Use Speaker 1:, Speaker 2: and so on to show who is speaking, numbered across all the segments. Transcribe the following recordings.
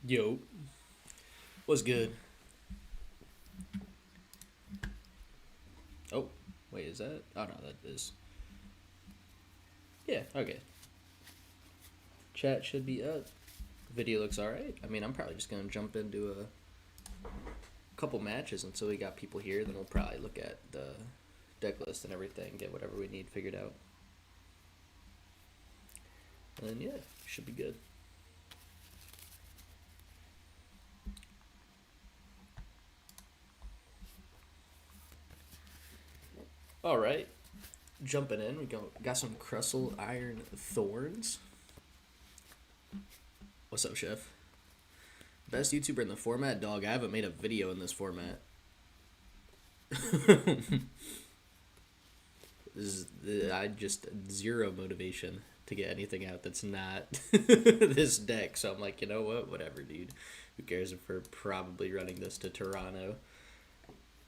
Speaker 1: Yo, what's good? Oh, wait, is that? Oh no, that is. Yeah, okay. Chat should be up. Video looks alright. I mean, I'm probably just gonna jump into a couple matches until we got people here. Then we'll probably look at the deck list and everything, get whatever we need figured out. And then, yeah, should be good. Alright, jumping in, got some Crustle Iron Thorns. What's up, Chef? Best YouTuber in the format? Dog, I haven't made a video in this format. I just zero motivation to get anything out that's not this deck. So I'm like, you know what? Whatever, dude. Who cares if we're probably running this to Toronto?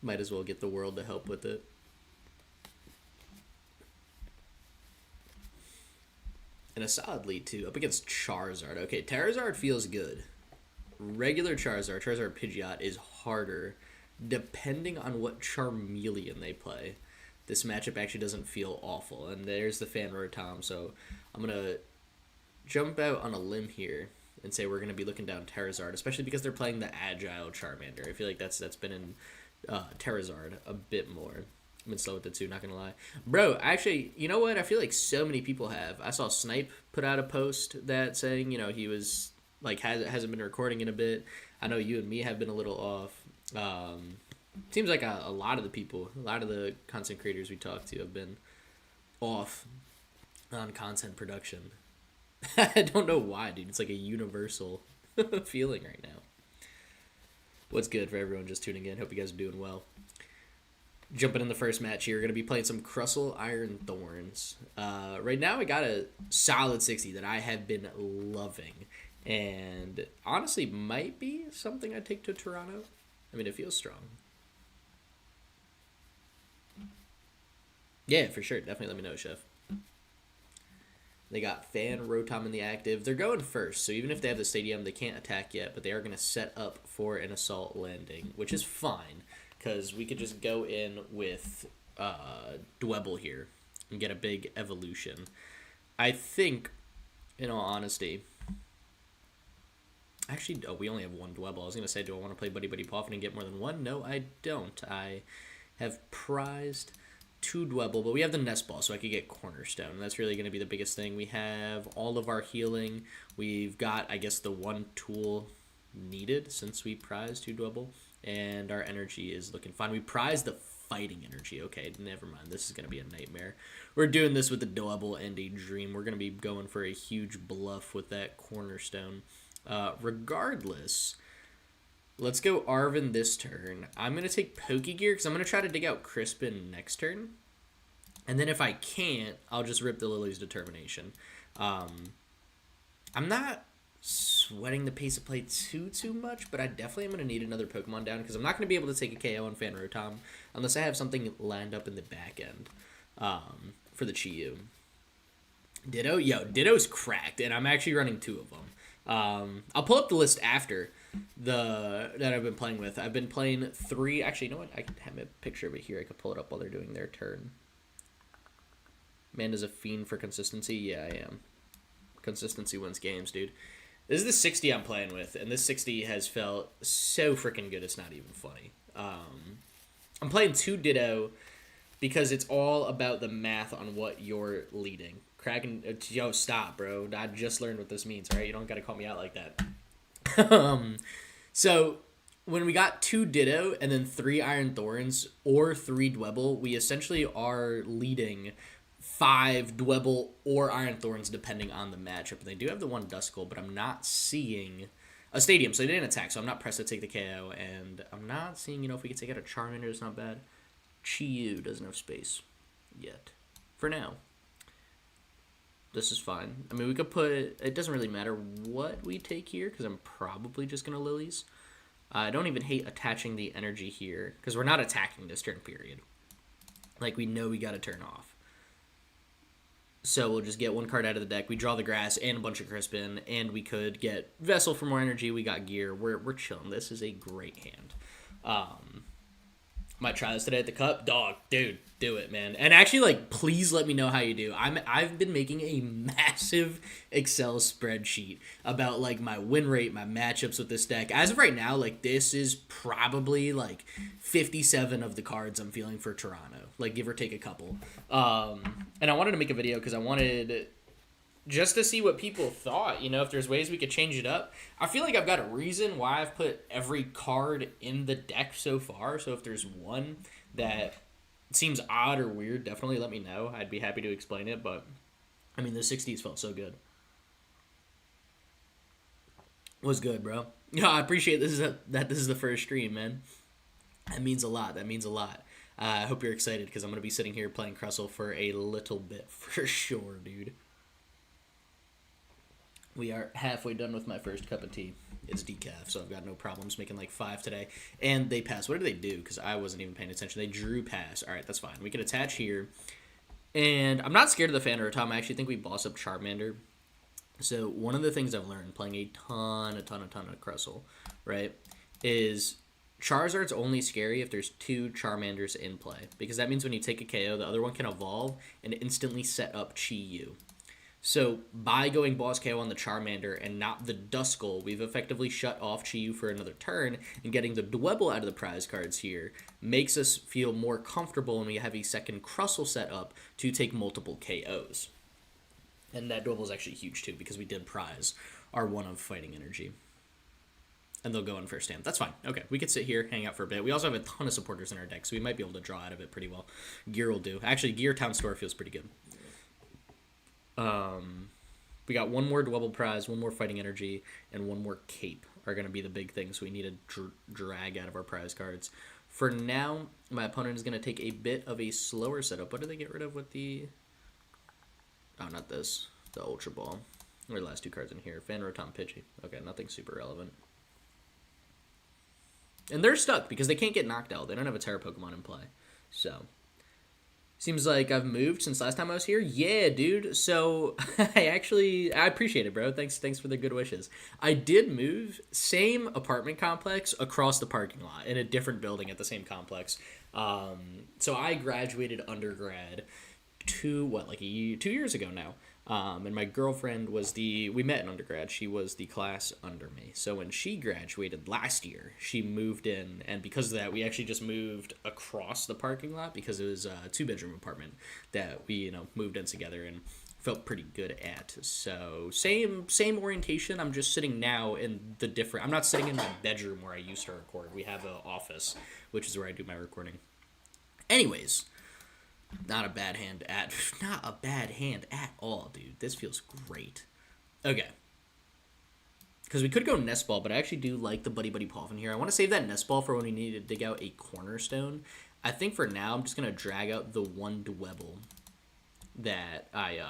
Speaker 1: Might as well get the world to help with it. And a solid lead, too. Up against Charizard. Okay, Charizard feels good. Regular Charizard Pidgeot is harder depending on what Charmeleon they play. This matchup actually doesn't feel awful. And there's the Fan Rotom, so I'm going to jump out on a limb here and say we're going to be looking down Charizard, especially because they're playing the Agile Charmander. I feel like that's been in Charizard a bit more. I've been slow with it too, not gonna lie. Bro, actually, you know what? I feel like so many people have. I saw Snipe put out a post that saying, you know, he was like hasn't been recording in a bit. I know you and me have been a little off. Seems like a lot of the people, a lot of the content creators we talk to have been off on content production. I don't know why, dude. It's like a universal feeling right now. What's good for everyone just tuning in? Hope you guys are doing well. Jumping in the first match here, we're going to be playing some Crustle Iron Thorns. Right now, I got a solid 60 that I have been loving. And honestly, might be something I'd take to Toronto. I mean, it feels strong. Yeah, for sure. Definitely let me know, Chef. They got Fan Rotom in the active. They're going first, so even if they have the stadium, they can't attack yet, but they are going to set up for an assault landing, which is fine. Because we could just go in with Dwebble here and get a big evolution. I think, in all honesty... Actually, we only have one Dwebble. I was going to say, do I want to play Buddy Buddy Poffin and get more than one? No, I don't. I have prized 2 Dwebble, but we have the Nest Ball, so I could get Cornerstone. And that's really going to be the biggest thing. We have all of our healing. We've got, I guess, the one tool needed since we prized 2 Dwebble. And our energy is looking fine. We prize the fighting energy. Okay, never mind. This is going to be a nightmare. We're doing this with a Double and a Dream. We're going to be going for a huge bluff with that Cornerstone. Regardless, let's go Arven this turn. I'm going to take Pokegear because I'm going to try to dig out Crispin next turn. And then if I can't, I'll just rip the Lily's Determination. I'm not sweating the pace of play too much, but I definitely am going to need another Pokemon down because I'm not going to be able to take a KO on Fan Rotom unless I have something lined up in the back end for the Chi-Yu. Ditto? Yo, Ditto's cracked, and I'm actually running 2 of them. I'll pull up the list after that I've been playing with. I've been playing 3. Actually, you know what? I have a picture of it here. I could pull it up while they're doing their turn. Amanda's a fiend for consistency. Yeah, I am. Consistency wins games, dude. This is the 60 I'm playing with, and this 60 has felt so freaking good, it's not even funny. I'm playing 2 Ditto because it's all about the math on what you're leading. Kraken, yo, stop, bro. I just learned what this means, all right? You don't got to call me out like that. So, when we got 2 Ditto and then 3 Iron Thorns or 3 Dwebble, we essentially are leading 5 Dwebble or Iron Thorns depending on the matchup. And they do have the 1 Duskull, but I'm not seeing a Stadium, so they didn't attack, so I'm not pressed to take the KO. And I'm not seeing, you know, if we can take out a Charmander, it's not bad. Chi-Yu doesn't have space yet. For now. This is fine. I mean, we could put... It doesn't really matter what we take here, because I'm probably just going to Lilies. I don't even hate attaching the energy here, because we're not attacking this turn period. Like, we know we got to turn off. So we'll just get one card out of the deck. We draw the grass and a bunch of Crispin, and we could get Vessel for more energy. We got gear. We're chilling. This is a great hand. Might try this today at the cup. Dog, dude, do it, man. And actually, like, please let me know how you do. I've been making a massive Excel spreadsheet about, like, my win rate, my matchups with this deck. As of right now, like, this is probably, like, 57 of the cards I'm feeling for Toronto. Like, give or take a couple. And I wanted to make a video because I wanted just to see what people thought, you know, if there's ways we could change it up. I feel like I've got a reason why I've put every card in the deck so far, so if there's one that seems odd or weird, definitely let me know. I'd be happy to explain it, but, I mean, the 60s felt so good. Was good, bro. Yeah, I appreciate that this is the first stream, man. That means a lot. That means a lot. I hope you're excited, because I'm going to be sitting here playing Crustle for a little bit, for sure, dude. We are halfway done with my first cup of tea. It's decaf, so I've got no problems making like 5 today. And they pass. What did they do? Because I wasn't even paying attention. They drew pass. All right, that's fine. We can attach here. And I'm not scared of the Phantom. I actually think we boss up Charmander. So one of the things I've learned playing a ton of Crustle, right, is Charizard's only scary if there's 2 Charmanders in play. Because that means when you take a KO, the other one can evolve and instantly set up Chi-Yu. So, by going Boss KO on the Charmander and not the Duskull, we've effectively shut off Chi-Yu for another turn, and getting the Dwebble out of the prize cards here makes us feel more comfortable when we have a second Crustle set up to take multiple KOs. And that Dwebble is actually huge too, because we did prize our 1 of Fighting Energy. And they'll go in first hand. That's fine. Okay, we could sit here, hang out for a bit. We also have a ton of supporters in our deck, so we might be able to draw out of it pretty well. Gear will do. Actually, Gear Town Store feels pretty good. We got 1 more Dwebble prize, 1 more Fighting Energy, and 1 more Cape are going to be the big things we need to drag out of our prize cards. For now, my opponent is going to take a bit of a slower setup. What did they get rid of with the... Oh, not this. The Ultra Ball. Or the last 2 cards in here. Fanrotom, Pidgey. Okay, nothing super relevant. And they're stuck because they can't get knocked out. They don't have a Terra Pokemon in play. So... Seems like I've moved since last time I was here. Yeah, dude. So, I appreciate it, bro. Thanks for the good wishes. I did move, same apartment complex, across the parking lot, in a different building at the same complex. So I graduated undergrad 2 years ago now. And my girlfriend we met in undergrad. She was the class under me. So when she graduated last year, she moved in. And because of that, we actually just moved across the parking lot because it was a 2-bedroom apartment that we, moved in together and felt pretty good at. So same orientation. I'm just sitting now in I'm not sitting in my bedroom where I used to record. We have an office, which is where I do my recording. Anyways. Not a bad hand at all, dude. This feels great. Okay. Because we could go Nest Ball, but I actually do like the Buddy Paw in here. I want to save that Nest Ball for when we need to dig out a Cornerstone. I think for now, I'm just going to drag out the 1 Dwebble that I,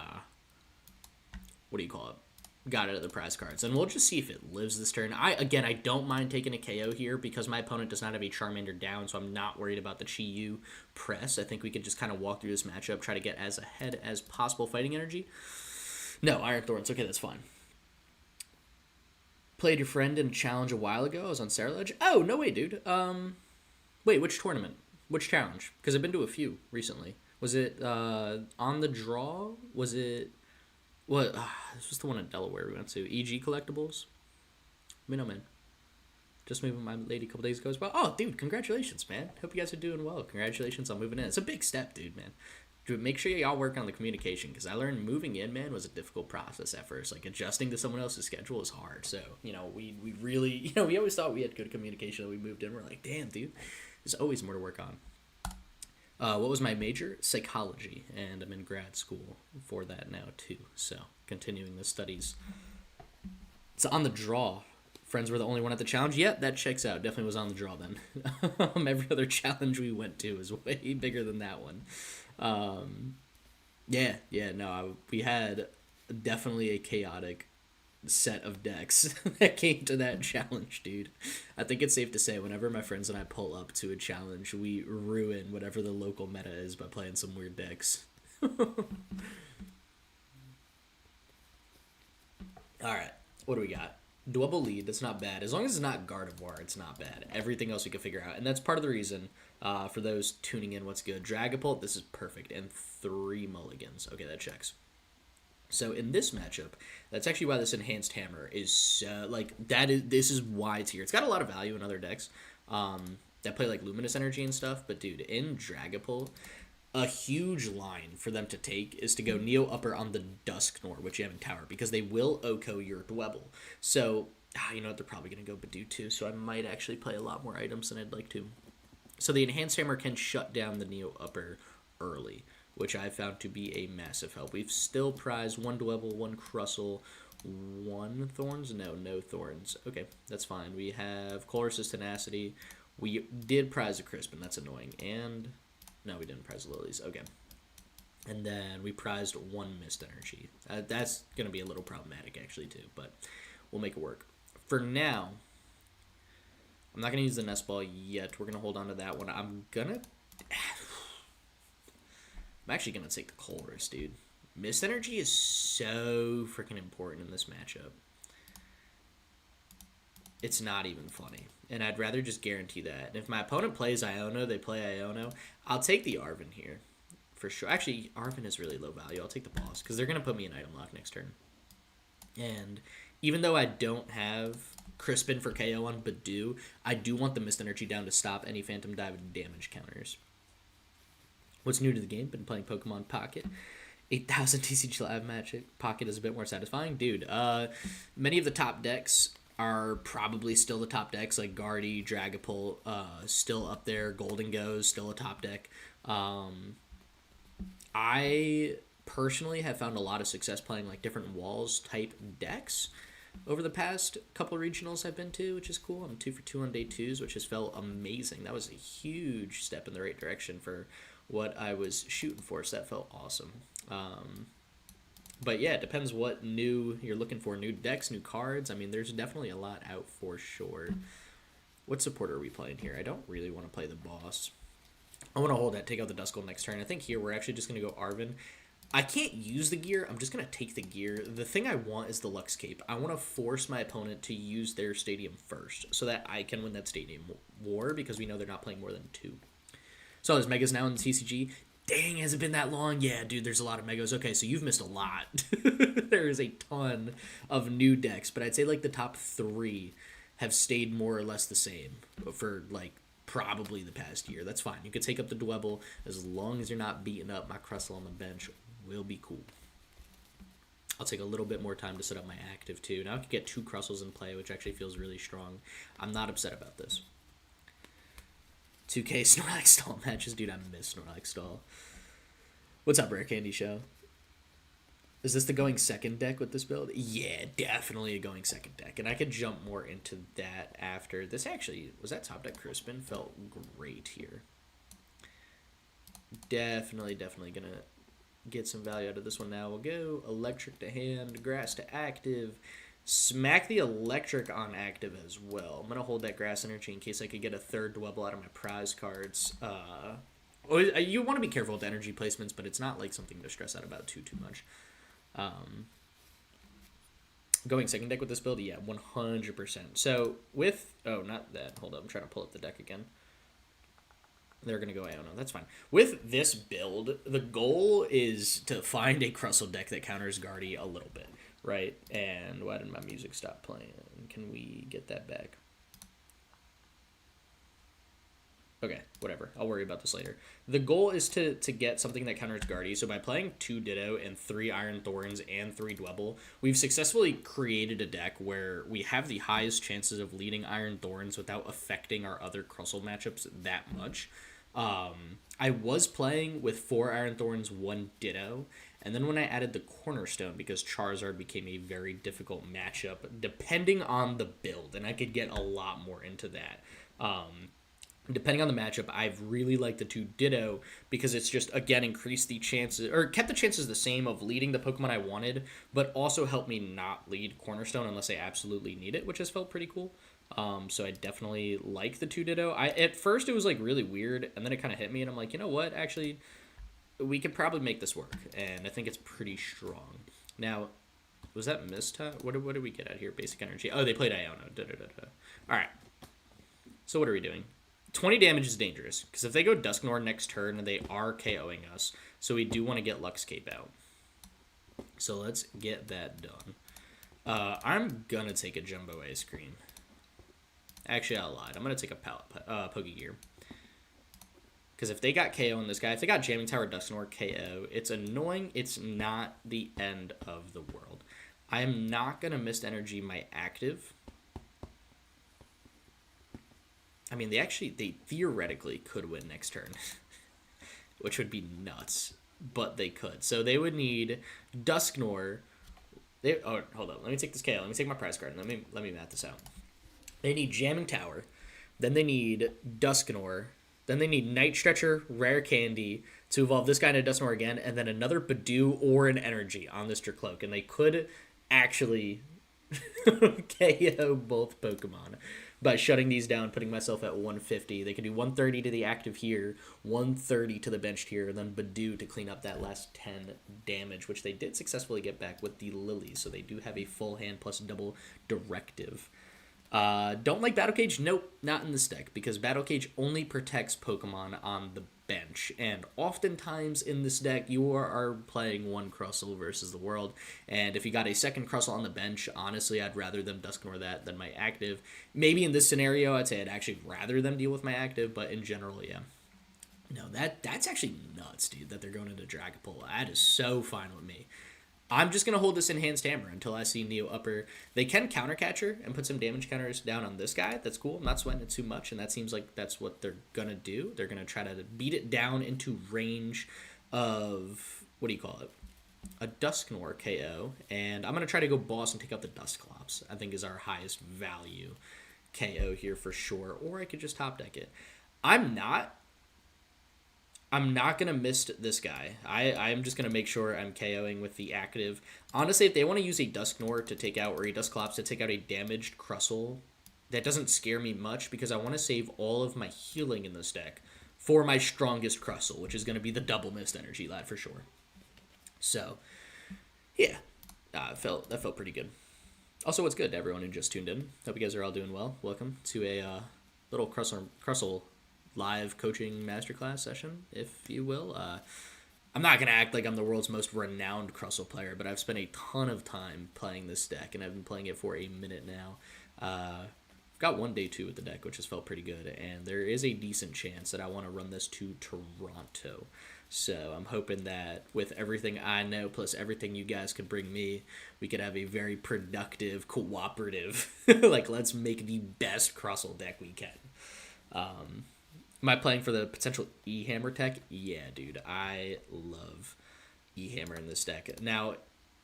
Speaker 1: got out of the prize cards. And we'll just see if it lives this turn. I don't mind taking a KO here because my opponent does not have a Charmander down, so I'm not worried about the Chi-Yu press. I think we could just kind of walk through this matchup, try to get as ahead as possible Fighting Energy. No, Iron Thorns. Okay, that's fine. Played your friend in a challenge a while ago. I was on Sarah Ledge. Oh, no way, dude. Wait, which tournament? Which challenge? Because I've been to a few recently. Was it on the draw? Was it... What? This was the one in Delaware we went to. EG Collectibles? Let me know, man. Just moving my lady a couple days ago as well. Oh, dude, congratulations, man. Hope you guys are doing well. Congratulations on moving in. It's a big step, dude, man. Dude, make sure y'all work on the communication, because I learned moving in, man, was a difficult process at first. Like, adjusting to someone else's schedule is hard. So, we really, we always thought we had good communication when we moved in. We're like, damn, dude, there's always more to work on. What was my major? Psychology, and I'm in grad school for that now too. So continuing the studies. It's on the draw. Friends were the only one at the challenge. Yep, that checks out. Definitely was on the draw then. Every other challenge we went to was way bigger than that one. We had definitely a chaotic set of decks that came to that challenge, dude. I think it's safe to say whenever my friends and I pull up to a challenge, we ruin whatever the local meta is by playing some weird decks. All right, what do we got? Dwebble lead, that's not bad. As long as it's not Gardevoir, it's not bad. Everything else we can figure out. And that's part of the reason, for those tuning in, what's good. Dragapult, this is perfect. And 3 mulligans. Okay, that checks. So in this matchup, that's actually why this enhanced hammer is this is why it's here. It's got a lot of value in other decks that play like luminous energy and stuff, but dude, in Dragapult, a huge line for them to take is to go Neo Upper on the Dusknoir, which you have in Tower, because they will OHKO your Dwebble. So, you know what, they're probably going to go Badoo too, so I might actually play a lot more items than I'd like to. So the Enhanced Hammer can shut down the Neo Upper early, which I found to be a massive help. We've still prized 1 Dwebble, 1 Crustle, 1 Thorns? No Thorns. Okay, that's fine. We have Colress's Tenacity. We did prize a Crispin, that's annoying, and... No, we didn't prize lilies. Okay. And then we prized 1 mist energy. That's going to be a little problematic, actually, too. But we'll make it work. For now, I'm not going to use the nest ball yet. We're going to hold on to that one. I'm actually going to take the Colress, dude. Mist energy is so freaking important in this matchup. It's not even funny. And I'd rather just guarantee that. And if my opponent plays Iono, they play Iono, I'll take the Arven here. For sure. Actually, Arven is really low value. I'll take the boss, because they're going to put me in item lock next turn. And even though I don't have Crispin for KO on Badoo, I do want the Mist Energy down to stop any Phantom Dive damage counters. What's new to the game? Been playing Pokemon Pocket. 8,000 TCG Live Magic. Pocket is a bit more satisfying. Dude, many of the top decks are probably still the top decks, like Guardy, Dragapult, still up there. Golden Goes, still a top deck. I personally have found a lot of success playing like different walls type decks over the past couple of regionals I've been to, which is cool. I'm 2 for 2 on day 2s, which has felt amazing. That was a huge step in the right direction for what I was shooting for, so that felt awesome. But yeah, it depends what new you're looking for. New decks, new cards. I mean, there's definitely a lot out for sure. What support are we playing here? I don't really want to play the boss. I want to hold that, take out the Duskull next turn. I think here we're actually just going to go Arven. I can't use the gear. I'm just going to take the gear. The thing I want is the Lux Cape. I want to force my opponent to use their stadium first so that I can win that stadium war, because we know they're not playing more than 2. So there's Megas now in the TCG. Dang, has it been that long? Yeah, dude, there's a lot of Megas. Okay, so you've missed a lot. There is a ton of new decks, but I'd say like the top 3 have stayed more or less the same for like probably the past year. That's fine. You could take up the Dwebble as long as you're not beating up my Crustle on the bench. Will be cool. I'll take a little bit more time to set up my active too. Now I could get 2 Crustles in play, which actually feels really strong. I'm not upset about this. 2K Snorlax stall matches. Dude, I miss Snorlax stall. What's up, Rare Candy Show? Is this the going second deck with this build? Yeah, definitely a going second deck. And I could jump more into that after. This actually, was that top deck Crispin? Felt great here. Definitely going to get some value out of this one now. We'll go Electric to hand, Grass to active. Smack the Electric on active as well. I'm going to hold that Grass Energy in case I could get a 3rd Dwebble out of my prize cards. You want to be careful with energy placements, but it's not like something to stress out about too much. Going second deck with this build? Yeah, 100%. So with... Oh, not that. Hold up. I'm trying to pull up the deck again. They're going to go Iono. That's fine. With this build, the goal is to find a Crustle deck that counters Guardy a little bit. Right, and why did my music stop playing? Can we get that back? Okay, whatever. I'll worry about this later. The goal is to get something that counters Guardy. So by playing 2 Ditto and 3 Iron Thorns and 3 Dwebble, we've successfully created a deck where we have the highest chances of leading Iron Thorns without affecting our other Crustle matchups that much. I was playing with 4 Iron Thorns, 1 Ditto, and then when I added the Cornerstone, because Charizard became a very difficult matchup, depending on the build, and I could get a lot more into that. Depending on the matchup, I've really liked the 2 Ditto, because it's just, again, increased the chances, or kept the chances the same of leading the Pokemon I wanted, but also helped me not lead Cornerstone unless I absolutely need it, which has felt pretty cool. So I definitely like the 2 Ditto. At first, it was, like, really weird, and then it kind of hit me, and I'm like, you know what, actually... we could probably make this work, and I think it's pretty strong. Now, Was that mistap? What did we get at here? Basic energy. Oh, they played Iono. Da, da, da, da. All right. So what are we doing? 20 damage is dangerous, because if they go Dusknoir next turn, they are KOing us. So we do want to get Luxcape out. So let's get that done. I'm going to take a Jumbo Ice Cream. Actually, I lied. I'm going to take a Pokegear. Because if they got KO on this guy, if they got Jamming Tower, Dusknoir, KO, it's annoying. It's not the end of the world. I am not going to Mist Energy my active. I mean, they theoretically could win next turn, which would be nuts, but they could. So they would need Dusknoir. Oh, hold on. Let me take this KO. Let me take my prize card. Let me map this out. They need Jamming Tower. Then they need Dusknoir. Then they need Night Stretcher, Rare Candy to evolve this guy into Dusknoir again, and then another Badoo or an Energy on this Dracloak. And they could actually KO both Pokemon by shutting these down, putting myself at 150. They could do 130 to the active here, 130 to the benched here, and then Badoo to clean up that last 10 damage, which they did successfully get back with the Lily. So they do have a full hand plus double directive. Don't like Battle Cage? Nope, not in this deck, because Battle Cage only protects Pokemon on the bench, and oftentimes in this deck you are playing one Crustle versus the world, and if you got a second Crustle on the bench, honestly I'd rather them Dusknoir that than my active. Maybe in this scenario I'd say I'd actually rather them deal with my active, but in general, yeah. No, that's actually nuts, dude, that they're going into Dragapult. That is so fine with me. I'm just going to hold this Enhanced Hammer until I see Neo Upper. They can Countercatcher and put some damage counters down on this guy. That's cool. I'm not sweating it too much, and that seems like that's what they're going to do. They're going to try to beat it down into range of, what do you call it? A Dusknoir KO, and I'm going to try to go Boss and take out the Dusclops, I think is our highest value KO here for sure, or I could just top deck it. I'm not going to miss this guy. I'm just going to make sure I'm KOing with the active. Honestly, if they want to use a Dusknoir to take out, or a Dusclops to take out a damaged Crustle, that doesn't scare me much, because I want to save all of my healing in this deck for my strongest Crustle, which is going to be the double Mist Energy lad for sure. So, yeah, that felt pretty good. Also, what's good to everyone who just tuned in? Hope you guys are all doing well. Welcome to a little Crustle live coaching masterclass session, if you will. I'm not going to act like I'm the world's most renowned Crustle player, but I've spent a ton of time playing this deck, and I've been playing it for a minute now. I've got one day 2 with the deck, which has felt pretty good, and there is a decent chance that I want to run this to Toronto. So I'm hoping that with everything I know, plus everything you guys could bring me, we could have a very productive, cooperative, like, let's make the best Crustle deck we can. Am I playing for the potential E-Hammer tech? Yeah, dude. I love E-Hammer in this deck. Now,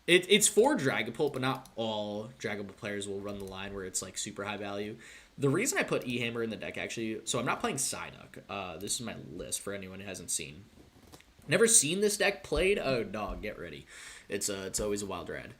Speaker 1: it's for Dragapult, but not all Dragapult players will run the line where it's, like, super high value. The reason I put E-Hammer in the deck, actually... So I'm not playing Psyduck. This is my list for anyone who hasn't seen. Never seen this deck played? Oh, dog, get ready. It's always a wild ride.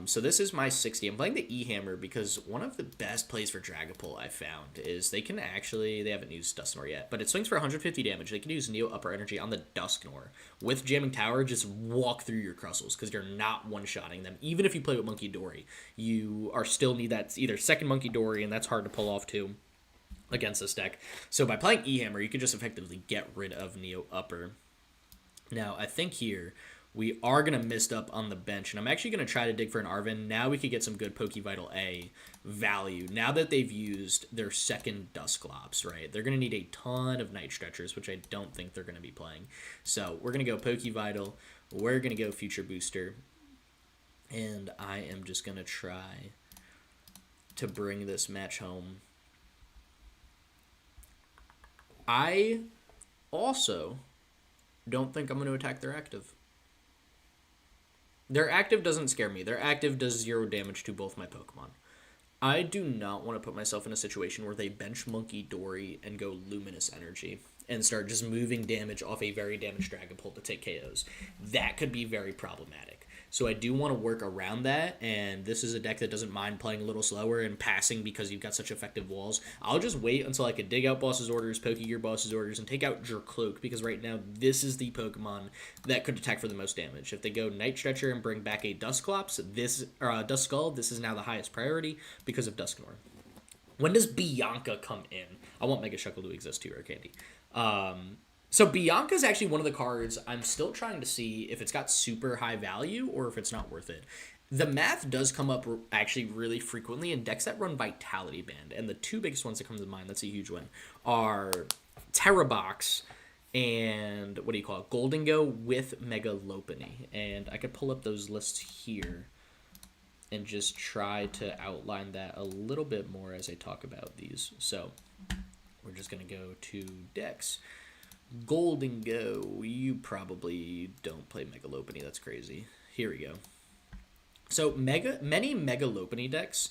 Speaker 1: So this is my 60. I'm playing the E-Hammer because one of the best plays for Dragapult I found is they haven't used Dusknoir yet, but it swings for 150 damage. They can use Neo Upper Energy on the Dusknoir. With Jamming Tower, just walk through your Crustles because you're not one-shotting them. Even if you play with Monkey Dory, you are still need that either second Monkey Dory, and that's hard to pull off too against this deck. So by playing E-Hammer, you can just effectively get rid of Neo Upper. Now, I think here... we are going to mist up on the bench, and I'm actually going to try to dig for an Arven. Now we could get some good Pokevital A value. Now that they've used their second Dusclops, right? They're going to need a ton of Night Stretchers, which I don't think they're going to be playing. So we're going to go Pokevital. We're going to go Future Booster. And I am just going to try to bring this match home. I also don't think I'm going to attack their active. Their active doesn't scare me. Their active does 0 damage to both my Pokemon. I do not want to put myself in a situation where they bench Monkey Dory and go Luminous Energy and start just moving damage off a very damaged Dragapult to take KOs. That could be very problematic. So I do want to work around that, and this is a deck that doesn't mind playing a little slower and passing because you've got such effective walls. I'll just wait until I could dig out Boss's Orders, Pokegear Boss's Orders, and take out Jercloak, because right now this is the Pokemon that could attack for the most damage. If they go Night Stretcher and bring back a Dusclops, Duskull, this is now the highest priority because of Dusknoir. When does Bianca come in? I want Mega Shuckle to exist too, or Candy. So Bianca is actually one of the cards I'm still trying to see if it's got super high value or if it's not worth it. The math does come up actually really frequently in decks that run Vitality Band, and the two biggest ones that come to mind, that's a huge one, are Terrabox and Golden Go with Mega Lopunny. And I could pull up those lists here and just try to outline that a little bit more as I talk about these. So we're just going to go to decks. Golden Go, you probably don't play Mega Lopunny, that's crazy. Here we go. So many Mega Lopunny decks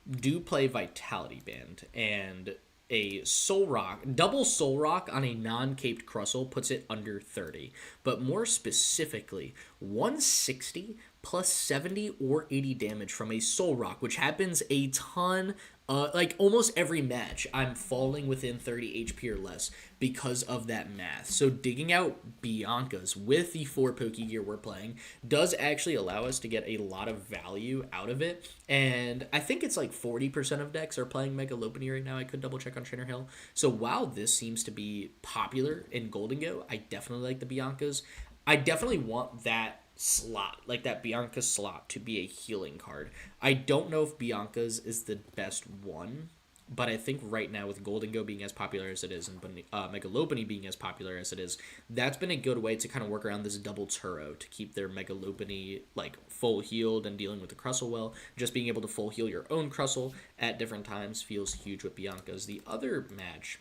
Speaker 1: do play Vitality Band, and a Soul Rock, double Soul Rock on a non-caped Crustle puts it under 30. But more specifically, 160 plus 70 or 80 damage from a Soul Rock, which happens a ton, like almost every match, I'm falling within 30 HP or less because of that math. So digging out Bianca's with the 4 Pokegear we're playing does actually allow us to get a lot of value out of it. And I think it's like 40% of decks are playing Mega Lopunny right now. I could double check on Trainer Hill. So while this seems to be popular in Golden Go, I definitely like the Bianca's. I definitely want that slot, like that Bianca slot, to be a healing card. I don't know if Bianca's is the best one, but I think right now with Golden Go being as popular as it is and Mega Lopunny being as popular as it is, that's been a good way to kind of work around this double Turo to keep their Mega Lopunny like full healed and dealing with the Crustle well. Just being able to full heal your own Crustle at different times feels huge with Bianca's. The other match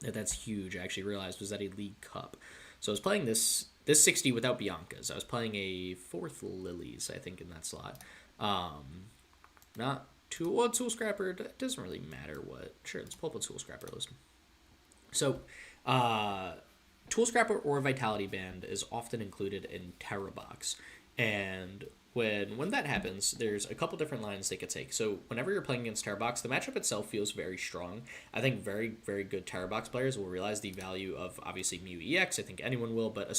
Speaker 1: that's huge, I actually realized, was at a League Cup. So I was playing this 60 without Bianca's. I was playing a 4th Lilies, I think, in that slot. Not Tool Scrapper. It doesn't really matter what. Sure, let's pull up a Tool Scrapper list. So, Tool Scrapper or Vitality Band is often included in Terrabox. And when that happens, there's a couple different lines they could take. So whenever you're playing against Terrabox, the matchup itself feels very strong. I think very, very good Terrabox players will realize the value of, obviously, Mew EX. I think anyone will, but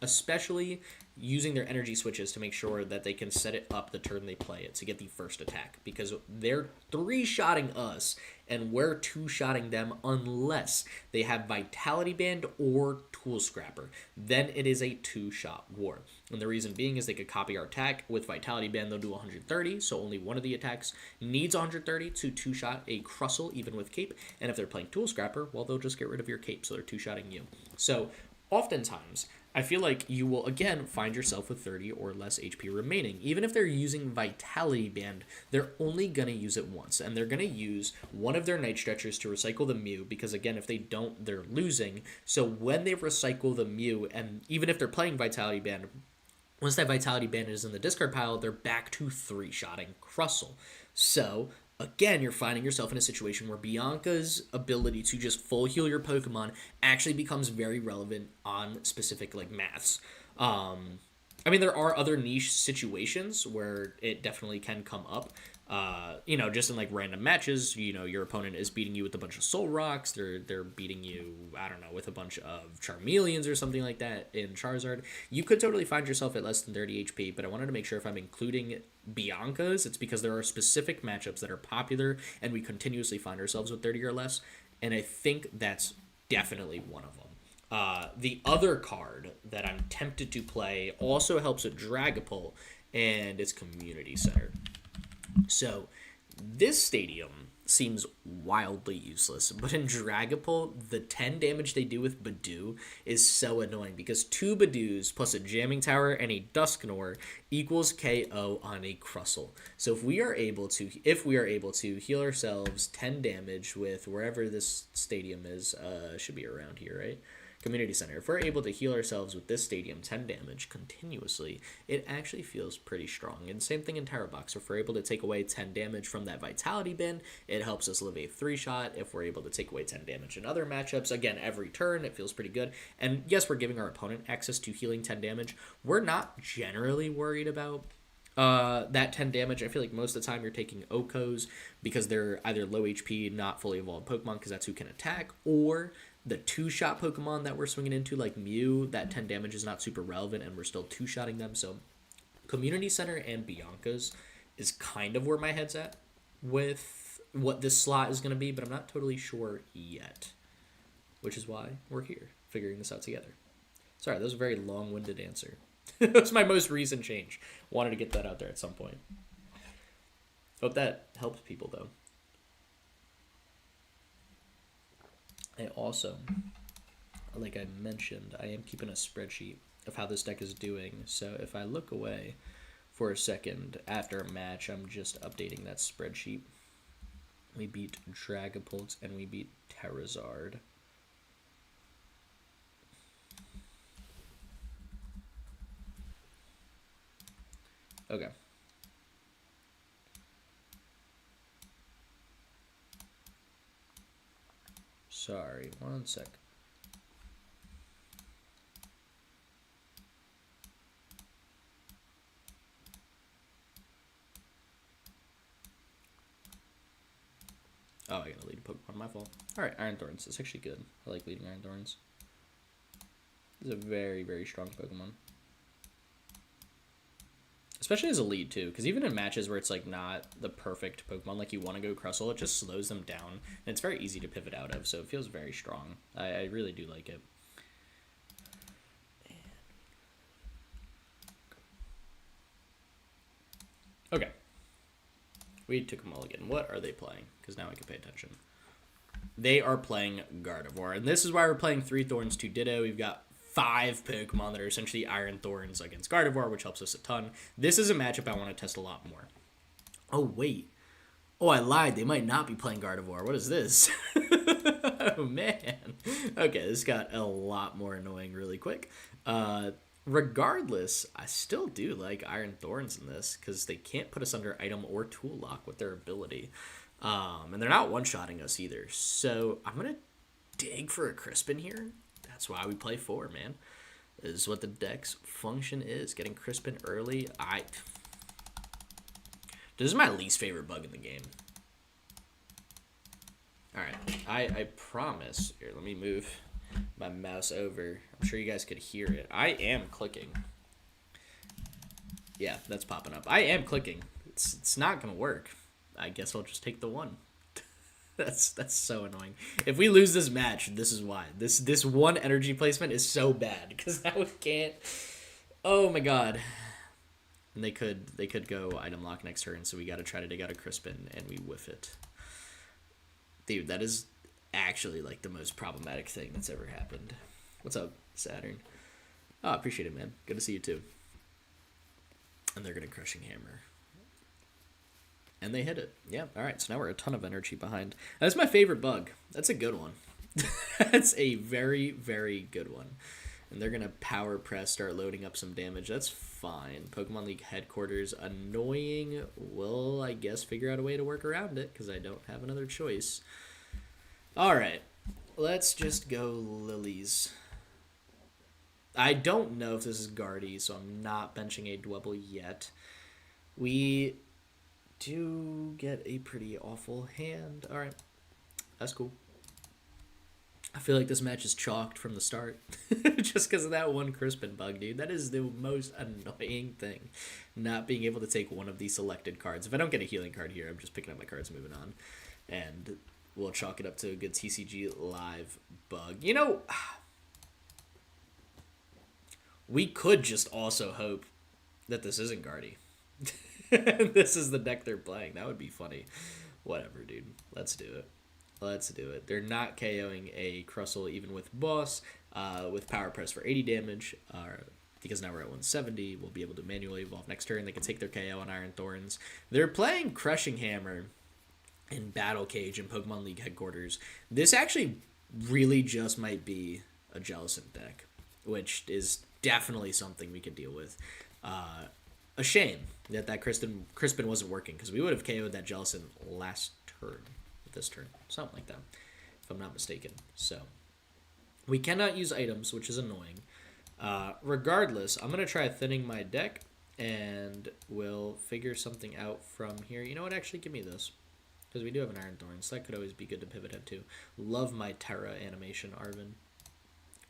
Speaker 1: especially using their energy switches to make sure that they can set it up the turn they play it to get the first attack. Because they're 3-shotting us, and we're 2-shotting them unless they have Vitality Band or Tool Scrapper. Then it is a 2-shot war. And the reason being is they could copy our attack. With Vitality Band, they'll do 130, so only one of the attacks needs 130 to 2-shot a Crustle, even with Cape. And if they're playing Tool Scrapper, well, they'll just get rid of your Cape, so they're 2-shotting you. So oftentimes, I feel like you will, again, find yourself with 30 or less HP remaining. Even if they're using Vitality Band, they're only going to use it once. And they're going to use one of their Night Stretchers to recycle the Mew, because, again, if they don't, they're losing. So when they recycle the Mew, and even if they're playing Vitality Band, once that Vitality Band is in the discard pile, they're back to 3-shotting Crustle. So again, you're finding yourself in a situation where Bianca's ability to just full heal your Pokemon actually becomes very relevant on specific like maths. I mean, there are other niche situations where it definitely can come up. Just in like random matches, your opponent is beating you with a bunch of Soul Rocks. They're beating you, I don't know, with a bunch of Charmeleons or something like that in Charizard. You could totally find yourself at less than 30 HP, but I wanted to make sure if I'm including Bianca's, it's because there are specific matchups that are popular and we continuously find ourselves with 30 or less, and I think that's definitely one of them. The other card that I'm tempted to play also helps with Dragapult, and it's Community Center. So, this stadium seems wildly useless, but in Dragapult, the 10 damage they do with Badoo is so annoying, because 2 Badoos plus a Jamming Tower and a Dusknoir equals KO on a Crustle. So if we are able to heal ourselves 10 damage with wherever this stadium is, should be around here, right? Community Center. If we're able to heal ourselves with this stadium 10 damage continuously, it actually feels pretty strong. And same thing in Terror Box. If we're able to take away 10 damage from that Vitality bin, it helps us live a 3-shot. If we're able to take away 10 damage in other matchups, again, every turn, it feels pretty good. And yes, we're giving our opponent access to healing 10 damage. We're not generally worried about that 10 damage. I feel like most of the time you're taking Okos because they're either low HP, not fully evolved Pokemon, because that's who can attack, or the 2-shot Pokemon that we're swinging into, like Mew, that 10 damage is not super relevant, and we're still 2-shotting them. So Community Center and Bianca's is kind of where my head's at with what this slot is going to be, but I'm not totally sure yet, which is why we're here, figuring this out together. Sorry, that was a very long-winded answer. That's my most recent change. Wanted to get that out there at some point. Hope that helps people, though. I also, like I mentioned, I am keeping a spreadsheet of how this deck is doing. So if I look away for a second after a match, I'm just updating that spreadsheet. We beat Dragapult and we beat Terrazard. Okay. Sorry, one sec. Oh, I gotta lead a Pokemon, my fault. Alright, Iron Thorns. It's actually good. I like leading Iron Thorns. It's a very, very strong Pokemon. Especially as a lead, too, because even in matches where it's, like, not the perfect Pokemon, like you want to go Crustle, it just slows them down, and it's very easy to pivot out of, so it feels very strong. I really do like it. Okay. We took them all again. What are they playing? Because now I can pay attention. They are playing Gardevoir, and this is why we're playing 3 Thorns, 2 Ditto. We've got 5 Pokemon that are essentially Iron Thorns against Gardevoir, which helps us a ton. This is a matchup I want to test a lot more. Oh, wait. Oh, I lied. They might not be playing Gardevoir. What is this? Oh, man. Okay, this got a lot more annoying really quick. Regardless, I still do like Iron Thorns in this, because they can't put us under item or tool lock with their ability. And they're not one-shotting us either. So I'm going to dig for a Crispin here. That's why we play 4, man. This is what the deck's function is. Getting Crispin early. This is my least favorite bug in the game. Alright. I promise. Here, let me move my mouse over. I'm sure you guys could hear it. I am clicking. Yeah, that's popping up. I am clicking. It's not going to work. I guess I'll just take the 1. That's so annoying. If we lose this match, this is why. This one energy placement is so bad, because now we can't. Oh my god. And they could go item lock next turn, so we got to try to dig out a Crispin, and we whiff it. Dude, that is actually like the most problematic thing that's ever happened. What's up, Saturn? Oh, I appreciate it, man. Good to see you too. And they're gonna Crushing Hammer. And they hit it. Yeah, alright, so now we're a ton of energy behind. That's my favorite bug. That's a good one. That's a very, very good one. And they're going to power press, start loading up some damage. That's fine. Pokemon League headquarters, annoying. We'll, I guess, figure out a way to work around it, because I don't have another choice. Alright, let's just go Lilies. I don't know if this is Guardy, so I'm not benching a Dwebble yet. We do get a pretty awful hand. Alright, that's cool. I feel like this match is chalked from the start. Just because of that one Crispin bug, dude. That is the most annoying thing. Not being able to take one of these selected cards. If I don't get a healing card here, I'm just picking up my cards and moving on. And we'll chalk it up to a good TCG live bug. You know, we could just also hope that this isn't Guardy. This is the deck they're playing. That would be funny. Whatever, dude. Let's do it. Let's do it. They're not KOing a Crustle even with Boss, with Power Press for 80 damage, because now we're at 170. We'll be able to manually evolve next turn. They can take their KO on Iron Thorns. They're playing Crushing Hammer in Battle Cage in Pokemon League headquarters. This actually really just might be a Jellicent deck, which is definitely something we could deal with. A shame that Crispin wasn't working, because we would have KO'd that Jellicent last turn, this turn, something like that, if I'm not mistaken. So we cannot use items, which is annoying. Regardless, I'm going to try thinning my deck, and we'll figure something out from here. You know what? Actually, give me this, because we do have an Iron Thorn, so that could always be good to pivot head to. Love my Terra animation, Arvin.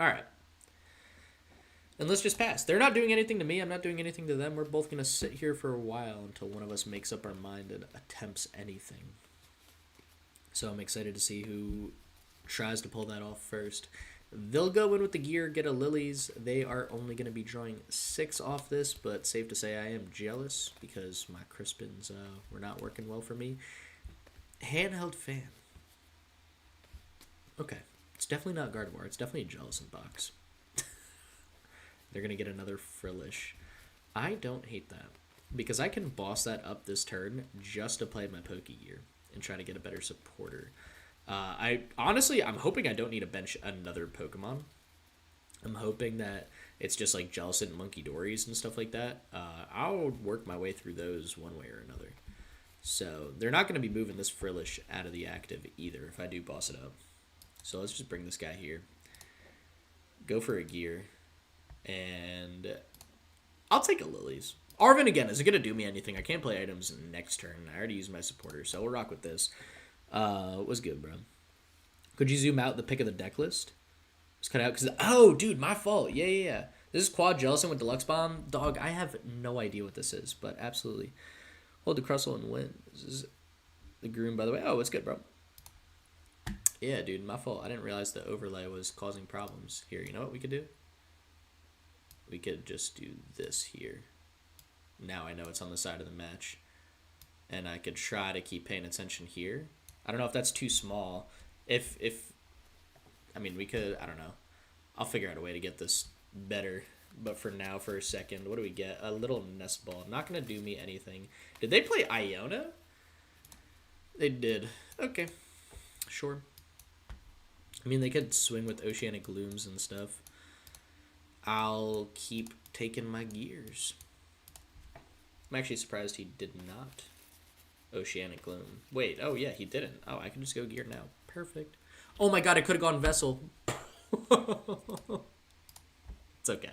Speaker 1: All right. And let's just pass. They're not doing anything to me. I'm not doing anything to them. We're both going to sit here for a while until one of us makes up our mind and attempts anything. So I'm excited to see who tries to pull that off first. They'll go in with the gear, get a Lilies. They are only going to be drawing 6 off this, but safe to say I am jealous because my Crispins were not working well for me. Handheld Fan. Okay. It's definitely not Gardevoir. It's definitely a Jellicent box. They're going to get another Frillish. I don't hate that, because I can boss that up this turn just to play my Pokegear and try to get a better supporter. I'm hoping I don't need to bench another Pokemon. I'm hoping that it's just like Jellicent and Monkey Dories and stuff like that. I'll work my way through those one way or another. So they're not going to be moving this Frillish out of the active either if I do boss it up. So let's just bring this guy here. Go for a gear. And I'll take a Lilies. Arvin, again, isn't going to do me anything. I can't play items next turn. I already used my supporter, so we'll rock with this. Was good, bro. Could you zoom out the pick of the deck list? Just cut out, because... Oh, dude, my fault. Yeah. This is Quad Jellicent with Deluxe Bomb. Dog, I have no idea what this is, but absolutely. Hold the Crustle and win. This is the Groom, by the way. Oh, it's good, bro. Yeah, dude, my fault. I didn't realize the overlay was causing problems. Here, you know what we could do? We could just do this here. Now I know it's on the side of the match. And I could try to keep paying attention here. I don't know if that's too small. I mean, we could, I don't know. I'll figure out a way to get this better. But for now, for a second, what do we get? A little Nest Ball. Not going to do me anything. Did they play Iona? They did. Okay. Sure. I mean, they could swing with Oceanic Glooms and stuff. I'll keep taking my gears. I'm actually surprised he did not. Oceanic Gloom. Wait, oh yeah, he didn't. Oh, I can just go gear now. Perfect. Oh my god, I could have gone Vessel. It's okay.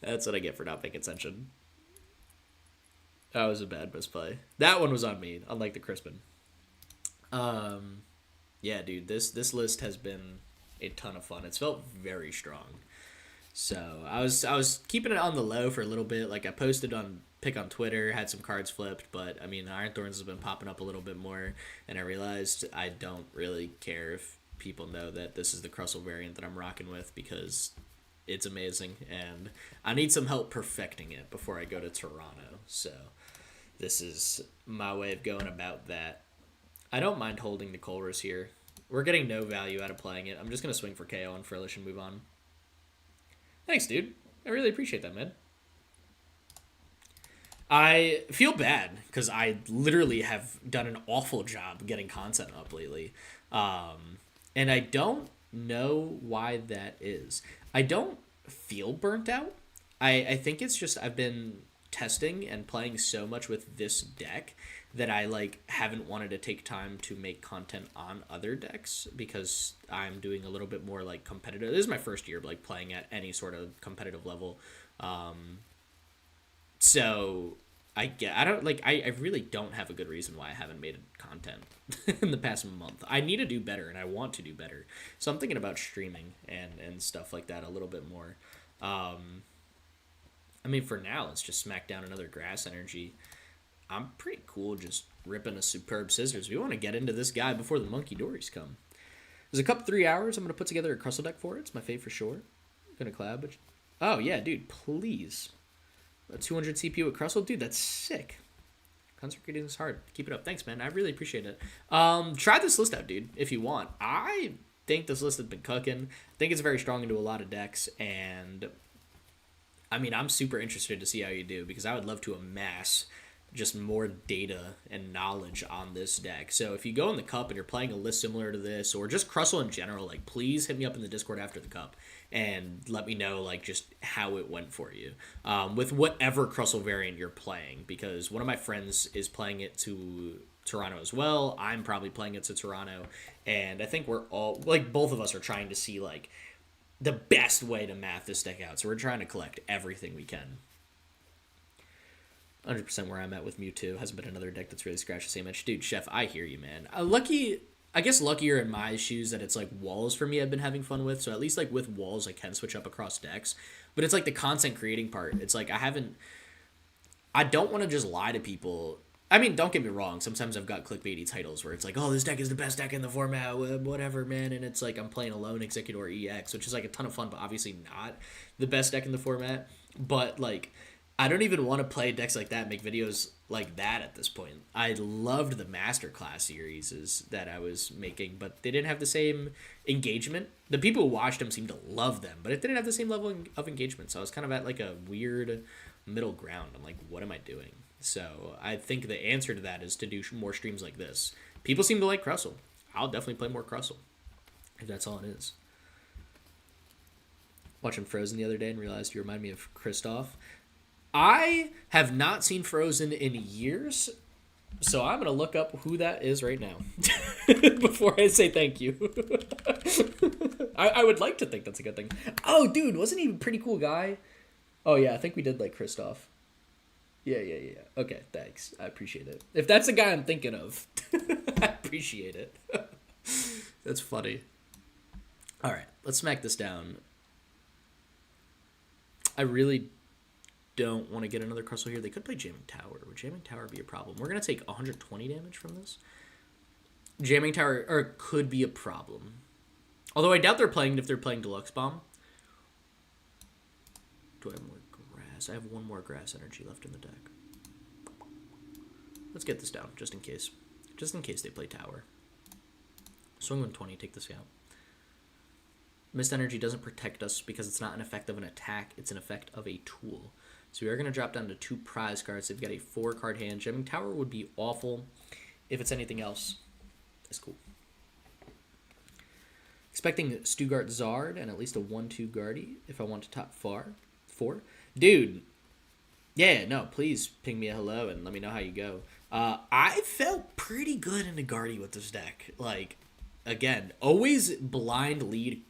Speaker 1: That's what I get for not paying attention. That was a bad misplay. That one was on me, unlike the Crispin. Yeah, dude, this list has been a ton of fun. It's felt very strong. So I was keeping it on the low for a little bit. Like I posted on Pick on Twitter, had some cards flipped, but I mean Iron Thorns has been popping up a little bit more, and I realized I don't really care if people know that this is the Crustle variant that I'm rocking with, because it's amazing and I need some help perfecting it before I go to Toronto. So this is my way of going about that. I don't mind holding the Colress here. We're getting no value out of playing it. I'm just going to swing for KO on Frillish and move on. Thanks, dude. I really appreciate that, man. I feel bad because I literally have done an awful job getting content up lately. And I don't know why that is. I don't feel burnt out. I think it's just I've been testing and playing so much with this deck that I haven't wanted to take time to make content on other decks, because I'm doing a little bit more competitive. This is my first year playing at any sort of competitive level. So I really don't have a good reason why I haven't made content in the past month. I need to do better, and I want to do better. So I'm thinking about streaming and stuff like that a little bit more. I mean, for now, let's just smack down another Grass Energy. I'm pretty cool just ripping a Superb Scissors. We want to get into this guy before the Monkey Dories come. There's a cup 3 hours. I'm going to put together a Crustle deck for it. It's my fave for sure. Going to collab. But... Oh, yeah, dude, please. A 200 CPU at Crustle? Dude, that's sick. Consecrating is hard. Keep it up. Thanks, man. I really appreciate it. Try this list out, dude, if you want. I think this list has been cooking. I think it's very strong into a lot of decks, and... I mean, I'm super interested to see how you do, because I would love to amass just more data and knowledge on this deck. So if you go in the cup and you're playing a list similar to this, or just Crustle in general, like please hit me up in the Discord after the cup and let me know like just how it went for you with whatever Crustle variant you're playing. Because one of my friends is playing it to Toronto as well. I'm probably playing it to Toronto, and I think we're all like both of us are trying to see like the best way to math this deck out. So we're trying to collect everything we can. 100% where I'm at with Mewtwo. Hasn't been another deck that's really scratched the same itch. Dude, Chef, I hear you, man. I guess luckier in my shoes that it's like walls for me I've been having fun with. So at least like with walls, I can switch up across decks. But it's like the content creating part. It's like I don't want to just lie to people. I mean, don't get me wrong. Sometimes I've got clickbaity titles where it's like, oh, this deck is the best deck in the format, whatever, man. And it's like I'm playing Alone Executor EX, which is like a ton of fun, but obviously not the best deck in the format. But like, I don't even want to play decks like that, make videos like that at this point. I loved the Masterclass series that I was making, but they didn't have the same engagement. The people who watched them seemed to love them, but it didn't have the same level of engagement. So I was kind of at like a weird middle ground. I'm like, what am I doing? So I think the answer to that is to do more streams like this. People seem to like Crustle. I'll definitely play more Crustle, if that's all it is. Watching Frozen the other day and realized you remind me of Kristoff. I have not seen Frozen in years, so I'm going to look up who that is right now before I say thank you. I would like to think that's a good thing. Oh, dude, wasn't he a pretty cool guy? Oh, yeah, I think we did like Kristoff. Yeah. Okay, thanks. I appreciate it. If that's the guy I'm thinking of, I appreciate it. That's funny. All right, let's smack this down. I really don't want to get another Crustle here. They could play Jamming Tower. Would Jamming Tower be a problem? We're going to take 120 damage from this. Jamming Tower could be a problem. Although I doubt they're playing if they're playing Deluxe Bomb. Do I have more grass? I have one more grass energy left in the deck. Let's get this down, just in case. Just in case they play Tower. Swing 120, take this out. Mist Energy doesn't protect us because it's not an effect of an attack. It's an effect of a tool. So we are going to drop down to 2 prize cards. They've got a 4-card hand. Jamming Tower would be awful. If it's anything else, it's cool. Expecting Stugart Zard and at least a 1-2 Guardy if I want to top 4. Dude, yeah, no, please ping me a hello and let me know how you go. I felt pretty good into Guardy with this deck. Like, again, always blind lead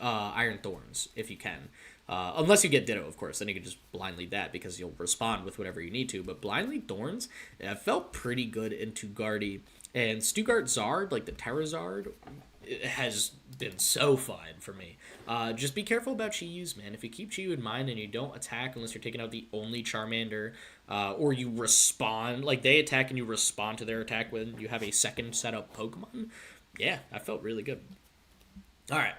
Speaker 1: Iron Thorns if you can. Unless you get Ditto, of course. Then you can just blind lead that because you'll respond with whatever you need to. But blind lead Thorns, I felt pretty good into Guardy. And Stugart Zard, like the Terra Zard, has been so fine for me. Just be careful about Chi-Yus, man. If you keep Chi-Yu in mind and you don't attack unless you're taking out the only Charmander, or you respond, like they attack and you respond to their attack when you have a second setup Pokemon, yeah, I felt really good. All right,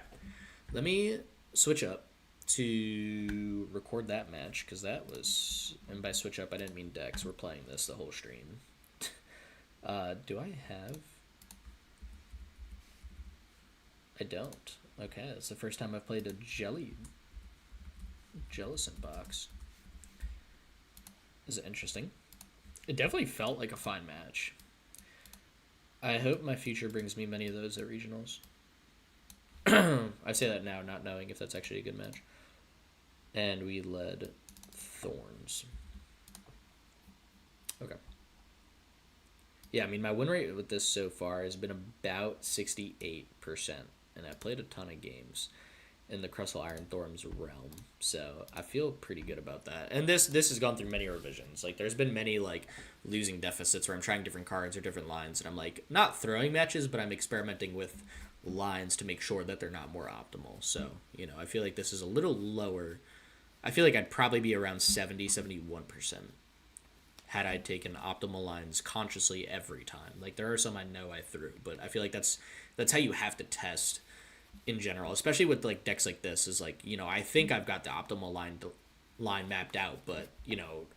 Speaker 1: let me switch up to record that match because that was, and by switch up I didn't mean Dex. We're playing this the whole stream. Do I have? I don't. Okay, it's the first time I've played a Jellicent box. Is it interesting? It definitely felt like a fine match. I hope my future brings me many of those at regionals. I say that now, not knowing if that's actually a good match. And we led Thorns. Okay. Yeah, I mean, my win rate with this so far has been about 68%. And I played a ton of games in the Crustle Iron Thorns realm. So I feel pretty good about that. And this has gone through many revisions. Like, there's been many, like, losing deficits where I'm trying different cards or different lines. And I'm, like, not throwing matches, but I'm experimenting with lines to make sure that they're not more optimal. So, you know, I feel like this is a little lower. I feel like I'd probably be around 71% had I taken optimal lines consciously every time. Like, there are some I know I threw, but I feel like that's how you have to test in general, especially with, like, decks like this, is, like, you know, I think I've got the optimal line mapped out, but, you know,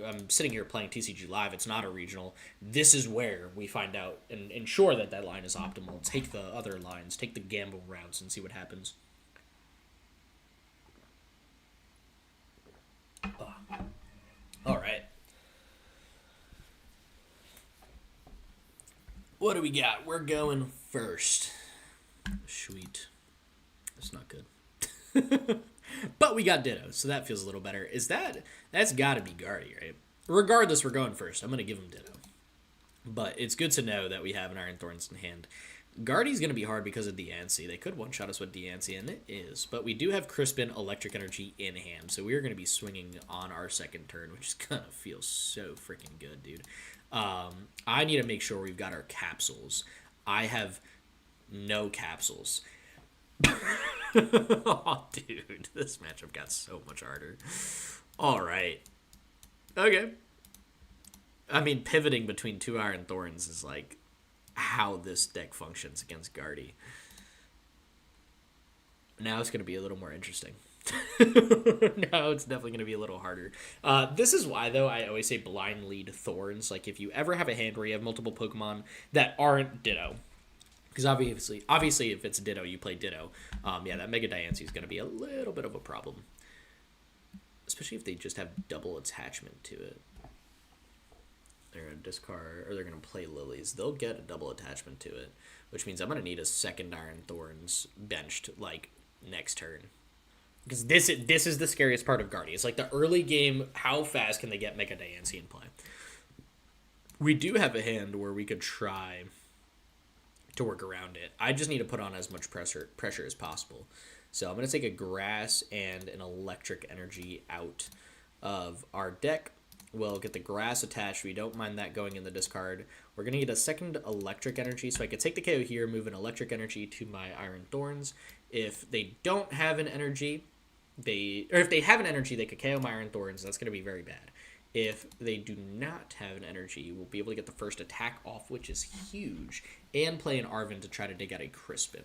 Speaker 1: I'm sitting here playing TCG Live. It's not a regional. This is where we find out and ensure that that line is optimal. Take the other lines, take the gamble routes, and see what happens. All right. What do we got? We're going first. Sweet. That's not good. But we got Ditto, so that feels a little better. That's got to be Guardy, right? Regardless, we're going first. I'm going to give him Ditto. But it's good to know that we have an Iron Thorns in hand. Guardy's going to be hard because of Diancie. They could one-shot us with Diancie, and it is. But we do have Crispin Electric Energy in hand, so we are going to be swinging on our second turn, which is going to feel so freaking good, dude. I need to make sure we've got our capsules. I have no capsules. Oh, dude, this matchup got so much harder. All right. Okay. I mean, pivoting between two Iron Thorns is like how this deck functions against Guardy. Now it's going to be a little more interesting. Now it's definitely going to be a little harder. This is why, though, I always say blind lead Thorns. Like, if you ever have a hand where you have multiple Pokemon that aren't Ditto, because obviously, if it's Ditto, you play Ditto. Yeah, that Mega Diancie is going to be a little bit of a problem, especially if they just have double attachment to it. They're going to discard, or they're going to play Lilies. They'll get a double attachment to it, which means I'm going to need a second Iron Thorns benched, like, next turn. Because this is the scariest part of Guardy. It's like the early game, how fast can they get Mega Diancie in play? We do have a hand where we could try to work around it. I just need to put on as much pressure as possible. So I'm going to take a Grass and an Electric Energy out of our deck. We'll get the Grass attached. We don't mind that going in the discard. We're going to get a second Electric Energy, so I could take the KO here, move an Electric Energy to my Iron Thorns. If they don't have an energy, if they have an energy, they could KO my Iron Thorns. That's going to be very bad. If they do not have an energy, we'll be able to get the first attack off, which is huge, and play an Arven to try to dig out a Crispin.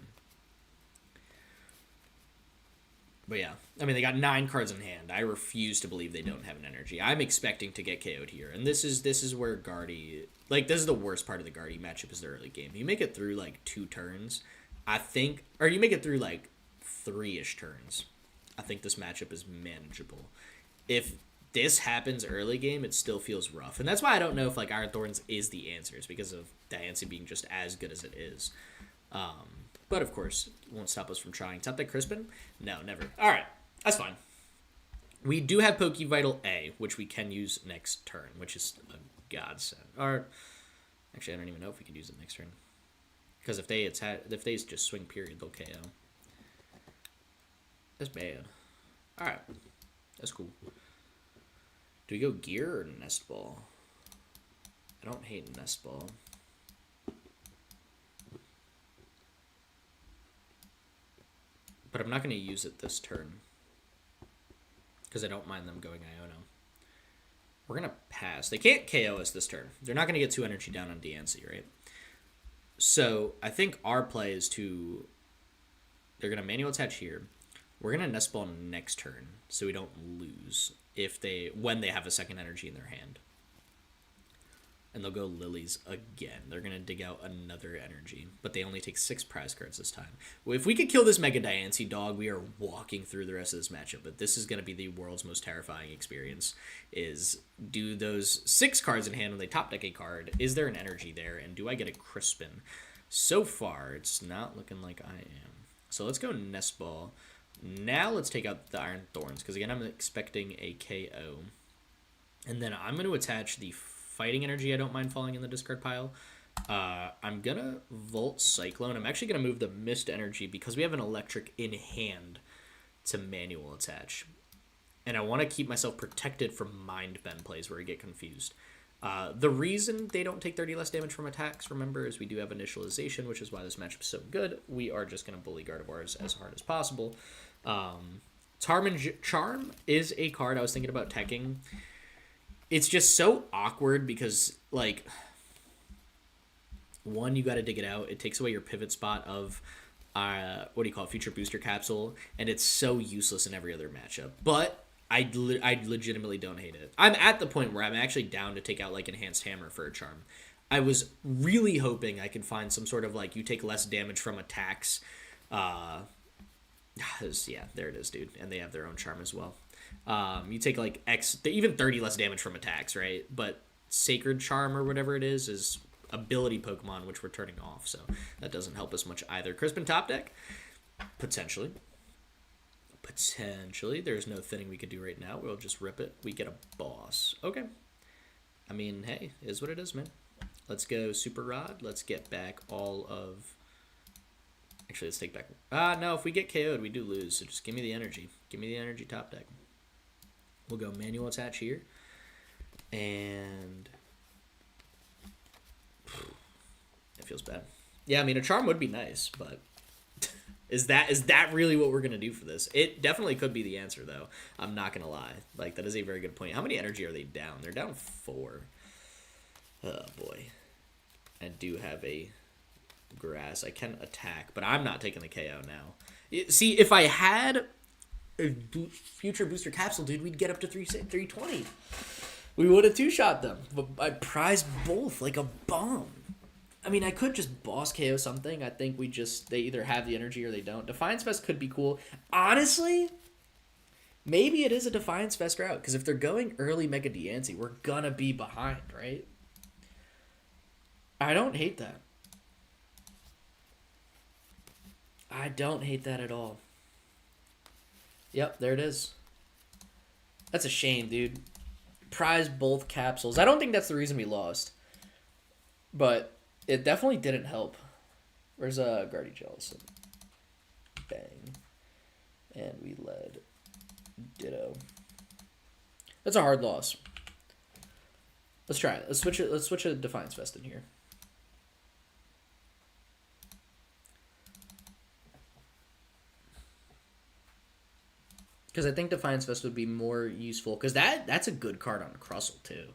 Speaker 1: But yeah, I mean, they got 9 cards in hand. I refuse to believe they don't have an energy. I'm expecting to get KO'd here. And this is where Guardy, like, this is the worst part of the Guardy matchup is the early game. You make it through, like, 2 turns, I think, or you make it through, like, 3-ish turns. I think this matchup is manageable. If this happens early game, it still feels rough. And that's why I don't know if, like, Iron Thorns is the answer. It's because of Diancie being just as good as it is. But, of course, it won't stop us from trying. Top that Crispin? No, never. All right. That's fine. We do have Pokevital A, which we can use next turn, which is a godsend. Or, actually, I don't even know if we can use it next turn. Because if they just swing period, they'll KO. That's bad. All right. That's cool. Do we go Gear or Nest Ball? I don't hate Nest Ball. But I'm not going to use it this turn. Because I don't mind them going Iono. We're going to pass. They can't KO us this turn. They're not going to get 2 energy down on Diancie, right? So I think our play is to... They're going to manual attach here. We're going to Nest Ball next turn. So we don't lose when they have a second energy in their hand. And they'll go Lilies again. They're going to dig out another energy. But they only take 6 prize cards this time. Well, if we could kill this Mega Diancie dog, we are walking through the rest of this matchup. But this is going to be the world's most terrifying experience. Is do those 6 cards in hand when they top deck a card. Is there an energy there? And do I get a Crispin? So far, it's not looking like I am. So let's go Nest Ball. Now let's take out the Iron Thorns. Because again, I'm expecting a KO. And then I'm going to attach the Fighting Energy. I don't mind falling in the discard pile. I'm going to Volt Cyclone. I'm actually going to move the Mist Energy because we have an Electric in hand to manual attach. And I want to keep myself protected from Mind Bend plays where I get confused. The reason they don't take 30 less damage from attacks, remember, is we do have initialization, which is why this matchup is so good. We are just going to bully Gardevoirs as hard as possible. Charm is a card I was thinking about teching. It's just so awkward because, like, one, you got to dig it out. It takes away your pivot spot of, what do you call it, Future Booster Capsule, and it's so useless in every other matchup. But I legitimately don't hate it. I'm at the point where I'm actually down to take out, like, Enhanced Hammer for a Charm. I was really hoping I could find some sort of, like, you take less damage from attacks. Yeah, there it is, dude. And they have their own Charm as well. You take like even 30 less damage from attacks, right? But Sacred Charm or whatever it is ability Pokemon, which we're turning off, so that doesn't help us much either. Crispin top deck? Potentially. Potentially. There's no thinning we could do right now. We'll just rip it. We get a boss. Okay. I mean, hey, is what it is, man. Let's go Super Rod. Let's get back all of... Actually, let's take back... no, if we get KO'd, we do lose, so just give me the energy. Give me the energy top deck. We'll go manual attach here. And... It feels bad. Yeah, I mean, a charm would be nice, but... Is that really what we're going to do for this? It definitely could be the answer, though. I'm not going to lie. Like, that is a very good point. How many energy are they down? They're down 4. Oh, boy. I do have a grass. I can attack, but I'm not taking the KO now. See, if I had a future booster capsule, dude, we'd get up to 320. We would have two-shot them. But I prize both like a bomb. I mean, I could just boss KO something. I think they either have the energy or they don't. Defiance Fest could be cool. Honestly, maybe it is a Defiance Fest route. Because if they're going early Mega Diancie, we're going to be behind, right? I don't hate that. I don't hate that at all. Yep, there it is. That's a shame, dude. Prize both capsules. I don't think that's the reason we lost. But... it definitely didn't help. Where's Guardy Jellicent? Bang. And we led Ditto. That's a hard loss. Let's try it. Let's switch it. Let's switch a Defiance Vest in here. Because I think Defiance Vest would be more useful. Because that's a good card on Crustle, too.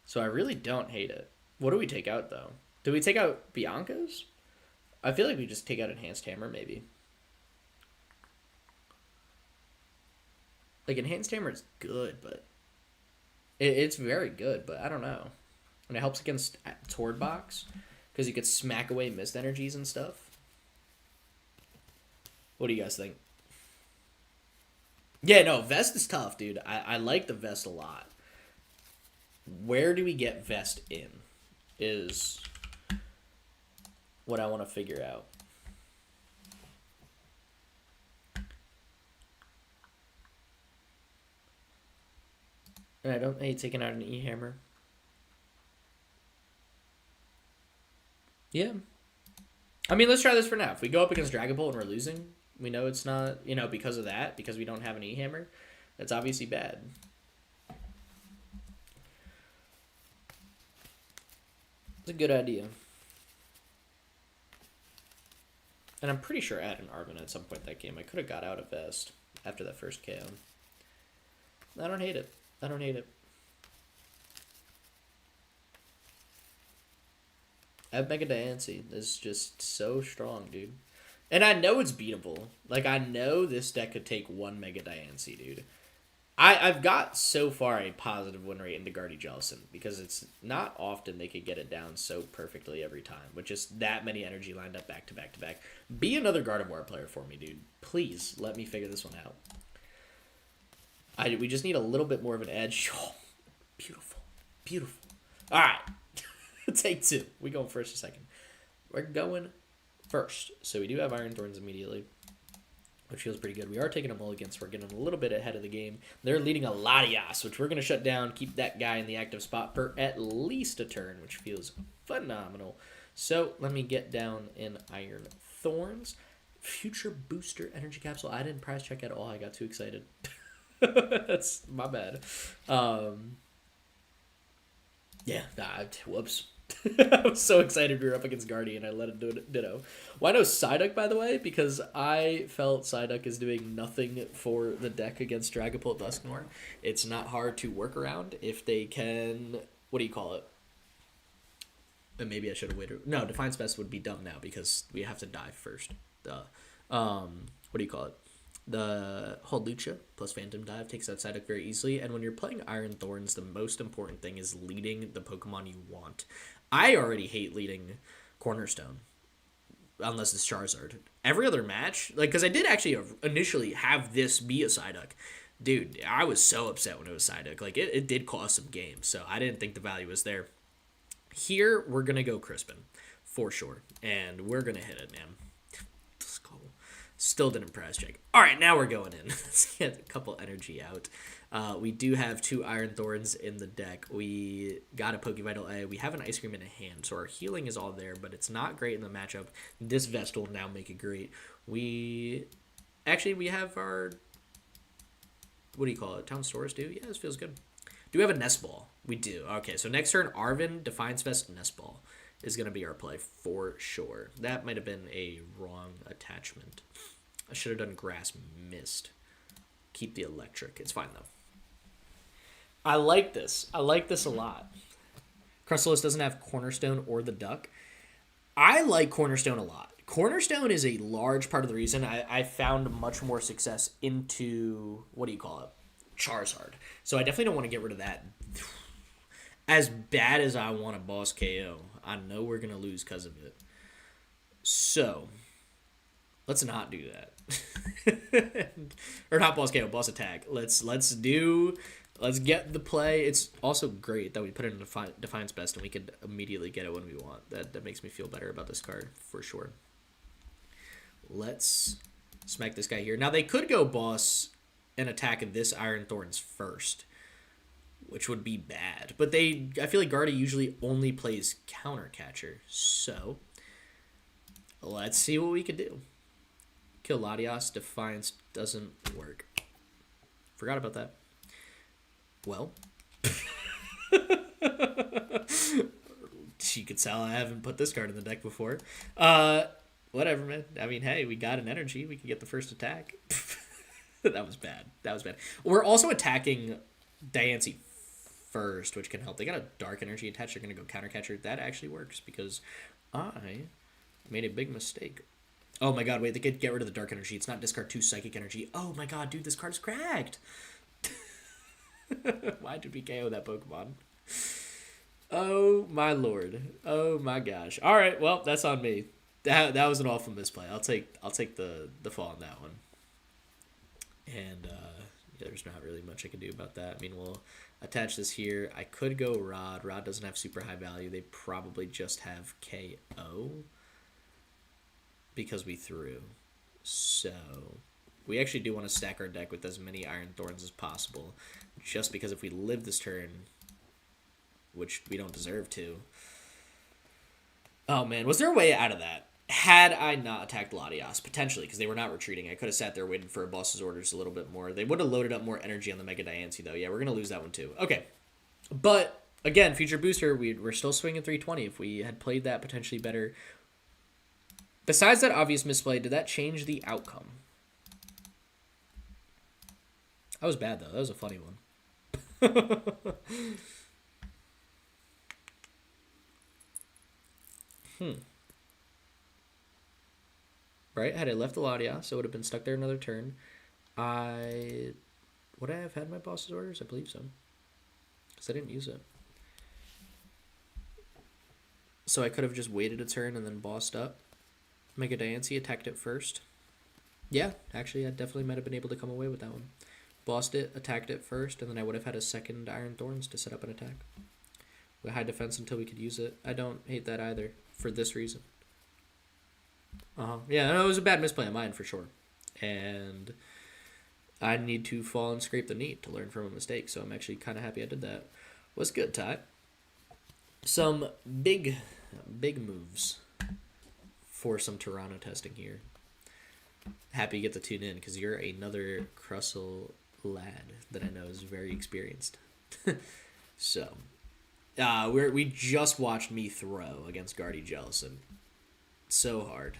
Speaker 1: So I really don't hate it. What do we take out, though? Do we take out Bianca's? I feel like we just take out Enhanced Hammer, maybe. Like, Enhanced Hammer is good, but... It's very good, but I don't know. And it helps against Tord Box, because you could smack away mist energies and stuff. What do you guys think? Yeah, no, Vest is tough, dude. I like the Vest a lot. Where do we get Vest in? Is... what I want to figure out. And I don't hate taking out an E-Hammer. Yeah. I mean, let's try this for now. If we go up against Dragon Bolt and we're losing, we know it's not, because of that, because we don't have an E-Hammer, that's obviously bad. It's a good idea. And I'm pretty sure I had an Arvin at some point that game. I could have got out of Vest after that first KO. I don't hate it. I don't hate it. I have Mega Diancie. It's just so strong, dude. And I know it's beatable. Like, I know this deck could take one Mega Diancie, dude. I've got so far a positive win rate into Guardy Jellicent because it's not often they could get it down so perfectly every time with just that many energy lined up back to back to back. Be another Gardevoir player for me, dude. Please let me figure this one out. We just need a little bit more of an edge. Oh, beautiful. Beautiful. All right. Take 2. We going first or second? We're going first. So we do have Iron Thorns immediately, which feels pretty good. We are taking a mulligan, so we're getting a little bit ahead of the game. They're leading a Latias, which we're going to shut down, keep that guy in the active spot for at least a turn, which feels phenomenal. So let me get down in Iron Thorns. Future Booster Energy Capsule. I didn't price check at all. I got too excited. That's my bad. Yeah, whoops. I was so excited we were up against Guardian. I let it do it. Ditto. Why no Psyduck, by the way? Because I felt Psyduck is doing nothing for the deck against Dragapult Dusknoir. It's not hard to work around if they can... What do you call it? And maybe I should have waited. No, Defiance Fest would be dumb now because we have to dive first. What do you call it? The Holucha plus Phantom Dive takes out Psyduck very easily. And when you're playing Iron Thorns, the most important thing is leading the Pokemon you want. I already hate leading Cornerstone, unless it's Charizard. Every other match, like, because I did actually initially have this be a Psyduck. Dude, I was so upset when it was Psyduck. Like, it did cost some games, so I didn't think the value was there. Here, we're going to go Crispin, for sure. And we're going to hit it, man. Let's go. Still didn't press check. All right, now we're going in. Let's get a couple energy out. We do have 2 Iron Thorns in the deck. We got a Pokevital A. We have an Ice Cream in a hand, so our healing is all there, but it's not great in the matchup. This Vest will now make it great. We have our... What do you call it? Town Stores, do? Yeah, this feels good. Do we have a Nest Ball? We do. Okay, so next turn, Arvin, Defiance Vest, Nest Ball is going to be our play for sure. That might have been a wrong attachment. I should have done Grass Mist. Keep the Electric. It's fine, though. I like this. I like this a lot. Crustle doesn't have Cornerstone or the Duck. I like Cornerstone a lot. Cornerstone is a large part of the reason I found much more success into, what do you call it? Charizard. So I definitely don't want to get rid of that. As bad as I want a boss KO, I know we're going to lose because of it. So, let's not do that. Or not boss KO, boss attack. Let's get the play. It's also great that we put it in Defiance Best and we could immediately get it when we want. That makes me feel better about this card, for sure. Let's smack this guy here. Now, they could go boss and attack this Iron Thorns first, which would be bad. But I feel like Guardy usually only plays Counter Catcher. So, let's see what we could do. Kill Latias. Defiance doesn't work. Forgot about that. Well. You could tell I haven't put this card in the deck before. Whatever, man. I mean, hey, we got an energy. We can get the first attack. That was bad. That was bad. We're also attacking Diancie first, which can help. They got a Dark Energy attached. They're going to go Counter Catcher. That actually works because I made a big mistake. Oh my god, wait, they could get rid of the Dark Energy. It's not discard 2 Psychic Energy. Oh my god, dude, this card's cracked. Why did we KO that Pokemon? Oh my lord. Oh my gosh. All right, well, that's on me. That was an awful misplay. I'll take the fall on that one. And there's not really much I can do about that. I mean, we'll attach this here. I could go Rod. Rod doesn't have super high value. They probably just have KO because we threw. So we actually do want to stack our deck with as many Iron Thorns as possible, just because if we live this turn, which we don't deserve to. Oh man, was there a way out of that? Had I not attacked Latias, potentially, because they were not retreating, I could have sat there waiting for a boss's orders a little bit more. They would have loaded up more energy on the Mega Diancie, though. Yeah, we're going to lose that one, too. Okay. But, again, Future Booster, we're still swinging 320. If we had played that potentially better. Besides that obvious misplay, did that change the outcome? That was bad, though. That was a funny one. Right? Had I left the Latias, it would have been stuck there another turn. Would I have had my boss's orders? I believe so. Because I didn't use it. So I could have just waited a turn and then bossed up. Mega Diancie, attacked it first. Yeah, actually, I definitely might have been able to come away with that one. Bossed it, attacked it first, and then I would have had a second Iron Thorns to set up an attack. We high defense until we could use it. I don't hate that either, for this reason. Yeah, no, it was a bad misplay of mine for sure. And I need to fall and scrape the knee to learn from a mistake, so I'm actually kind of happy I did that. What's good, Ty? Some big moves for some Toronto testing here. Happy you get to tune in, because you're another Crustle lad that I know is very experienced. So, we just watched me throw against Guardy Jellison. So hard.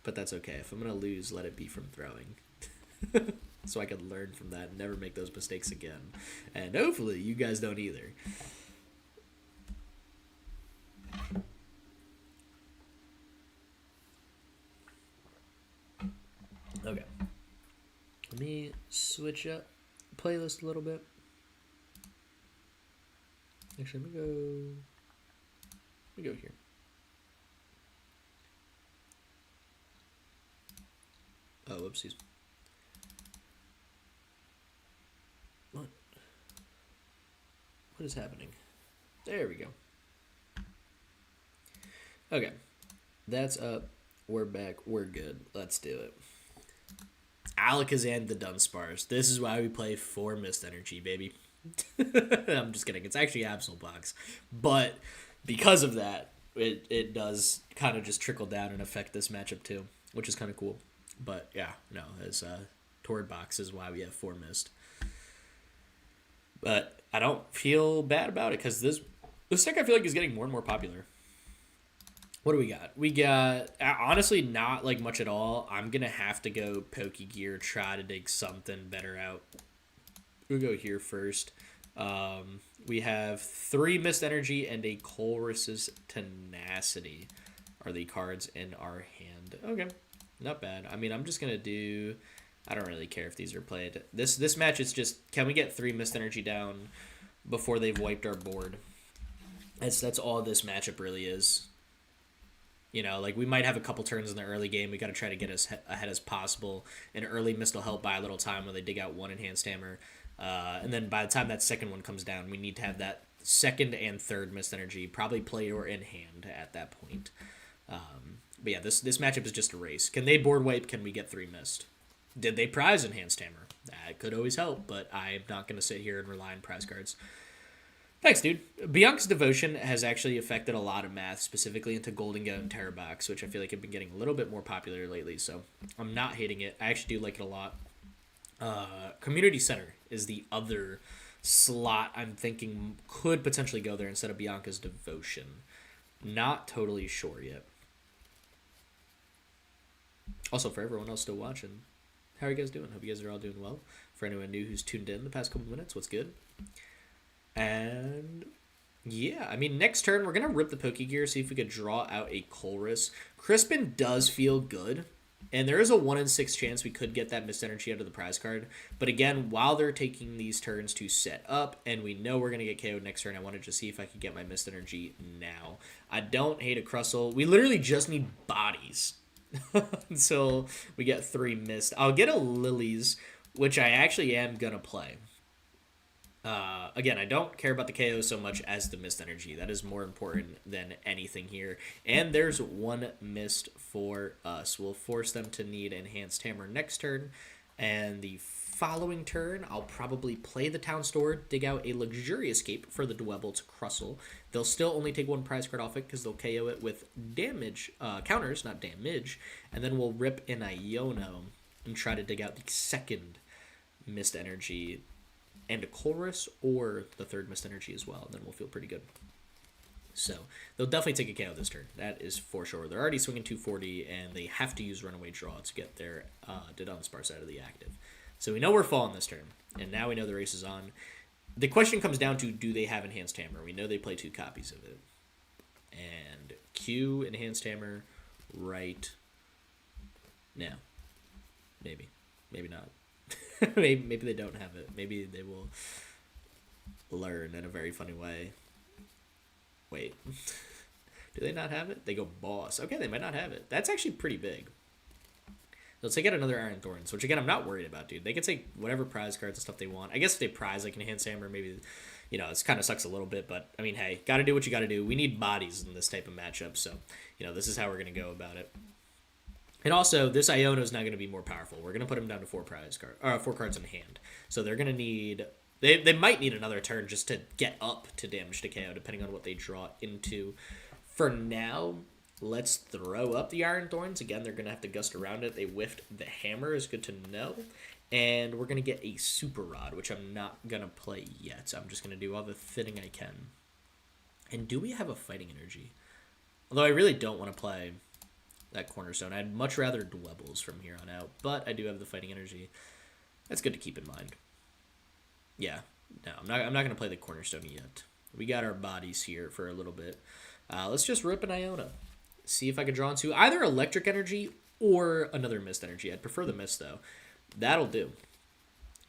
Speaker 1: But that's okay. If I'm going to lose, let it be from throwing. So I can learn from that and never make those mistakes again. And hopefully you guys don't either. Okay. Let me switch up playlist a little bit. Actually, let me go here. Oh, whoopsies. What is happening? There we go. Okay, that's up. We're back. We're good. Let's do it. Alakazam the Dunsparce. This is why we play 4 Mist Energy, baby. I'm just kidding. It's actually Absol Box. But because of that, it does kind of just trickle down and affect this matchup too, which is kind of cool. But yeah, no, as Tord Box is why we have 4 Mist. But I don't feel bad about it because this deck I feel like is getting more and more popular. What do we got? We got, honestly, not like much at all. I'm going to have to go Pokegear, try to dig something better out. We'll go here first. We have 3 Mist Energy and a Colress's Tenacity are the cards in our hand. Okay, not bad. I mean, I'm just going to do, I don't really care if these are played. This match is just, can we get 3 Mist Energy down before they've wiped our board? That's all this matchup really is. You know, like we might have a couple turns in the early game. We got to try to get as ahead as possible. An early Mist will help buy a little time when they dig out 1 Enhanced Hammer. And then by the time that second one comes down, we need to have that second and third Mist Energy probably played or in hand at that point. But yeah, this matchup is just a race. Can they board wipe? Can we get 3 Mist? Did they prize Enhanced Hammer? That could always help, but I'm not going to sit here and rely on prize cards. Thanks, dude. Bianca's Devotion has actually affected a lot of math, specifically into Golden Goat and Terror Box, which I feel like have been getting a little bit more popular lately, so I'm not hating it. I actually do like it a lot. Community Center is the other slot I'm thinking could potentially go there instead of Bianca's Devotion. Not totally sure yet. Also, for everyone else still watching, how are you guys doing? Hope you guys are all doing well. For anyone new who's tuned in the past couple minutes, what's good? And yeah, I mean, next turn, we're going to rip the Pokegear, see if we could draw out a Colress. Crispin does feel good, and there is a 1 in 6 chance we could get that Mist Energy out of the prize card. But again, while they're taking these turns to set up, and we know we're going to get KO'd next turn, I wanted to see if I could get my Mist Energy now. I don't hate a Crustle. We literally just need bodies until we get 3 Mist. I'll get a Lilies, which I actually am going to play. Again, I don't care about the KO so much as the Mist Energy. That is more important than anything here. And there's 1 Mist for us. We'll force them to need Enhanced Hammer next turn. And the following turn, I'll probably play the Town Store, dig out a Luxurious Cape for the Dwebble to Crustle. They'll still only take 1 prize card off it because they'll KO it with damage, counters, not damage. And then we'll rip an Iono and try to dig out the second Mist Energy and a Colress or the third Mist Energy as well. Then we'll feel pretty good. So they'll definitely take a KO this turn. That is for sure. They're already swinging 240, and they have to use Runaway Draw to get their Dunsparce out of the active. So we know we're falling this turn, and now we know the race is on. The question comes down to, do they have Enhanced Hammer? We know they play 2 copies of it. And Q Enhanced Hammer right now. Maybe. Maybe not. maybe they don't have it. Maybe they will learn in a very funny way. Wait. Do they not have it? They go Boss. Okay, they might not have it. That's actually pretty big. They'll take out another Iron Thorns, which again, I'm not worried about, dude. They can take whatever prize cards and stuff they want. I guess if they prize like an Enhanced Hammer, maybe, you know, it's kind of sucks a little bit, but I mean, hey, gotta do what you gotta do. We need bodies in this type of matchup, so, you know, this is how we're gonna go about it. And also, this Iono is not going to be more powerful. We're going to put him down to 4 cards in hand. So they're going to need... They might need another turn just to get up to damage to KO, depending on what they draw into. For now, let's throw up the Iron Thorns. Again, they're going to have to gust around it. They whiffed the Hammer, is good to know. And we're going to get a Super Rod, which I'm not going to play yet. So I'm just going to do all the thinning I can. And do we have a Fighting Energy? Although I really don't want to play that Cornerstone. I'd much rather Dwebbles from here on out, but I do have the Fighting Energy. That's good to keep in mind. Yeah, no, I'm not going to play the Cornerstone yet. We got our bodies here for a little bit. Let's just rip an Iono. See if I can draw into either Electric Energy or another Mist Energy. I'd prefer the Mist, though. That'll do.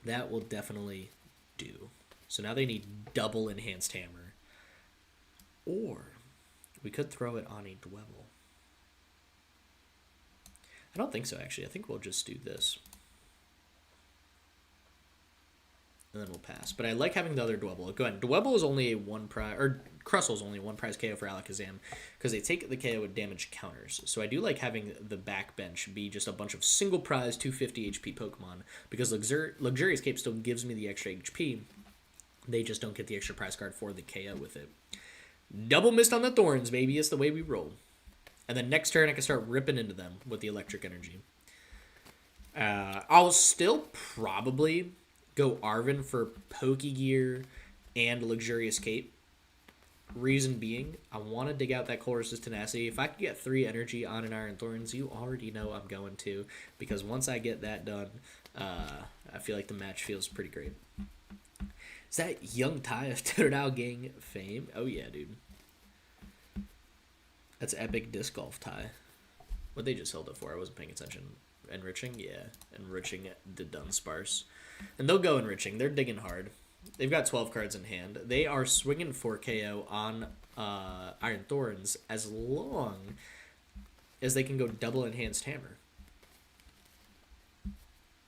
Speaker 1: That will definitely do. So now they need double Enhanced Hammer. Or we could throw it on a Dwebble. I don't think so, actually. I think we'll just do this. and then we'll pass. But I like having the other Dwebble. Go ahead. Dwebble is only a 1 prize, or Crustle is only 1 prize KO for Alakazam, because they take the KO with damage counters. So I do like having the backbench be just a bunch of single prize 250 HP Pokemon, because Luxurious Cape still gives me the extra HP. They just don't get the extra prize card for the KO with it. Double mist on the Thorns, baby. It's the way we roll. And then next turn, I can start ripping into them with the electric energy. I'll still probably go Arven for Pokegear and Luxurious Cape. Reason being, I want to dig out that Colress's Tenacity. If I can get 3 energy on an Iron Thorns, you already know I'm going to. Because once I get that done, I feel like the match feels pretty great. Is that Young Ty of Totodile Gang fame? Oh yeah, dude. That's epic disc golf Ty. What they just held it for? I wasn't paying attention. Enriching? Yeah. Enriching the Dunsparce. And they'll go Enriching. They're digging hard. They've got 12 cards in hand. They are swinging for KO on Iron Thorns as long as they can go double Enhanced Hammer.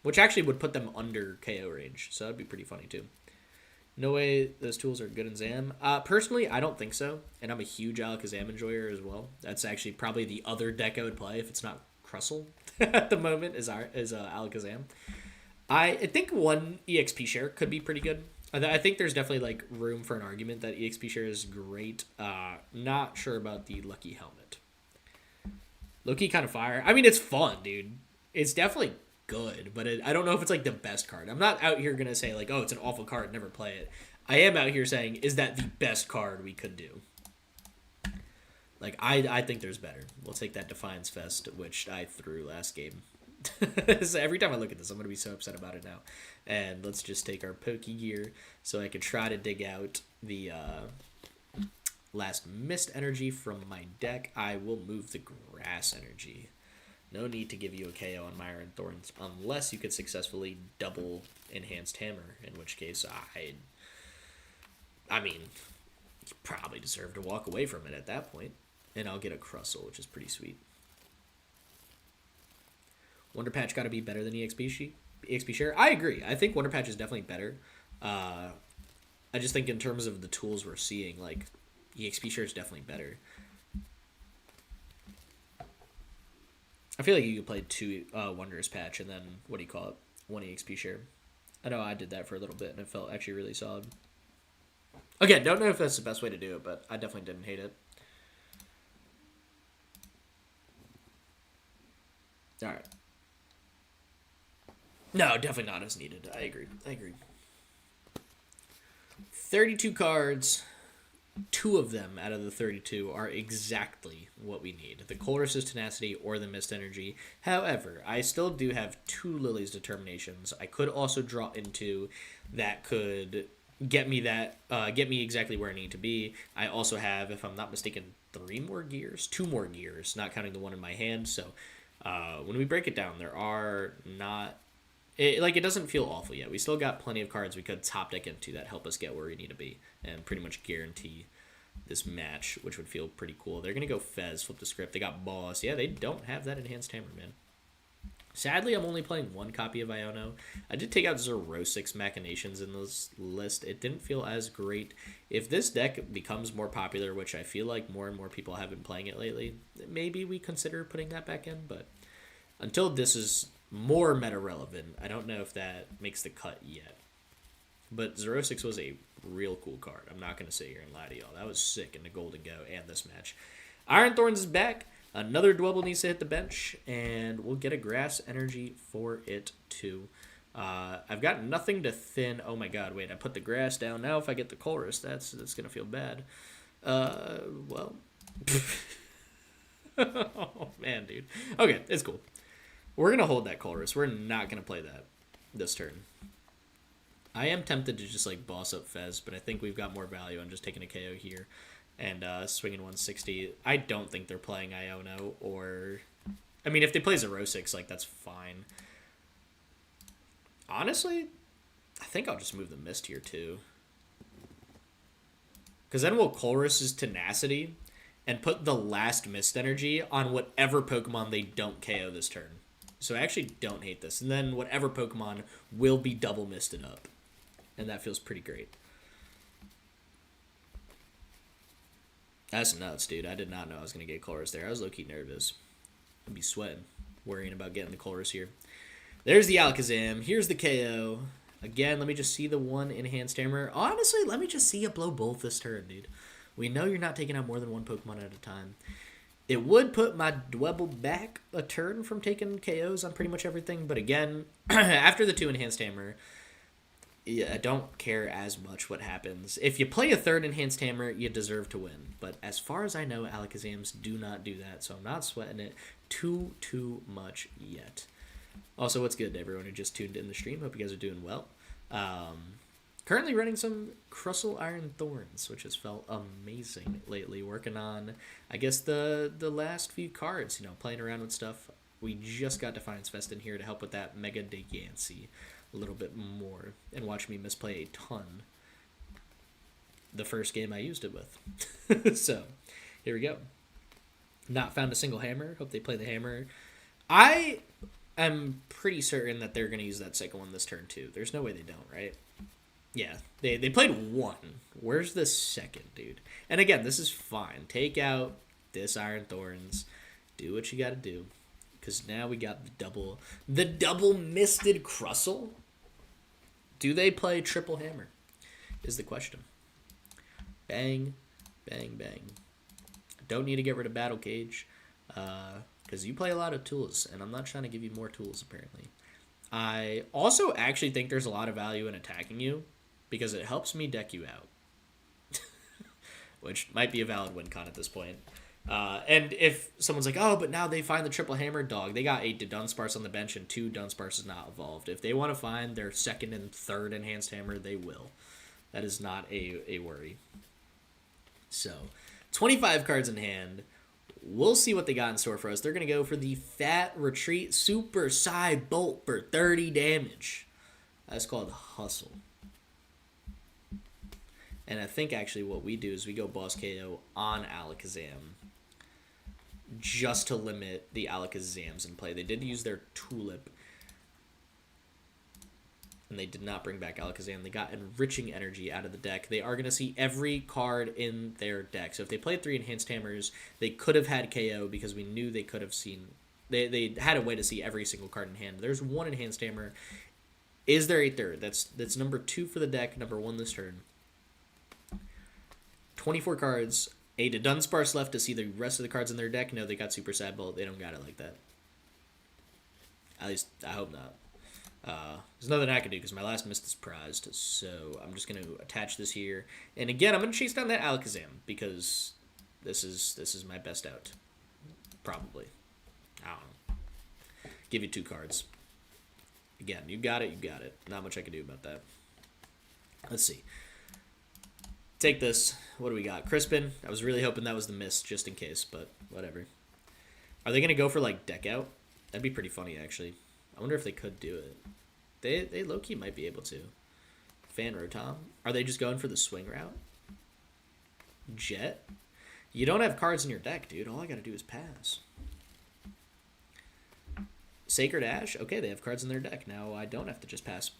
Speaker 1: Which actually would put them under KO range. So that'd be pretty funny too. No way those tools are good in Zam. Personally, I don't think so. And I'm a huge Alakazam enjoyer as well. That's actually probably the other deck I would play if it's not Crustle at the moment is Alakazam. I think 1 EXP share could be pretty good. I think there's definitely like room for an argument that EXP share is great. Not sure about the Lucky Helmet. Low-key kind of fire. I mean, it's fun, dude. It's definitely good, but I don't know if it's like the best card. I'm not out here gonna say like, oh, it's an awful card, never play it. I am out here saying, is that the best card we could do? Like, I think there's better. We'll take that Defiance Fest, which I threw last game. So every time I look at this, I'm gonna be so upset about it now. And let's just take our Pokegear so I can try to dig out the last Mist energy from my deck. I will move the Grass energy. No need to give you a KO on my Iron Thorns unless you could successfully double Enhanced Hammer, in which case I mean, you probably deserve to walk away from it at that point. And I'll get a Crustle, which is pretty sweet. Wonder Patch got to be better than EXP Share. I agree. I think Wonder Patch is definitely better. I just think in terms of the tools we're seeing, like, EXP Share is definitely better. I feel like you could play 2 Wondrous Patch and then, 1 EXP Share. I know I did that for a little bit and it felt actually really solid. Again, don't know if that's the best way to do it, but I definitely didn't hate it. Alright. No, definitely not as needed. I agree. 32 cards. 2 of them out of the 32 are exactly what we need. The Colress's Tenacity or the Mist Energy. However, I still do have 2 Lily's Determinations. I could also draw into that could get me exactly where I need to be. I also have, if I'm not mistaken, 2 more gears, not counting the one in my hand. So when we break it down, there are not... It doesn't feel awful yet. We still got plenty of cards we could top deck into that help us get where we need to be and pretty much guarantee this match, which would feel pretty cool. They're going to go Fez, flip the script. They got Boss. Yeah, they don't have that Enhanced Hammer, man. Sadly, I'm only playing 1 copy of Iono. I did take out Xerosix Machinations in this list. It didn't feel as great. If this deck becomes more popular, which I feel like more and more people have been playing it lately, maybe we consider putting that back in. But until this is more meta relevant, I don't know if that makes the cut yet. But Xerosix was a real cool card. I'm not going to sit here and lie to y'all. That was sick in the Golden Go and this match. Iron Thorns is back. Another Dwebble needs to hit the bench, and we'll get a Grass energy for it too. I've got nothing to thin. Oh my god, wait, I put the Grass down. Now if I get the Colress, that's going to feel bad. Well. Oh man, dude. Okay, it's cool. We're going to hold that Colress. We're not going to play that this turn. I am tempted to just like boss up Fez, but I think we've got more value on just taking a KO here and swinging 160. I don't think they're playing Iono or... I mean, if they play Xerosix, like, that's fine. Honestly, I think I'll just move the Mist here, too. Because then we'll Colress's Tenacity and put the last Mist energy on whatever Pokemon they don't KO this turn. So I actually don't hate this. And then whatever Pokemon will be double misted up. and that feels pretty great. That's nuts, dude. I did not know I was going to get Colress there. I was low-key nervous. I'd be sweating, worrying about getting the Colress here. There's the Alakazam. Here's the KO. Again, let me just see the one Enhanced Hammer. Honestly, let me just see you blow both this turn, dude. We know you're not taking out more than one Pokemon at a time. It would put my Dwebble back a turn from taking KOs on pretty much everything, but again, after the 2 Enhanced Hammer, yeah, I don't care as much what happens. If you play a 3rd Enhanced Hammer, you deserve to win. But as far as I know, Alakazams do not do that, so I'm not sweating it too much yet. Also, what's good to everyone who just tuned in the stream? Hope you guys are doing well. Currently running some Crustle Iron Thorns, which has felt amazing lately. Working on, I guess, the last few cards, playing around with stuff. We just got Defiance Fest in here to help with that Mega Degancy a little bit more. And watch me misplay a ton the first game I used it with. So, here we go. Not found a single hammer. Hope they play the hammer. I am pretty certain that they're going to use that second one this turn, too. There's no way they don't, right? Yeah, they played 1. Where's the second, dude? And again, this is fine. Take out this Iron Thorns. Do what you got to do. Because now we got the double misted Crustle. Do they play triple hammer? Is the question. Bang, bang, bang. Don't need to get rid of Battle Cage. Because you play a lot of tools. And I'm not trying to give you more tools, apparently. I also actually think there's a lot of value in attacking you. Because it helps me deck you out. Which might be a valid win con at this point. And if someone's like, oh, but now they find the triple hammer dog. They got 8 Dunsparce on the bench and 2 Dunsparce is not evolved. If they want to find their 2nd and 3rd Enhanced Hammer, they will. That is not a worry. So, 25 cards in hand. We'll see what they got in store for us. They're going to go for the Fat Retreat Super Side Bolt for 30 damage. That's called Hustle. And I think actually what we do is we go Boss KO on Alakazam just to limit the Alakazams in play. They did use their Tulip, and they did not bring back Alakazam. They got Enriching Energy out of the deck. They are going to see every card in their deck. So if they played 3 Enhanced Hammers, they could have had KO because we knew they could have seen... They had a way to see every single card in hand. There's 1 Enhanced Hammer. Is there a 3rd? That's number 2 for the deck, number 1 this turn. 24 cards, 8 Dunsparce left to see the rest of the cards in their deck. No, they got Super Sad Bolt. They don't got it like that. At least, I hope not. There's nothing I can do because my last mist is prized. So I'm just going to attach this here. And again, I'm going to chase down that Alakazam because this is my best out. Probably. I don't know. Give you 2 cards. Again, you got it, you got it. Not much I can do about that. Let's see. Take this. What do we got? Crispin. I was really hoping that was the miss, just in case, but whatever. Are they going to go for, like, Deck Out? That'd be pretty funny, actually. I wonder if they could do it. They low-key might be able to. Fan Rotom. Are they just going for the swing route? Jet? You don't have cards in your deck, dude. All I gotta do is pass. Sacred Ash? Okay, they have cards in their deck. Now I don't have to just pass.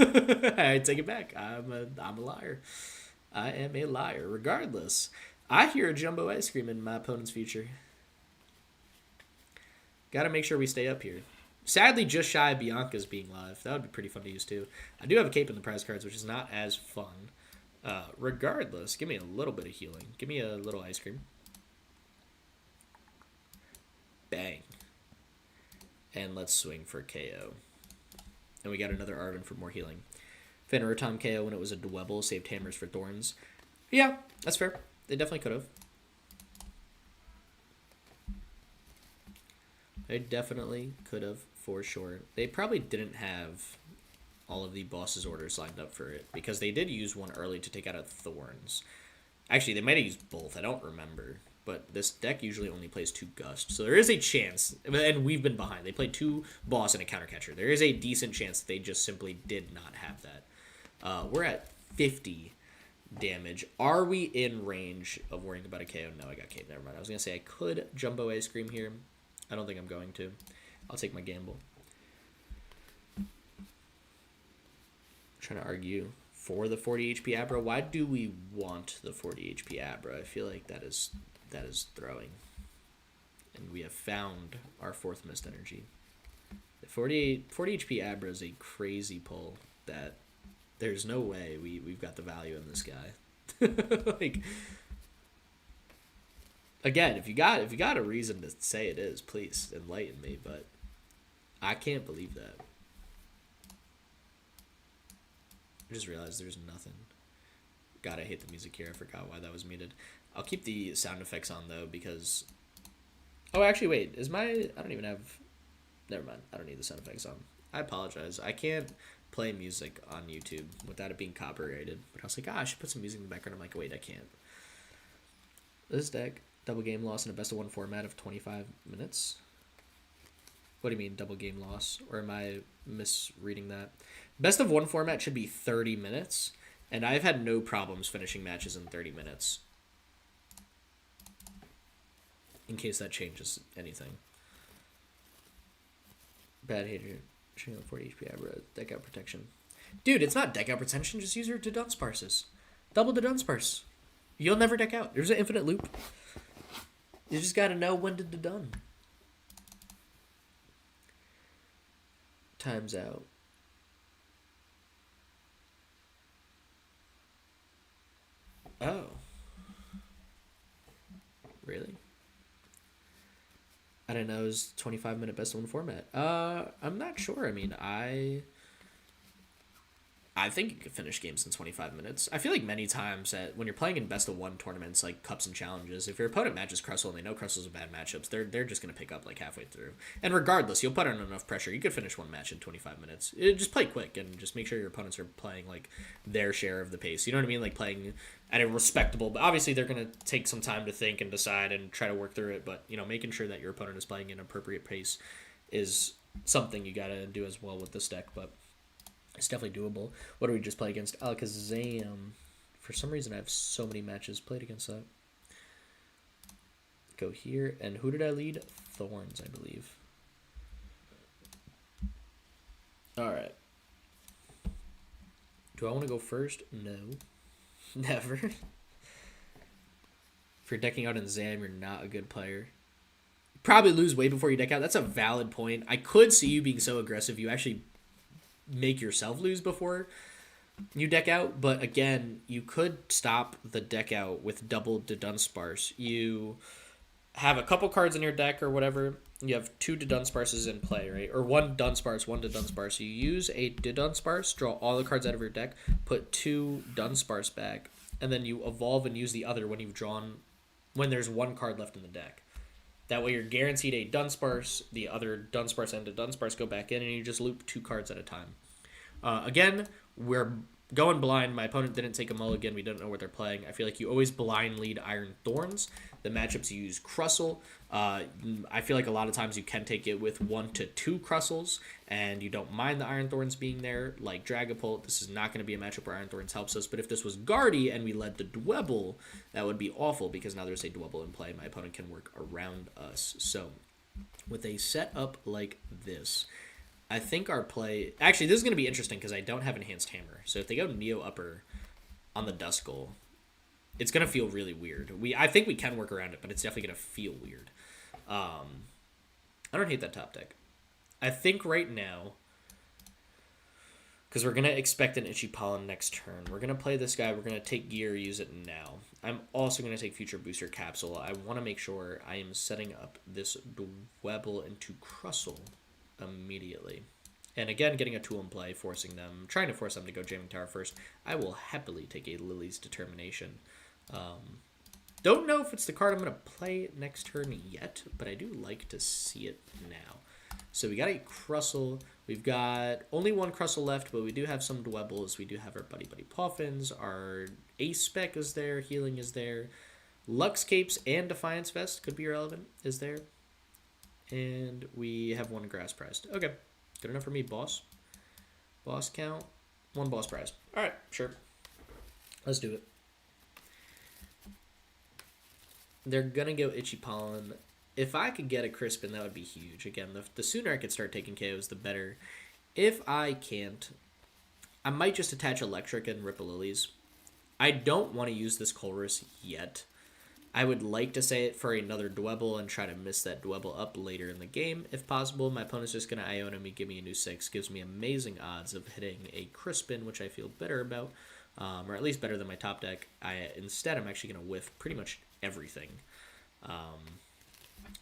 Speaker 1: I take it back. I'm a liar. I am a liar. Regardless, I hear a Jumbo Ice Cream in my opponent's future. Gotta make sure we stay up here. Sadly, just shy of Bianca's being live. That would be pretty fun to use, too. I do have a cape in the prize cards, which is not as fun. Regardless, give me a little bit of healing. Give me a little ice cream. Bang. And let's swing for KO. And we got another Arven for more healing. Phantom KO when it was a Dwebble, saved Hammers for Thorns. Yeah, that's fair. They definitely could have. They definitely could have, for sure. They probably didn't have all of the boss's orders lined up for it, because they did use one early to take out a Thorns. Actually, they might have used both. I don't remember. But this deck usually only plays 2 Gust. So there is a chance, and we've been behind. They played 2 Boss and a Counter Catcher. There is a decent chance that they just simply did not have that. We're at 50 damage. Are we in range of worrying about a KO? No, I got KO. Never mind. I was going to say I could Jumbo Ice Cream here. I don't think I'm going to. I'll take my gamble. I'm trying to argue for the 40 HP Abra. Why do we want the 40 HP Abra? I feel like that is throwing. And we have found our 4th Mist Energy. The 40 HP Abra is a crazy pull that there's no way we've got the value in this guy. Like, again, if you got a reason to say it is, please enlighten me, but I can't believe that. I just realized there's nothing. God, I hate the music here. I forgot why that was muted. I'll keep the sound effects on, though, because... Oh, actually, wait. I don't even have... Never mind. I don't need the sound effects on. I apologize. I can't play music on YouTube without it being copyrighted. But I was like, I should put some music in the background. I'm like, wait, I can't. This deck, double game loss in a best of 1 format of 25 minutes. What do you mean, double game loss? Or am I misreading that? Best of 1 format should be 30 minutes, and I've had no problems finishing matches in 30 minutes. In case that changes anything. Bad hater. 40 HP Abra, deck out protection. Dude, it's not deck out protection, just use your Dunsparces. Double the Dunsparce. You'll never deck out. There's an infinite loop. You just gotta know when to done. Time's out. Oh. Really? I didn't know it was 25-minute best of 1 format. I'm not sure. I mean, I think you could finish games in 25 minutes. I feel like many times when you're playing in best of 1 tournaments, like cups and challenges, if your opponent matches Crustle and they know Crustle's a bad matchup, they're just going to pick up like halfway through. And regardless, you'll put on enough pressure. You could finish 1 match in 25 minutes. Just play quick and just make sure your opponents are playing like their share of the pace. You know what I mean? Like playing at a respectable, but obviously they're going to take some time to think and decide and try to work through it. But, you know, making sure that your opponent is playing an appropriate pace is something you got to do as well with this deck. But it's definitely doable. What do we just play against? Alakazam. For some reason, I have so many matches played against that. Go here. And who did I lead? Thorns, I believe. Alright. Do I want to go first? No. Never. If you're decking out in Zam, you're not a good player. Probably lose way before you deck out. That's a valid point. I could see you being so aggressive you actually make yourself lose before you deck out, but again, you could stop the deck out with double Dunsparce. You have a couple cards in your deck or whatever. You have 2 Dunsparces in play, right? Or 1 Dunsparce, 1 Dunsparce. You use a Dunsparce, draw all the cards out of your deck, put 2 Dunsparce back, and then you evolve and use the other when you've drawn, when there's 1 card left in the deck. That way you're guaranteed a Dunsparce, the other Dunsparce and a Dunsparce go back in, and you just loop 2 cards at a time. Again, we're going blind. My opponent didn't take a mulligan. We don't know what they're playing. I feel like you always blind lead Iron Thorns. The matchups you use Crustle. I feel like a lot of times you can take it with 1 to 2 Crustles, and you don't mind the Iron Thorns being there, like Dragapult. This is not going to be a matchup where Iron Thorns helps us, but if this was Guardy and we led the Dwebble, that would be awful, because now there's a Dwebble in play. My opponent can work around us. So, with a setup like this, I think our play... Actually, this is going to be interesting because I don't have Enhanced Hammer. So if they go Neo Upper on the Duskull, it's going to feel really weird. I think we can work around it, but it's definitely going to feel weird. I don't hate that top deck. I think right now, because we're going to expect an Itchy Pollen next turn, we're going to play this guy. We're going to take Gear, use it now. I'm also going to take Future Booster Capsule. I want to make sure I am setting up this Dwebble into Crustle immediately. And again, getting a tool in play, trying to force them to go Jamming Tower first. I will happily take a Lily's Determination. Don't know if it's the card I'm going to play next turn yet, but I do like to see it now. So we got a Crustle. We've got only 1 Crustle left, but we do have some Dwebbles. We do have our Buddy Poffins. Our Ace Spec is there. Healing is there. Lux Capes and Defiance Vest could be relevant, is there. And we have 1 Grass Prized. Okay. Good enough for me, boss. Boss count. 1 boss prize. Alright, sure. Let's do it. They're going to go Itchy Pollen. If I could get a Crispin, that would be huge. Again, the sooner I could start taking KOs, the better. If I can't, I might just attach Electric and Ripple Lilies. I don't want to use this Colress yet. I would like to say it for another Dwebble and try to miss that Dwebble up later in the game if possible. My opponent's just going to Iona me, give me a new 6, gives me amazing odds of hitting a Crispin, which I feel better about, or at least better than my top deck. Instead, I'm actually going to whiff pretty much everything.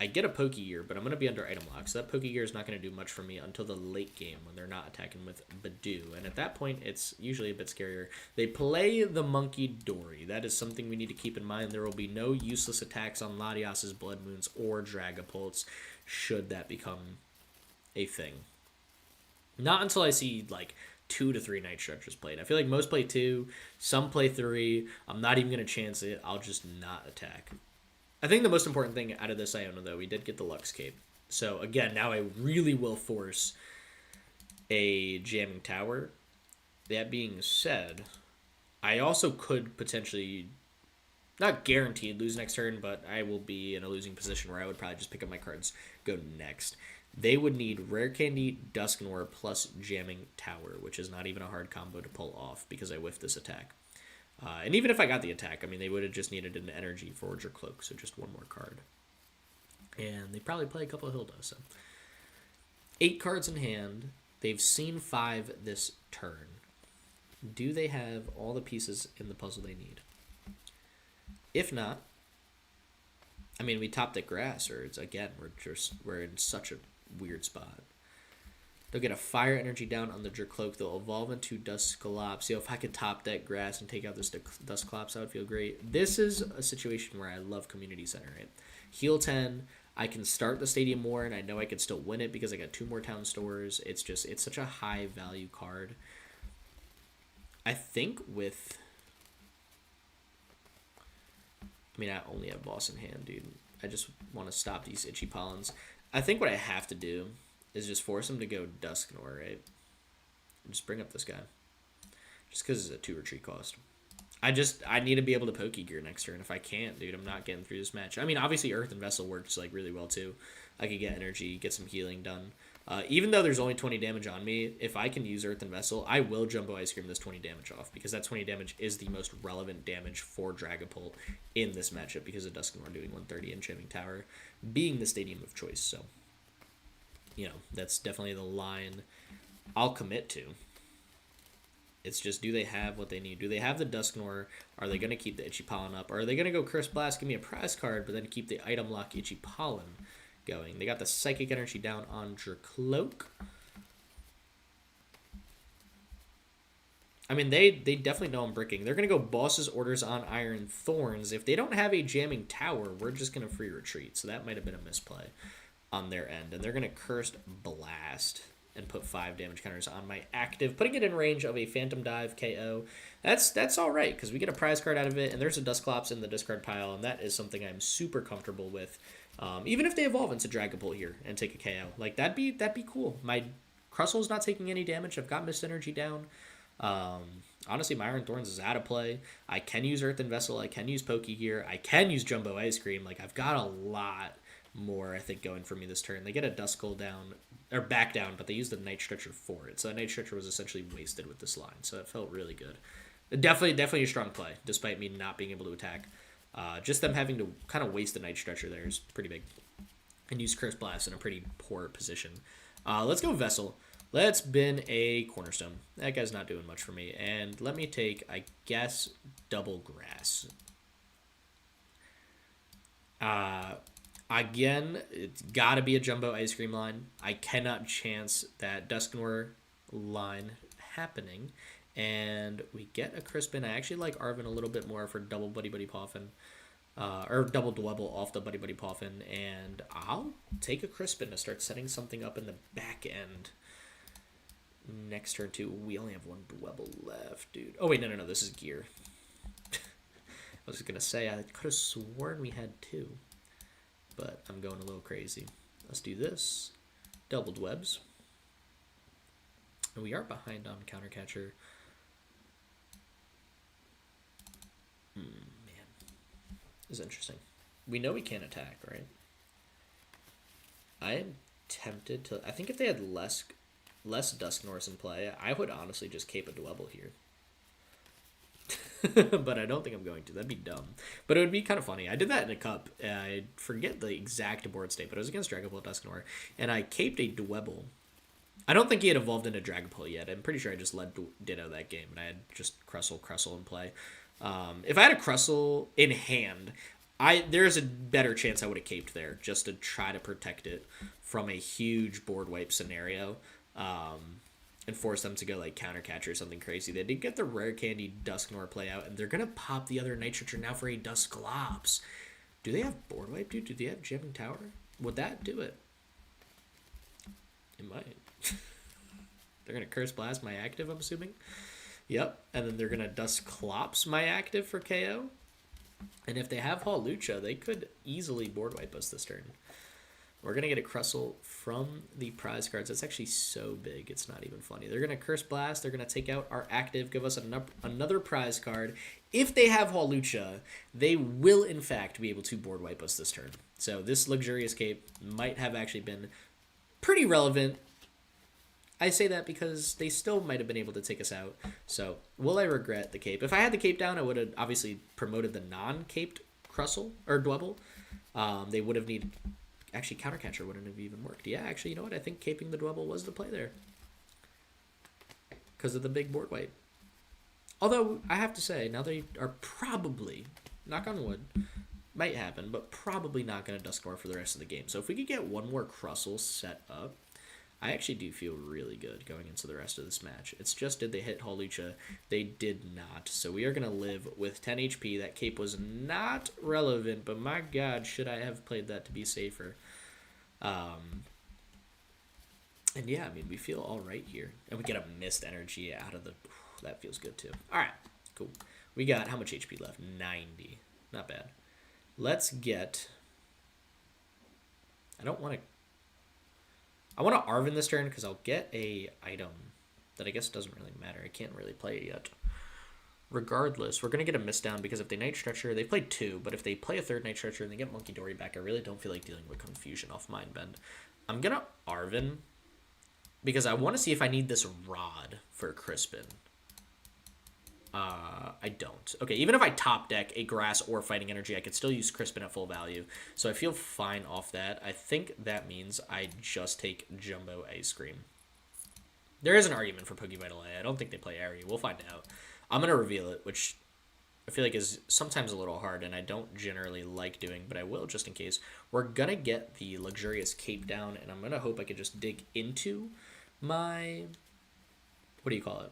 Speaker 1: I get a Pokegear, but I'm going to be under item lock, so that Pokegear is not going to do much for me until the late game when they're not attacking with Badoo, and at that point, it's usually a bit scarier. They play the Monkey Dory. That is something we need to keep in mind. There will be no useless attacks on Latias's Blood Moons or Dragapults should that become a thing. Not until I see, like, 2 to 3 Night Stretchers played. I feel like most play 2, some play 3. I'm not even going to chance it. I'll just not attack. I think the most important thing out of this Iona, though, we did get the Lux Cape. So, again, now I really will force a Jamming Tower. That being said, I also could potentially, not guaranteed, lose next turn, but I will be in a losing position where I would probably just pick up my cards, go next. They would need Rare Candy, Dusknoir, plus Jamming Tower, which is not even a hard combo to pull off because I whiffed this attack. And even if I got the attack, I mean, they would have just needed an energy, Forge, or Cloak, so just one more card. And they probably play a couple of Hilda, so. 8 cards in hand. They've seen 5 this turn. Do they have all the pieces in the puzzle they need? If not, I mean, we topped at Grass, or it's, again, we're in such a weird spot. They'll get a Fire Energy down on the Jercloak. They'll evolve into Dusclops. If I could top that Grass and take out this Dusclops, that would feel great. This is a situation where I love Community Center, right? Heal 10. I can start the Stadium War, and I know I can still win it because I got 2 more Town Stores. It's such a high-value card. I think with... I mean, I only have Boss in hand, dude. I just want to stop these Itchy Pollens. I think what I have to do is just force him to go Dusknoir, right? And just bring up this guy. Just because it's a 2 retreat cost. I need to be able to Pokegear next turn. If I can't, dude, I'm not getting through this match. I mean, obviously Earthen Vessel works like really well too. I could get energy, get some healing done. Even though there's only 20 damage on me, if I can use Earthen Vessel, I will Jumbo Ice Cream this 20 damage off because that 20 damage is the most relevant damage for Dragapult in this matchup because of Dusknoir doing 130 and Jamming Tower being the stadium of choice. So, that's definitely the line I'll commit to. It's just, do they have what they need? Do they have the Dusknoir? Are they going to keep the Itchy Pollen up? Or are they going to go Curse Blast, give me a prize card, but then keep the item lock Itchy Pollen going? They got the Psychic Energy down on Jercloak. I mean, they definitely know I'm bricking. They're going to go Boss's Orders on Iron Thorns. If they don't have a Jamming Tower, we're just going to free retreat. So that might have been a misplay on their end. And they're going to Cursed Blast and put 5 damage counters on my active, putting it in range of a Phantom Dive KO. That's all right, because we get a prize card out of it, and there's a Dusclops in the discard pile, and that is something I'm super comfortable with. Even if they evolve into Dragapult here and take a KO. Like, that'd be cool. My Crustle's not taking any damage. I've got Mist Energy down. Honestly, my Iron Thorns is out of play. I can use Earthen Vessel. I can use Pokegear. I can use Jumbo Ice Cream. Like, I've got a lot more, I think, going for me this turn. They get a Duskull down, or back down, but they used the Night Stretcher for it. So that Night Stretcher was essentially wasted with this line. So it felt really good. Definitely a strong play, despite me not being able to attack. Just them having to kind of waste the Night Stretcher there is pretty big. And use Curse Blast in a pretty poor position. Let's go Vessel. Let's bin a Cornerstone. That guy's not doing much for me. And let me take, I guess, Double Grass. Again, it's got to be a Jumbo Ice Cream line. I cannot chance that Dusknoir line happening. And we get a Crispin. I actually like Arven a little bit more for double Buddy Buddy Poffin. Or double Dwebble off the Buddy Buddy Poffin. And I'll take a Crispin to start setting something up in the back end. Next turn, too. We only have 1 Dwebble left, dude. Oh, wait, no. This is Gear. I was just going to say, I could have sworn we had 2. But I'm going a little crazy. Let's do this. Double Dwebs. And we are behind on Countercatcher. Man. This is interesting. We know we can't attack, right? I am tempted to... I think if they had less less Dusknoirs in play, I would honestly just cape a Dwebble here. But I don't think I'm going to. That'd be dumb. But it would be kind of funny. I did that in a cup. I forget the exact board state, but it was against Dragapult Dusknoir, and I caped a Dwebble. I don't think he had evolved into Dragapult yet. I'm pretty sure I just led Ditto that game, and I had just Crustle in play. If I had a Crustle in hand, there's a better chance I would have caped there just to try to protect it from a huge board wipe scenario. And force them to go like counter catch or something crazy. They did get the rare candy Dusknoir play out, and they're gonna pop the other Nitroture now for a Dusclops. Do they have board wipe, dude? Do they have Jamming Tower? Would that do it? It might. They're gonna Curse Blast my active, I'm assuming. Yep, and then they're gonna Dusclops my active for KO. And if they have Hawlucha, they could easily board wipe us this turn. We're going to get a Crustle from the prize cards. That's actually so big, it's not even funny. They're going to Curse Blast. They're going to take out our active, give us another prize card. If they have Hawlucha, they will, in fact, be able to board wipe us this turn. So this Luxurious Cape might have actually been pretty relevant. I say that because they still might have been able to take us out. So will I regret the Cape? If I had the Cape down, I would have obviously promoted the non-caped Crustle, or Dwebble. They would have needed... Actually, Countercatcher wouldn't have even worked. Yeah, actually, you know what? I think caping the Dwebble was the play there. Because of the big board wipe. Although, I have to say, now they are probably, knock on wood, might happen, but probably not going to Dusknoir for the rest of the game. So if we could get one more Crustle set up, I actually do feel really good going into the rest of this match. It's just, did they hit Hawlucha? They did not. So we are going to live with 10 HP. That cape was not relevant, but my god, should I have played that to be safer. And yeah, I mean, we feel all right here. And we get a mist energy out of the... that feels good too. All right, cool. We got how much HP left? 90. Not bad. Let's get... I want to Arven this turn because I'll get a item that I guess doesn't really matter. I can't really play it yet. Regardless, we're going to get a Mist down because if they Night Stretcher, they played 2, but if they play a 3rd Night Stretcher and they get Monkey Dory back, I really don't feel like dealing with Confusion off Mind Bend. I'm going to Arven because I want to see if I need this Rod for Crispin. I don't. Okay, even if I top deck a Grass or Fighting Energy, I could still use Crispin at full value. So I feel fine off that. I think that means I just take Jumbo Ice Cream. There is an argument for Pokevital A. I don't think they play Airy. We'll find out. I'm going to reveal it, which I feel like is sometimes a little hard, and I don't generally like doing, but I will just in case. We're going to get the Luxurious Cape down, and I'm going to hope I could just dig into my... what do you call it?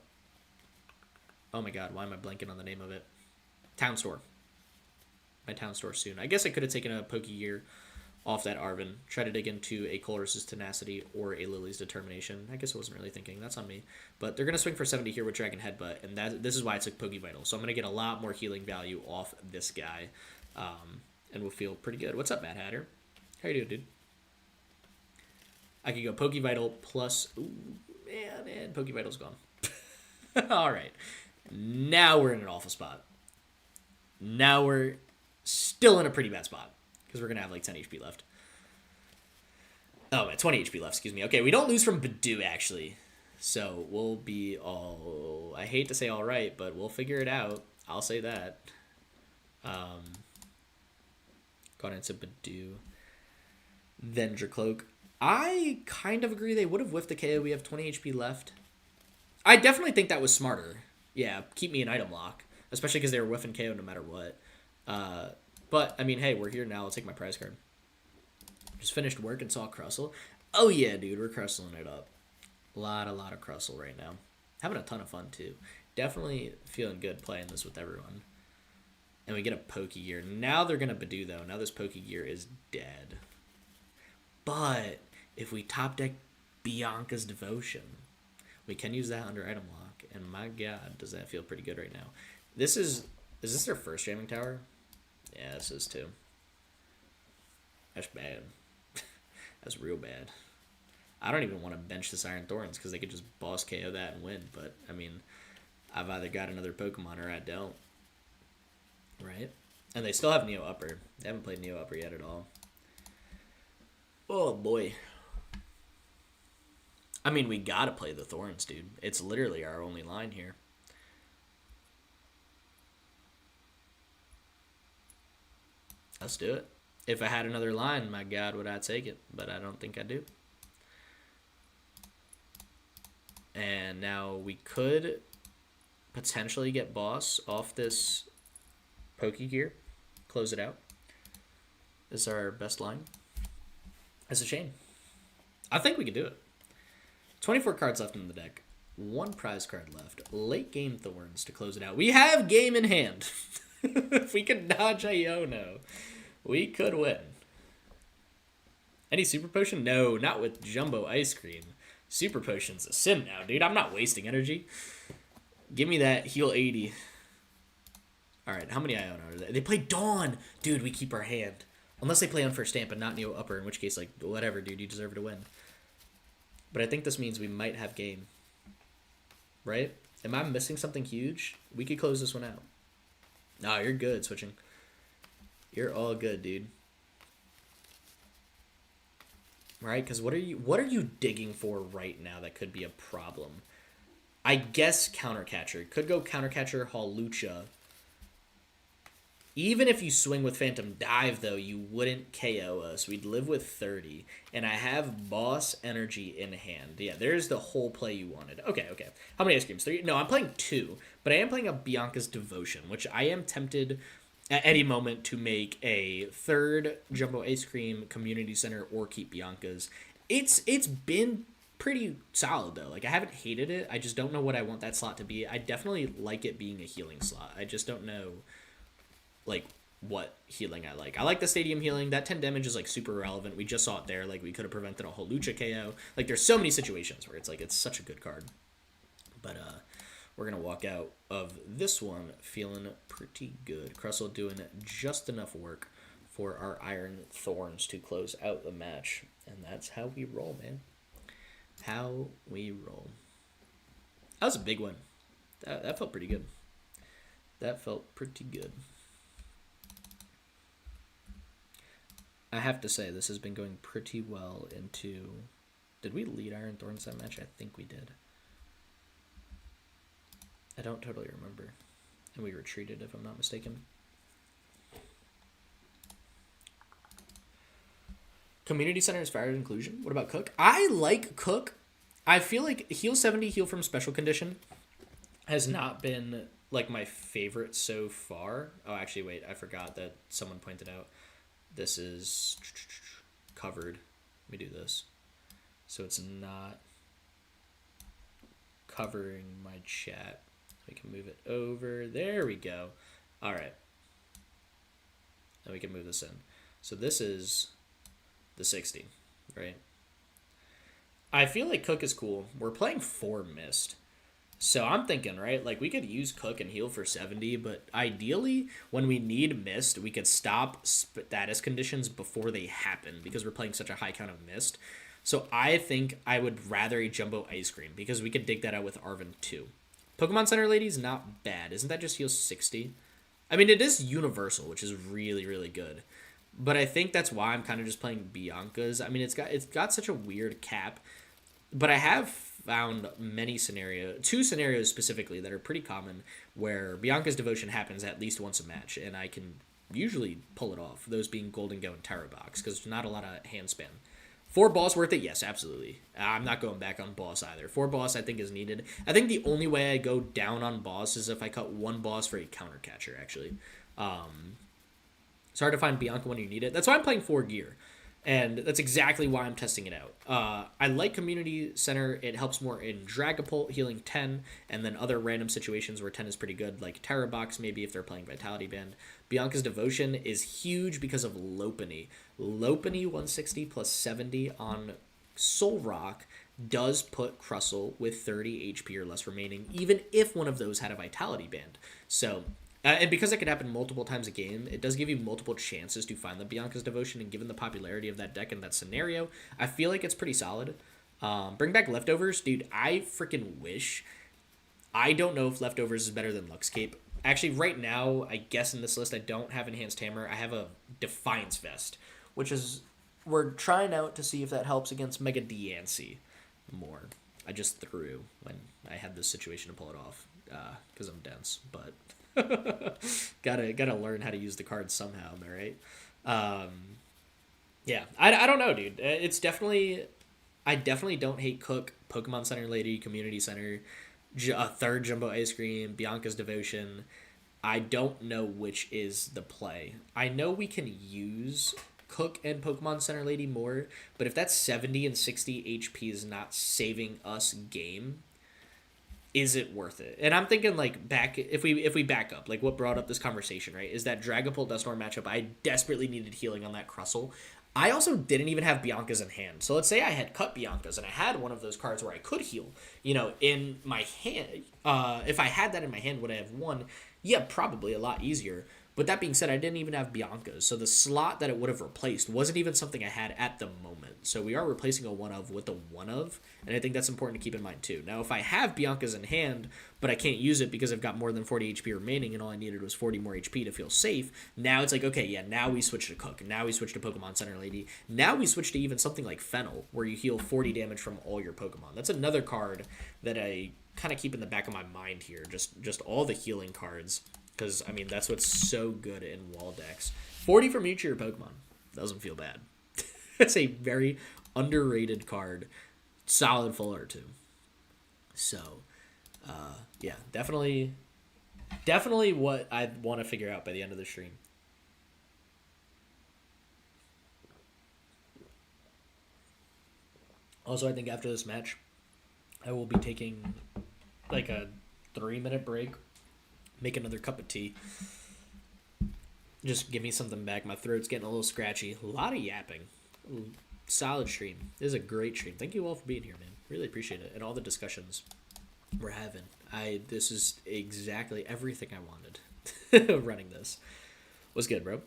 Speaker 1: Oh my god, why am I blanking on the name of it? Town Store. My Town Store soon. I guess I could have taken a Pokegear off that Arven. Try to dig into a Colress's Tenacity or a Lily's Determination. I guess I wasn't really thinking. That's on me. But they're going to swing for 70 here with Dragon Headbutt, and this is why I took Pokevital. So I'm going to get a lot more healing value off this guy, and we'll feel pretty good. What's up, Mad Hatter? How you doing, dude? I could go Pokevital plus... ooh, man, and Pokevital's gone. All right. Now we're in an awful spot. Now we're still in a pretty bad spot. Because we're going to have like 10 HP left. Oh, 20 HP left, excuse me. Okay, we don't lose from Badoo, actually. So we'll be all... I hate to say all right, but we'll figure it out. I'll say that. Gone into Badoo. Then Dracloak. I kind of agree they would have whiffed the KO. We have 20 HP left. I definitely think that was smarter. Yeah, keep me in item lock. Especially because they were whiffing KO no matter what. But, I mean, hey, we're here now. I'll take my prize card. Just finished work and saw Crustle. Oh, yeah, dude. We're Crustling it up. A lot of Crustle right now. Having a ton of fun, too. Definitely feeling good playing this with everyone. And we get a Pokegear. Now they're going to Badoo, though. Now this Pokegear is dead. But if we top deck Bianca's Devotion, we can use that under item lock. And my god, does that feel pretty good right now. Is this their first Jamming Tower? Yeah, this is too. That's bad. That's real bad. I don't even want to bench this Iron Thorns because they could just boss KO that and win. But, I mean, I've either got another Pokemon or I don't. Right? And they still have Neo Upper. They haven't played Neo Upper yet at all. Oh, boy. I mean, we gotta play the Thorns, dude. It's literally our only line here. Let's do it. If I had another line, my God, would I take it? But I don't think I do. And now we could potentially get boss off this Pokegear. Close it out. This is our best line. It's a shame. I think we could do it. 24 cards left in the deck. 1 prize card left. Late game Thorns to close it out. We have game in hand. If we could dodge Iono, we could win. Any Super Potion? No, not with Jumbo Ice Cream. Super Potion's a sin now, dude. I'm not wasting energy. Give me that heal 80. Alright, how many Iono are there? They play Dawn! Dude, we keep our hand. Unless they play on first stamp and not Neo Upper, in which case, like, whatever, dude. You deserve to win. But I think this means we might have game. Right? Am I missing something huge? We could close this one out. No, you're good, switching. You're all good, dude. Right? Because what are you digging for right now that could be a problem? I guess Countercatcher. Could go Countercatcher, Hawlucha. Even if you swing with Phantom Dive, though, you wouldn't KO us. We'd live with 30. And I have Boss Energy in hand. Yeah, there's the whole play you wanted. Okay. How many ice creams? 3? No, I'm playing 2. But I am playing a Bianca's Devotion, which I am tempted at any moment to make a 3rd Jumbo Ice Cream Community Center or keep Bianca's. It's been pretty solid, though. Like, I haven't hated it. I just don't know what I want that slot to be. I definitely like it being a healing slot. I just don't know, like, what healing I like. I like the stadium healing. That 10 damage is, like, super relevant. We just saw it there. Like, we could have prevented a Hawlucha KO. Like, there's so many situations where it's, like, it's such a good card. But, we're going to walk out of this one feeling pretty good. Crustle doing just enough work for our Iron Thorns to close out the match. And that's how we roll, man. How we roll. That was a big one. That felt pretty good. That felt pretty good. I have to say, this has been going pretty well into... Did we lead Iron Thorns that match? I think we did. I don't totally remember. And we retreated, if I'm not mistaken. Community Center is fire inclusion. What about Cook? I like Cook. I feel like Heal 70, Heal from Special Condition has not been, like, my favorite so far. Oh, actually, wait. I forgot that someone pointed out. This is covered. Let me do this. So it's not covering my chat. We can move it over. There we go. All right. Now we can move this in. So this is the 60, right? I feel like Cook is cool. We're playing 4 Mist. So I'm thinking, right, like we could use Cook and heal for 70, but ideally when we need Mist, we could stop status conditions before they happen because we're playing such a high count of Mist. So I think I would rather a Jumbo Ice Cream because we could dig that out with Arven too. Pokemon Center Lady's not bad. Isn't that just heal 60? I mean, it is universal, which is really, really good. But I think that's why I'm kind of just playing Bianca's. I mean, it's got such a weird cap. But I have found two scenarios specifically that are pretty common where Bianca's Devotion happens at least once a match, and I can usually pull it off. Those being Golden Go and Terra Box, because there's not a lot of hand spam. 4 boss worth it? Yes, absolutely. I'm not going back on boss either. 4 boss I think is needed. I think the only way I go down on boss is if I cut 1 boss for a counter catcher, actually. It's hard to find Bianca when you need it. That's why I'm playing 4 gear. And that's exactly why I'm testing it out. I like Community Center. It helps more in Dragapult, healing 10, and then other random situations where 10 is pretty good, like Terra Box maybe if they're playing Vitality Band. Bianca's Devotion is huge because of Lopunny. Lopunny 160 plus 70 on Soul Rock does put Crustle with 30 HP or less remaining, even if one of those had a Vitality Band. So... and because it could happen multiple times a game, it does give you multiple chances to find the Bianca's Devotion, and given the popularity of that deck and that scenario, I feel like it's pretty solid. Bring back Leftovers. Dude, I freaking wish. I don't know if Leftovers is better than Luxcape. Actually, right now, I guess in this list, I don't have Enhanced Hammer. I have a Defiance Vest, which is... we're trying out to see if that helps against Mega Diancie. more. I just threw when I had this situation to pull it off because I'm dense, but gotta learn how to use the cards somehow. Am I right? Um, yeah, I don't know, dude. It's definitely I definitely don't hate Cook, Pokemon Center Lady, Community Center, a third Jumbo Ice Cream, Bianca's Devotion. I don't know which is the play. I know we can use Cook and Pokemon Center Lady more, but if that 70 and 60 HP is not saving us game, is it worth it? And I'm thinking like back if we back up, like what brought up this conversation, right? Is that Dragapult Dusknoir matchup I desperately needed healing on that Crustle. I also didn't even have Bianca's in hand. So let's say I had cut Bianca's and I had one of those cards where I could heal, in my hand. If I had that in my hand, would I have won? Yeah, probably a lot easier. But that being said, I didn't even have Bianca's. So the slot that it would have replaced wasn't even something I had at the moment. So we are replacing a one of with a one of. And I think that's important to keep in mind too. Now, if I have Bianca's in hand, but I can't use it because I've got more than 40 HP remaining and all I needed was 40 more HP to feel safe, now it's like, okay, yeah, now we switch to Cook. Now we switch to Pokemon Center Lady. Now we switch to even something like Fennel, where you heal 40 damage from all your Pokemon. That's another card that I kind of keep in the back of my mind here. Just all the healing cards. Because, I mean, that's what's so good in wall decks. 40 from each of your Pokemon. Doesn't feel bad. It's a very underrated card. Solid full R2. So, yeah, definitely what I want to figure out by the end of the stream. Also, I think after this match, I will be taking like a 3-minute break. Make another cup of tea. Just give me something back. My throat's getting a little scratchy. A lot of yapping. Solid stream. This is a great stream. Thank you all for being here, man. Really appreciate it. And all the discussions we're having. This is exactly everything I wanted running this. What's good, bro?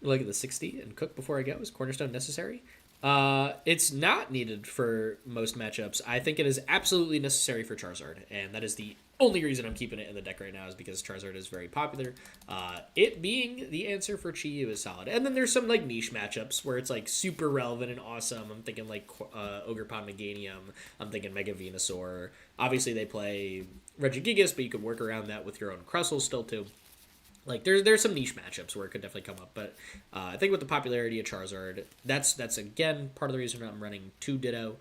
Speaker 1: Look at the 60 and Cook before I go. Is Cornerstone necessary? It's not needed for most matchups. I think it is absolutely necessary for Charizard, and that is the only reason I'm keeping it in the deck right now is because Charizard is very popular. It being the answer for Chi-Yu is solid. And then there's some like niche matchups where it's like super relevant and awesome. I'm thinking like Ogerpon Meganium. I'm thinking Mega Venusaur. Obviously they play Regigigas, but you could work around that with your own Crustle still too. Like there's some niche matchups where it could definitely come up, but I think with the popularity of Charizard, that's again part of the reason I'm running 2 Ditto.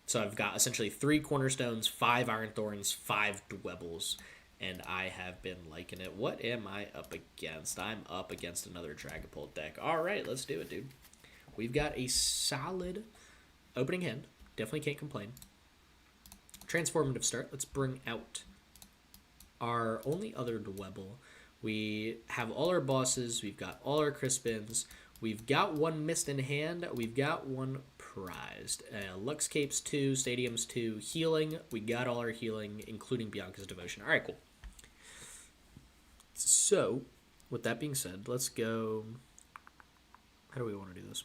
Speaker 1: So I've got essentially 3 Cornerstones, 5 Iron Thorns, 5 Dwebbles, and I have been liking it. What am I up against? I'm up against another Dragapult deck. All right, let's do it, dude. We've got a solid opening hand. Definitely can't complain. Transformative start. Let's bring out our only other Dwebble. We have all our bosses. We've got all our Crispins. We've got 1 missed in hand. We've got 1 prized. Lux Capes 2, Stadiums 2, healing. We got all our healing, including Bianca's Devotion. All right, cool. So, with that being said, let's go. How do we want to do this?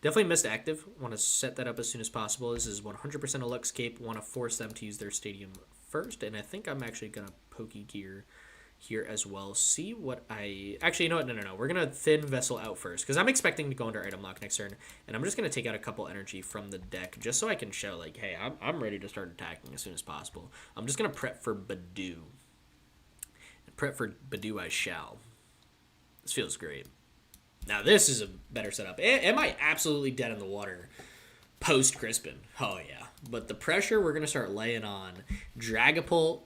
Speaker 1: Definitely missed active. Want to set that up as soon as possible. This is 100% a Lux Cape. Want to force them to use their Stadium first, and I think I'm actually going to Pokegear here as well. See what I... Actually, you know what? No. We're going to Thin Vessel out first, because I'm expecting to go under Item Lock next turn, and I'm just going to take out a couple energy from the deck, just so I can show, like, hey, I'm ready to start attacking as soon as possible. I'm just going to prep for Badoo. Prep for Badoo I shall. This feels great. Now, this is a better setup. Am I absolutely dead in the water post-Crispin? Oh, yeah. But the pressure we're going to start laying on Dragapult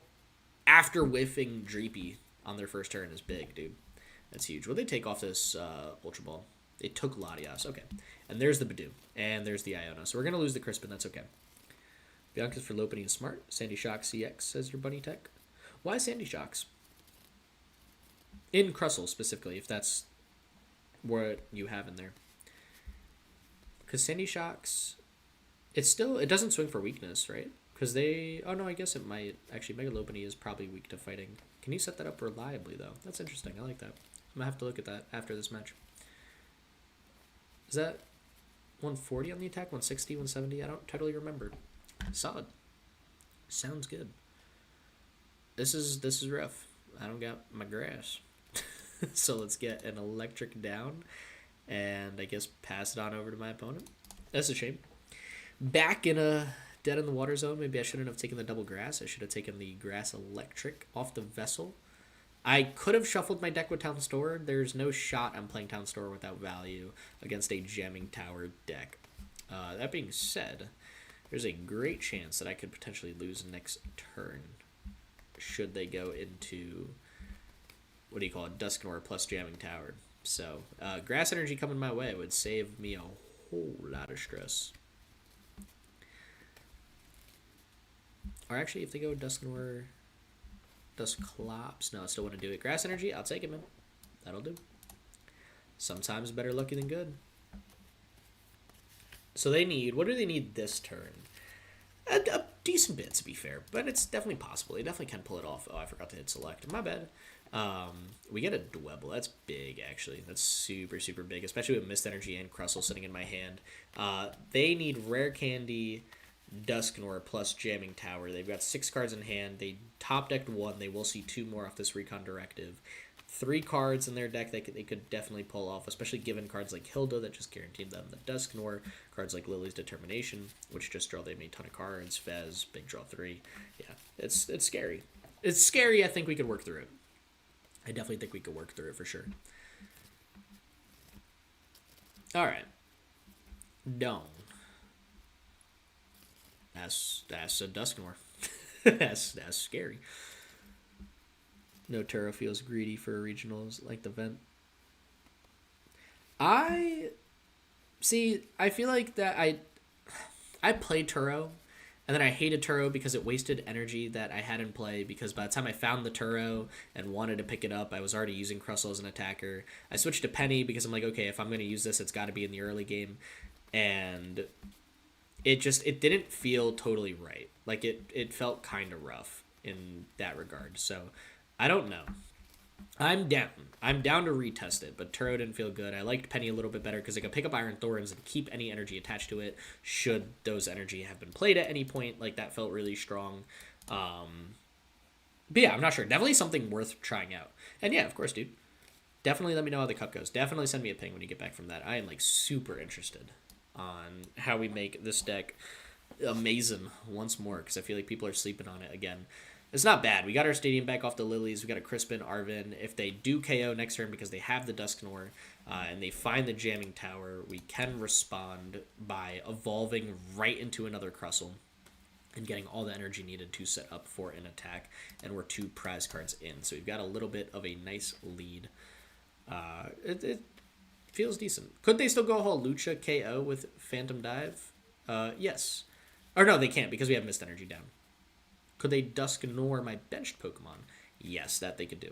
Speaker 1: after whiffing Dreepy on their first turn is big, dude. That's huge. Will they take off this Ultra Ball? They took Latias. Okay. And there's the Badoo. And there's the Iona. So we're going to lose the Crispin. That's okay. Bianca's for Lopunny and Smart. Sandy Shock CX says your bunny tech. Why Sandy Shocks? In Crustle, specifically, if that's what you have in there. Because Sandy Shocks, it doesn't swing for weakness, right? Because I guess it might. Actually, Mega Lopunny is probably weak to fighting. Can you set that up reliably, though? That's interesting. I like that. I'm going to have to look at that after this match. Is that 140 on the attack? 160, 170? I don't totally remember. Solid. Sounds good. This is rough. I don't got my grass. So let's get an electric down and I guess pass it on over to my opponent. That's a shame. Back in a dead in the water zone. Maybe I shouldn't have taken the double grass. I should have taken the grass electric off the vessel. I could have shuffled my deck with Town Store. There's no shot I'm playing Town Store without value against a Jamming Tower deck. That being said, there's a great chance that I could potentially lose next turn should they go into, what do you call it, Dusknoir plus Jamming Tower. So, Grass Energy coming my way would save me a whole lot of stress. Or actually, if they go Dusknoir, Dusclops, no, I still want to do it. Grass Energy, I'll take it, man. That'll do. Sometimes better lucky than good. So they need, what do they need this turn? A decent bit, to be fair, but it's definitely possible. They definitely can pull it off. Oh, I forgot to hit select. My bad. We get a Dwebble. That's big, actually. That's super, super big, especially with Mist Energy and Crustle sitting in my hand. They need Rare Candy, Dusknoir plus Jamming Tower. They've got 6 cards in hand. They top decked 1. They will see 2 more off this Recon Directive. 3 cards in their deck they could definitely pull off, especially given cards like Hilda that just guaranteed them the Dusknoir, cards like Lily's Determination, which just draw them a ton of cards, Fez, big draw 3. Yeah, it's scary. It's scary. I think we could work through it. I definitely think we could work through it for sure. All right. Dome. That's a Dusknoir. that's scary. No Turo feels greedy for regionals like the vent. I feel like that I played Turo, and then I hated Turo because it wasted energy that I had in play, because by the time I found the Turo and wanted to pick it up, I was already using Crustle as an attacker. I switched to Penny because I'm like, okay, if I'm going to use this, it's got to be in the early game. And it didn't feel totally right. Like it felt kind of rough in that regard. So I don't know. I'm down to retest it, but Turo didn't feel good. I liked Penny a little bit better because I could pick up Iron Thorns and keep any energy attached to it should those energy have been played at any point. Like, that felt really strong. But yeah, I'm not sure. Definitely something worth trying out. And yeah, of course, dude. Definitely let me know how the cup goes. Definitely send me a ping when you get back from that. I am, like, super interested on how we make this deck amazing once more, because I feel like people are sleeping on it again. It's not bad. We got our Stadium back off the Lilies. We got a Crispin, Arvin. If they do KO next turn because they have the Dusknoir and they find the Jamming Tower, we can respond by evolving right into another Crustle and getting all the energy needed to set up for an attack. And we're 2 prize cards in. So we've got a little bit of a nice lead. It feels decent. Could they still go whole Lucha KO with Phantom Dive? Yes. Or no, they can't because we have Mist Energy down. Could they Dusknoir my benched Pokemon? Yes, that they could do.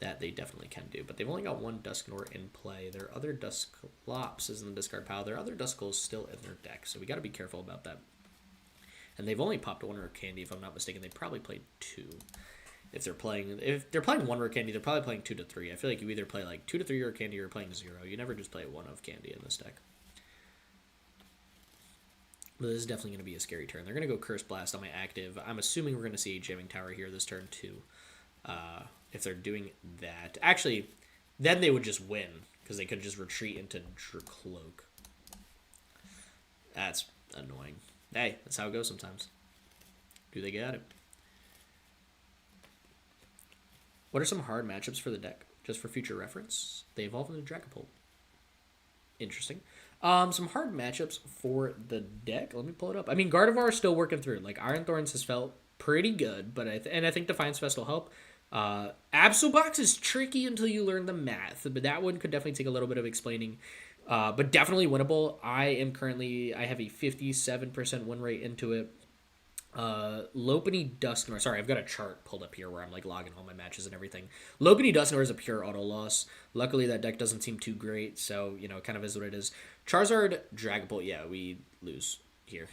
Speaker 1: That they definitely can do. But they've only got 1 Dusknoir in play. Their other Dusclops is in the discard pile. Their other Duskull is still in their deck, so we got to be careful about that. And they've only popped 1 Rare Candy, if I'm not mistaken. They probably played 2. If they're playing 1 Rare Candy, they're probably playing 2 to 3. I feel like you either play like 2 to 3 Rare Candy or you're playing 0. You never just play 1 of Candy in this deck. But this is definitely going to be a scary turn. They're going to go Curse Blast on my active. I'm assuming we're going to see a Jamming Tower here this turn too. If they're doing that. Actually, then they would just win, because they could just retreat into Cloak. That's annoying. Hey, that's how it goes sometimes. Do they get it? What are some hard matchups for the deck? Just for future reference. They evolve into Dragapult. Interesting. Some hard matchups for the deck. Let me pull it up. I mean, Gardevoir is still working through. Like, Iron Thorns has felt pretty good, but I think Defiance Fest will help. Absolbox is tricky until you learn the math, but that one could definitely take a little bit of explaining. But definitely winnable. I have a 57% win rate into it. Lopunny Dusknoir. Sorry, I've got a chart pulled up here where I'm like logging all my matches and everything. Lopunny Dusknoir is a pure auto loss. Luckily, that deck doesn't seem too great, so you know, it kind of is what it is. Charizard, Dragapult. Yeah, we lose here.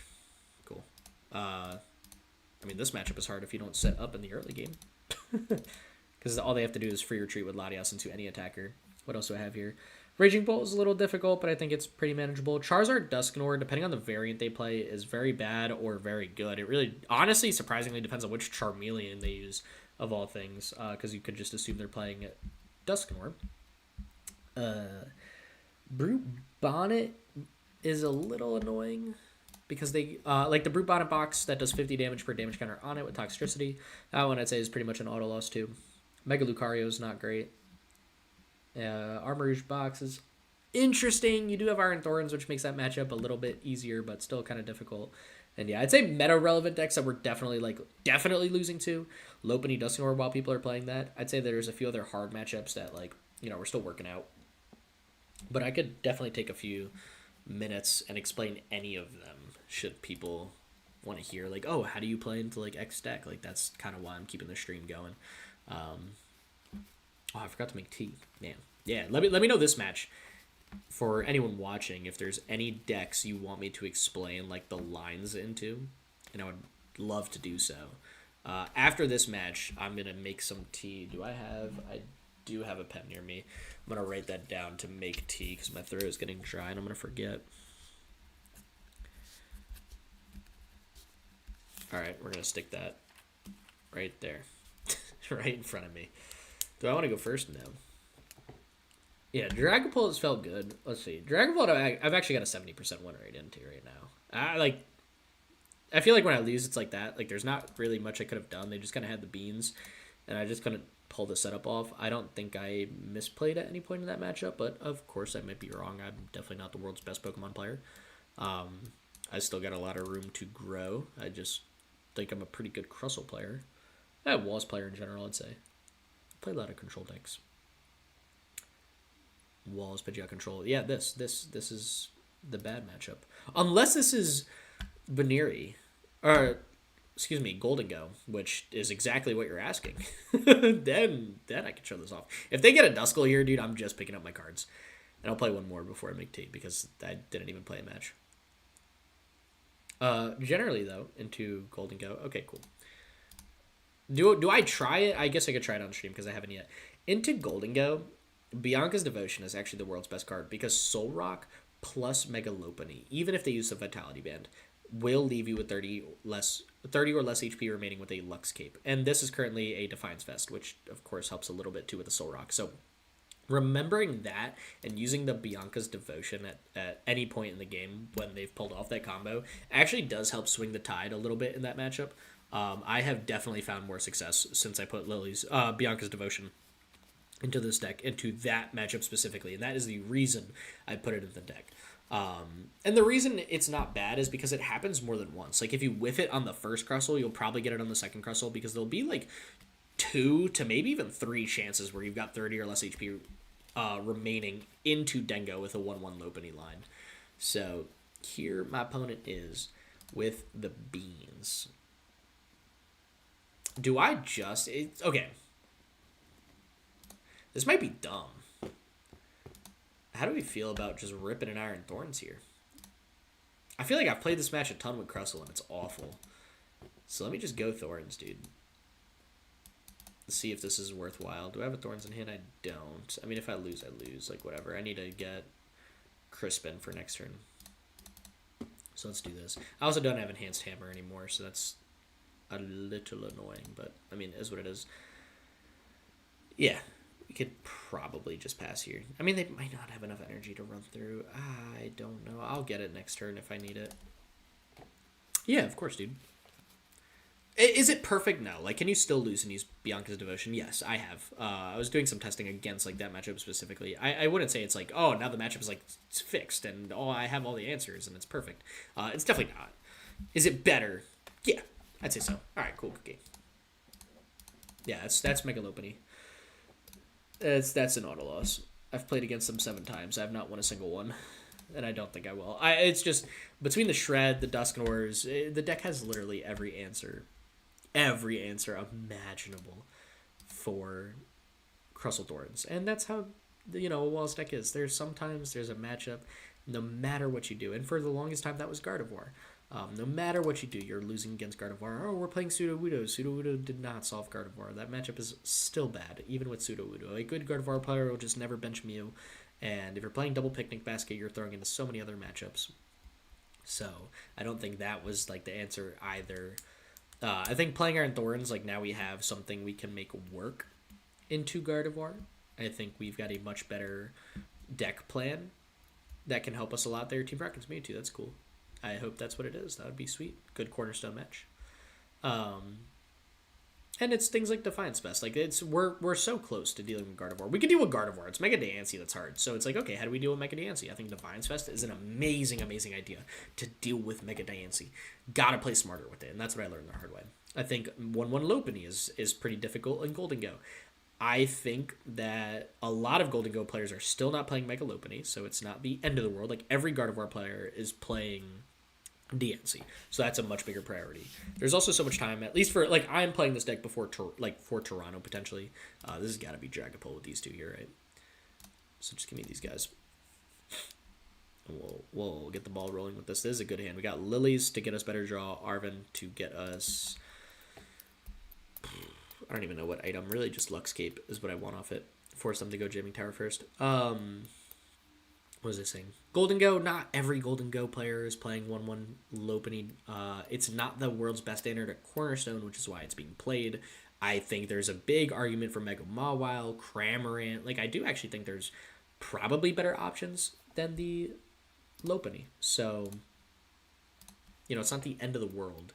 Speaker 1: Cool. I mean, this matchup is hard if you don't set up in the early game, because all they have to do is free retreat with Latias into any attacker. What else do I have here? Raging Bolt is a little difficult, but I think it's pretty manageable. Charizard Dusknoir, depending on the variant they play, is very bad or very good. It really, honestly, surprisingly depends on which Charmeleon they use, of all things, because you could just assume they're playing Dusknoir. Brute Bonnet is a little annoying. because they like the Brute Bonnet box that does 50 damage per damage counter on it with Toxicity. That one I'd say is pretty much an auto loss too. Mega Lucario is not great. Armor Rouge box is interesting. You do have Iron Thorns, which makes that matchup a little bit easier, but still kind of difficult. And yeah, I'd say meta relevant decks that we're definitely losing to Lopunny, Dusknoir while people are playing that. I'd say there's a few other hard matchups that we're still working out. But I could definitely take a few minutes and explain any of them should people want to hear oh, how do you play into X deck? That's kind of why I'm keeping the stream going. Oh, I forgot to make tea. Man. Yeah, let me know this match. For anyone watching, if there's any decks you want me to explain the lines into, and I would love to do so. After this match, I'm gonna make some tea. I do have a pen near me. I'm gonna write that down to make tea because my throat is getting dry and I'm gonna forget. All right, we're gonna stick that right there, right in front of me. Do I want to go first? No. Yeah, Dragapult has felt good. Let's see. Dragapult, I've actually got a 70% win rate into right now. I feel like when I lose, it's like that. There's not really much I could have done. They just kind of had the beans, and I just couldn't pull the setup off. I don't think I misplayed at any point in that matchup, but of course I might be wrong. I'm definitely not the world's best Pokemon player. I still got a lot of room to grow. I just think I'm a pretty good Crustle player. A Walls player in general, I'd say. I play a lot of control decks. Walls, Pidgeot control. Yeah, this is the bad matchup. Unless this is Baneri. Or, excuse me, Golden Go, which is exactly what you're asking. then I can show this off. If they get a Duskull here, dude, I'm just picking up my cards. And I'll play one more before I make tea, because I didn't even play a match. Generally, though, into Golden Go. Okay, cool. Do I try it? I guess I could try it on stream, because I haven't yet. Into Golden Go, Bianca's Devotion is actually the world's best card, because Soul Rock plus Mega Lopunny, even if they use the Vitality Band, will leave you with 30 or less HP remaining with a Lux Cape. And this is currently a Defiance Vest, which of course helps a little bit too with the Soul Rock. So remembering that and using the Bianca's Devotion at any point in the game when they've pulled off that combo actually does help swing the tide a little bit in that matchup. I have definitely found more success since I put Bianca's Devotion into this deck, into that matchup specifically, and that is the reason I put it in the deck. And the reason it's not bad is because it happens more than once. If you whiff it on the first Crustle, you'll probably get it on the second Crustle, because there'll be 2 to maybe even 3 chances where you've got 30 or less HP remaining into Dengo with a 1/1 Lopunny line. So here my opponent is with the beans. Do I just... okay. This might be dumb. How do we feel about just ripping an Iron Thorns here? I feel like I've played this match a ton with Crustle, and it's awful. So let me just go Thorns, dude. Let's see if this is worthwhile. Do I have a Thorns in hand? I don't. I mean, if I lose, I lose. Whatever. I need to get Crispin for next turn. So let's do this. I also don't have Enhanced Hammer anymore, so that's a little annoying. But, I mean, it is what it is. Yeah. We could probably just pass here. I mean, they might not have enough energy to run through. I don't know. I'll get it next turn if I need it. Yeah, of course, dude. Is it perfect? No. Can you still lose and use Bianca's Devotion? Yes, I have. I was doing some testing against, that matchup specifically. I wouldn't say it's oh, now the matchup is, it's fixed and, oh, I have all the answers and it's perfect. It's definitely not. Is it better? Yeah, I'd say so. All right, cool. Good game. Yeah, that's Mega Lopunny. That's an auto loss. I've played against them 7 times. I have not won a single one, and I don't think I will. It's just between the Shred, the Dusknoirs, the deck has literally every answer imaginable for Crustle Thorns, and that's how a Walls deck is. There's a matchup, no matter what you do, and for the longest time that was Gardevoir. No matter what you do, you're losing against Gardevoir. Oh, we're playing Sudowoodo. Sudowoodo did not solve Gardevoir. That matchup is still bad, even with Sudowoodo. A good Gardevoir player will just never bench Mew. And if you're playing Double Picnic Basket, you're throwing into so many other matchups. So I don't think that was the answer either. I think playing Iron Thorns, now we have something we can make work into Gardevoir. I think we've got a much better deck plan that can help us a lot there. Team Rocket's Mewtwo, that's cool. I hope that's what it is. That would be sweet. Good cornerstone match. Um, and it's things like Defiance Best. Like we're so close to dealing with Gardevoir. We can deal with Gardevoir. It's Mega Diancie that's hard. So it's like, okay, how do we deal with Mega Diancie? I think Defiance Fest is an amazing, amazing idea to deal with Mega Diancie. Gotta play smarter with it, and that's what I learned the hard way. I think 1-1 Lopunny is pretty difficult in Golden Go. I think that a lot of Golden Go players are still not playing Mega Lopunny, so it's not the end of the world. Like every Gardevoir player is playing DNC, so that's a much bigger priority. There's also so much time, at least for like I'm playing this deck before for Toronto potentially. This has got to be Dragapult with these two here, right? So just give me these guys. And we'll get the ball rolling with this. This is a good hand. We got Lilies to get us better draw. Arven to get us. I don't even know what item. Really, just Luxcape is what I want off it. Force them to go Jamming Tower first. What was I saying? Golden Go, not every Golden Go player is playing 1-1 Lopunny. It's not the world's best standard at Cornerstone, which is why it's being played. I think there's a big argument for Mega Mawile, Cramorant. Like, I do actually think there's probably better options than the Lopunny. So, you know, it's not the end of the world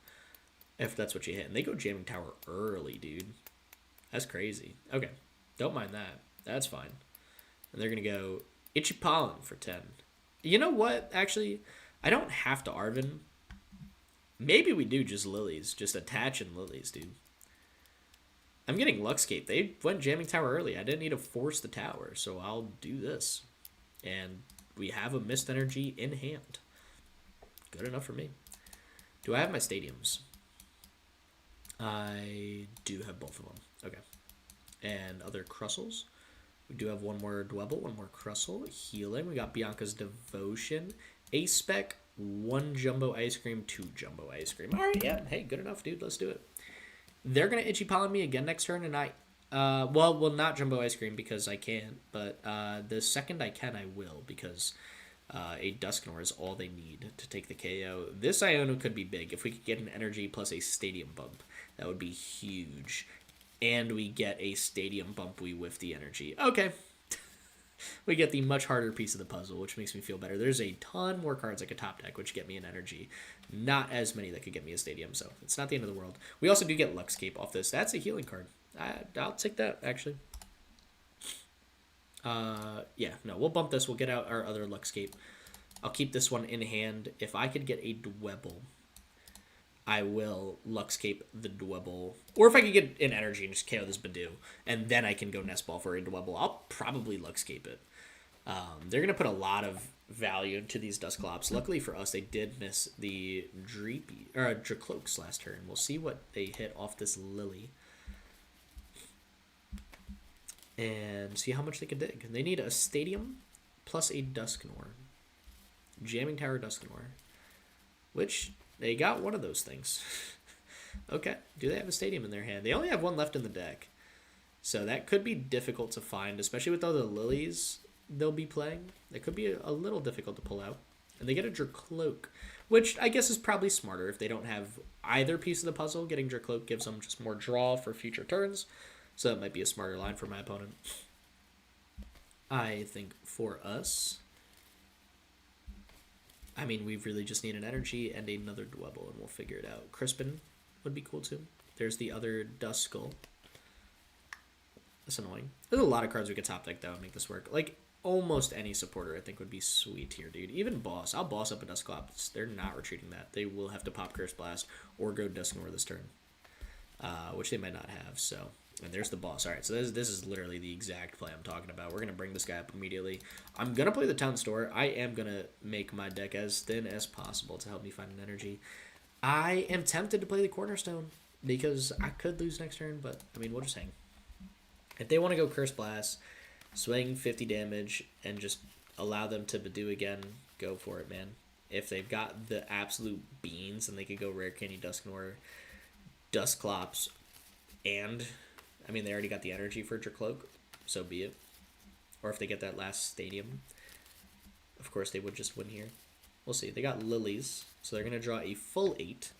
Speaker 1: if that's what you hit. And they go Jamming Tower early, dude. That's crazy. Okay, don't mind that. That's fine. And they're going to go Itchy Pollen for 10. You know what? Actually, I don't have to Arven. Maybe we do just Lilies. Just attaching Lilies, dude. I'm getting Luxcape. They went Jamming Tower early. I didn't need to force the tower, so I'll do this. And we have a Mist Energy in hand. Good enough for me. Do I have my stadiums? I do have both of them. Okay. And other Crustles. We do have one more Dwebble, one more Crustle. Healing. We got Bianca's Devotion. A Spec, 1 Jumbo Ice Cream, 2 Jumbo Ice Cream. All right, yeah. Hey, good enough, dude. Let's do it. They're going to Itchy Pollen me again next turn, and well, not Jumbo Ice Cream because I can't, but the second I can, I will, because a Dusknoir is all they need to take the KO. This Iono could be big. If we could get an energy plus a Stadium Bump, that would be huge. And we get a Stadium Bump, we whiff the energy. Okay. We get the much harder piece of the puzzle, which makes me feel better. There's a ton more cards like a top deck, which get me an energy. Not as many that could get me a Stadium, so it's not the end of the world. We also do get Luxcape off this. That's a healing card. I'll take that, actually. Yeah, no, we'll bump this. We'll get out our other Luxcape. I'll keep this one in hand. If I could get a Dwebble, I will Luxcape the Dwebble. Or if I could get an energy and just KO this Badoo, and then I can go Nest Ball for a Dwebble, I'll probably Luxcape it. They're going to put a lot of value into these Dusclops. Luckily for us, they did miss the Dracloaks last turn. We'll see what they hit off this Lily. And see how much they can dig. They need a Stadium plus a Dusknoir. Jamming Tower Dusknoir. Which, they got one of those things. Okay, do they have a Stadium in their hand? They only have one left in the deck. So that could be difficult to find, especially with all the Lilies they'll be playing. It could be a little difficult to pull out. And they get a Dracloak, which I guess is probably smarter if they don't have either piece of the puzzle. Getting Dracloak gives them just more draw for future turns. So that might be a smarter line for my opponent. I think for us, I mean, we really just need an energy and another Dwebble, and we'll figure it out. Crispin would be cool too. There's the other Duskull. That's annoying. There's a lot of cards we could top deck that would make this work. Like, almost any supporter I think would be sweet here, dude. Even Boss. I'll Boss up a Dusclops. They're not retreating that. They will have to pop Curse Blast or go Dusknoir this turn. Which they might not have, so... And there's the boss. All right, so this is literally the exact play I'm talking about. We're going to bring this guy up immediately. I'm going to play the Town Store. I am going to make my deck as thin as possible to help me find an energy. I am tempted to play the Cornerstone because I could lose next turn, but, I mean, we'll just hang. If they want to go Curse Blast, swing 50 damage, and just allow them to Badoo again, go for it, man. If they've got the absolute beans, and they could go Rare Candy Dusknoir, Dusclops, and... I mean, they already got the energy for Dracloak, so be it. Or if they get that last Stadium, of course they would just win here. We'll see. They got Lilies, so they're going to draw a full 8,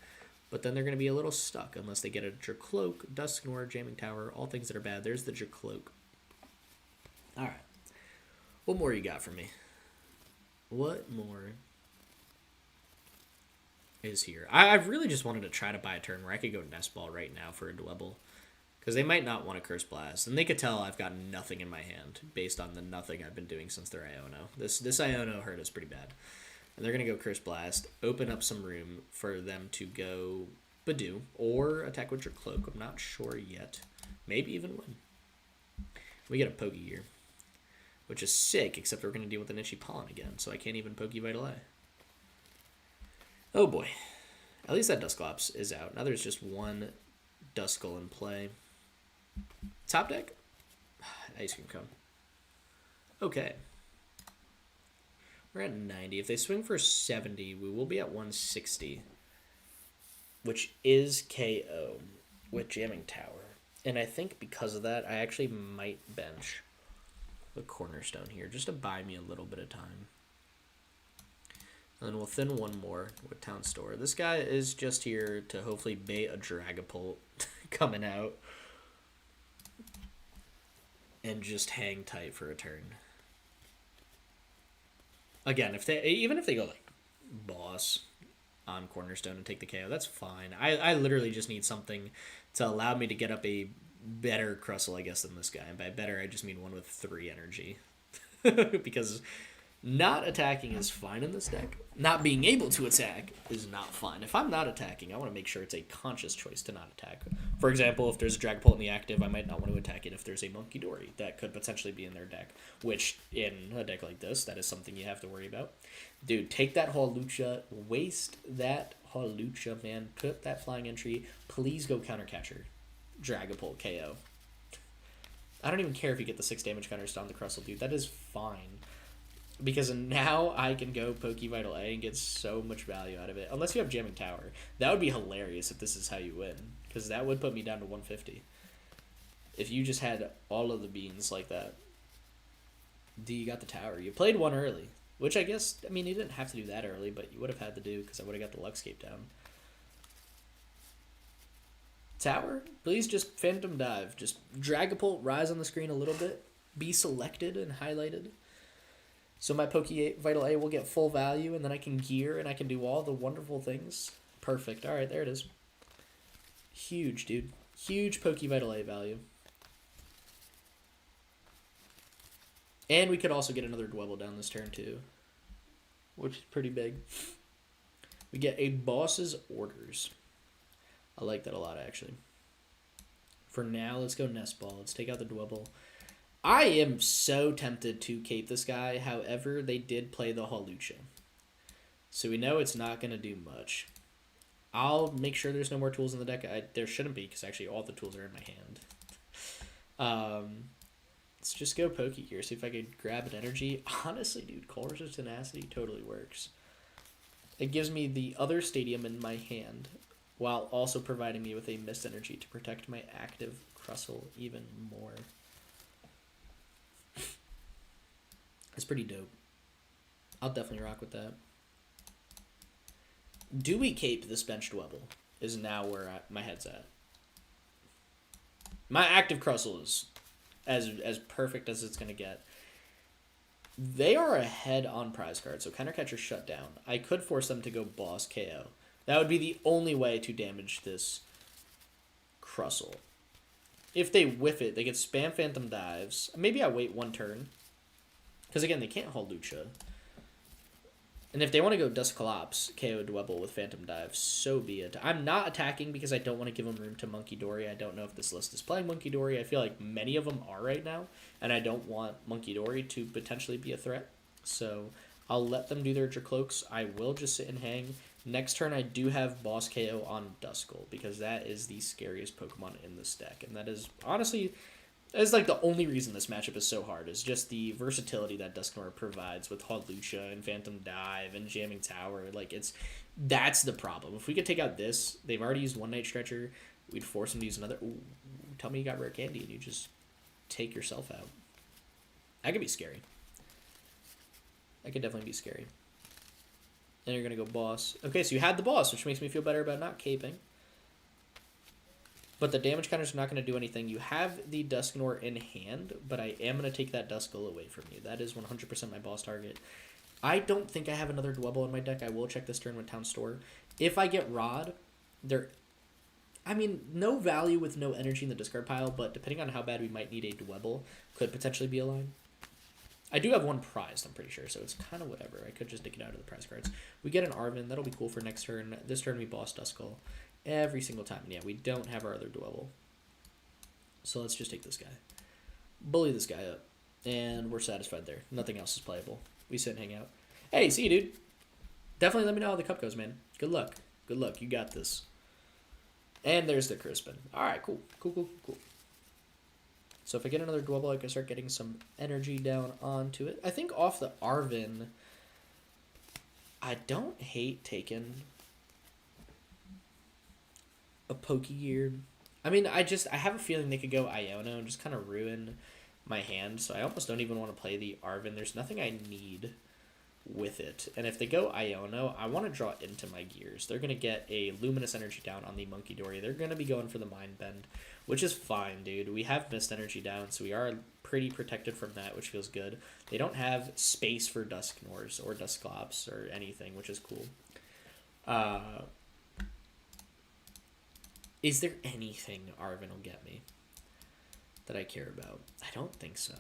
Speaker 1: but then they're going to be a little stuck unless they get a Dracloak, Dusknoir, Jamming Tower, all things that are bad. There's the Dracloak. All right. What more you got for me? What more is here. I've really just wanted to try to buy a turn where I could go Nest Ball right now for a Dwebble. Because they might not want to Curse Blast. And they could tell I've got nothing in my hand based on the nothing I've been doing since their Iono. This Iono hurt us pretty bad. And they're going to go Curse Blast, open up some room for them to go Badoo or attack with your Cloak. I'm not sure yet. Maybe even win. We get a Pokegear, which is sick, except we're going to deal with an Itchy Pollen again, so I can't even Pokevital. Oh boy. At least that Dusclops is out. Now there's just one Duskull in play. Top deck? Ice Cream Cone. Okay. We're at 90. If they swing for 70, we will be at 160, which is KO with Jamming Tower. And I think because of that, I actually might bench the Cornerstone here just to buy me a little bit of time. And then we'll thin one more with Town Store. This guy is just here to hopefully bait a Dragapult coming out and just hang tight for a turn. Again, even if they go like Boss on Cornerstone and take the KO, that's fine. I literally just need something to allow me to get up a better Crustle, I guess, than this guy. And by better, I just mean one with 3 energy. Because not attacking is fine in this deck. Not being able to attack is not fine. If I'm not attacking, I want to make sure it's a conscious choice to not attack. For example, if there's a Dragapult in the active, I might not want to attack it if there's a Monkey Dory. That could potentially be in their deck, which in a deck like this, that is something you have to worry about. Dude, take that Hawlucha, waste that Hawlucha, man. Put that flying entry. Please go Countercatcher. Dragapult KO. I don't even care if you get the 6 damage counters on the Crustle, dude. That is fine. Because now I can go Pokevital A and get so much value out of it. Unless you have Jamming Tower. That would be hilarious if this is how you win. Because that would put me down to 150. If you just had all of the beans like that. D, you got the tower. You played one early. Which I guess, I mean, you didn't have to do that early, but you would have had to do because I would have got the Luxcape down. Tower, please just Phantom Dive. Just Dragapult, rise on the screen a little bit. Be selected and highlighted. So my Pokevital A will get full value, and then I can gear, and I can do all the wonderful things. Perfect. All right, there it is. Huge, dude. Huge Pokevital A value. And we could also get another Dwebble down this turn, too. Which is pretty big. We get a Boss's Orders. I like that a lot, actually. For now, let's go Nest Ball. Let's take out the Dwebble. I am so tempted to cape this guy. However, they did play the Hawlucha. So we know it's not going to do much. I'll make sure there's no more tools in the deck. There shouldn't be, because actually all the tools are in my hand. Let's just go Pokegear, see if I could grab an energy. Honestly, dude, Colress's Tenacity totally works. It gives me the other stadium in my hand, while also providing me with a Mist Energy to protect my active Crustle even more. It's pretty dope. I'll definitely rock with that. Do we cape this bench Dwebble? Is now where my head's at. My active Crustle is as perfect as it's going to get. They are ahead on prize cards, so Countercatcher shut down. I could force them to go Boss KO. That would be the only way to damage this Crustle. If they whiff it, they get spam Phantom Dives. Maybe I wait one turn. Because again, they can't Hawlucha. And if they want to go Dusclops, KO Dwebble with Phantom Dive, so be it. I'm not attacking because I don't want to give them room to Monkey Dory. I don't know if this list is playing Monkey Dory. I feel like many of them are right now. And I don't want Monkey Dory to potentially be a threat. So I'll let them do their Dracloaks. I will just sit and hang. Next turn, I do have Boss KO on Duskull. Because that is the scariest Pokemon in this deck. And that is, honestly, that's like the only reason this matchup is so hard, is just the versatility that Dusknoir provides with Hawlucha and Phantom Dive and Jamming Tower. Like, that's the problem. If we could take out this, they've already used one Night Stretcher, we'd force them to use another. Ooh, tell me you got Rare Candy and you just take yourself out. That could be scary. That could definitely be scary. Then you're going to go Boss. Okay, so you had the Boss, which makes me feel better about not caping. But the damage counters are not going to do anything. You have the Dusknoir in hand, but I am going to take that Duskull away from you. That is 100% my boss target. I don't think I have another Dwebble in my deck. I will check this turn with Town Store. If I get Rod, there... I mean, no value with no energy in the discard pile, but depending on how bad we might need a Dwebble, could potentially be a line. I do have one prized, I'm pretty sure, so it's kind of whatever. I could just take it out of the prize cards. We get an Arven, that'll be cool for next turn. This turn we boss Duskull every single time. And yeah, we don't have our other Dwebble. So let's just take this guy. Bully this guy up. And we're satisfied there. Nothing else is playable. We sit and hang out. Hey, see you, dude. Definitely let me know how the cup goes, man. Good luck. Good luck. You got this. And there's the Crispin. Alright, cool. Cool. So if I get another Dwebble, I can start getting some energy down onto it. I think off the Arven, I don't hate taking a Pokegear. I mean, I have a feeling they could go Iono and just kind of ruin my hand, so I almost don't even want to play the Arven. There's nothing I need with it. And if they go Iono, I want to draw into my gears. They're going to get a Luminous Energy down on the Monkey Dory. They're going to be going for the Mind Bend, which is fine, dude. We have Mist Energy down, so we are pretty protected from that, which feels good. They don't have space for Dusknors or Dusclops or anything, which is cool. Is there anything Arven will get me that I care about? I don't think so.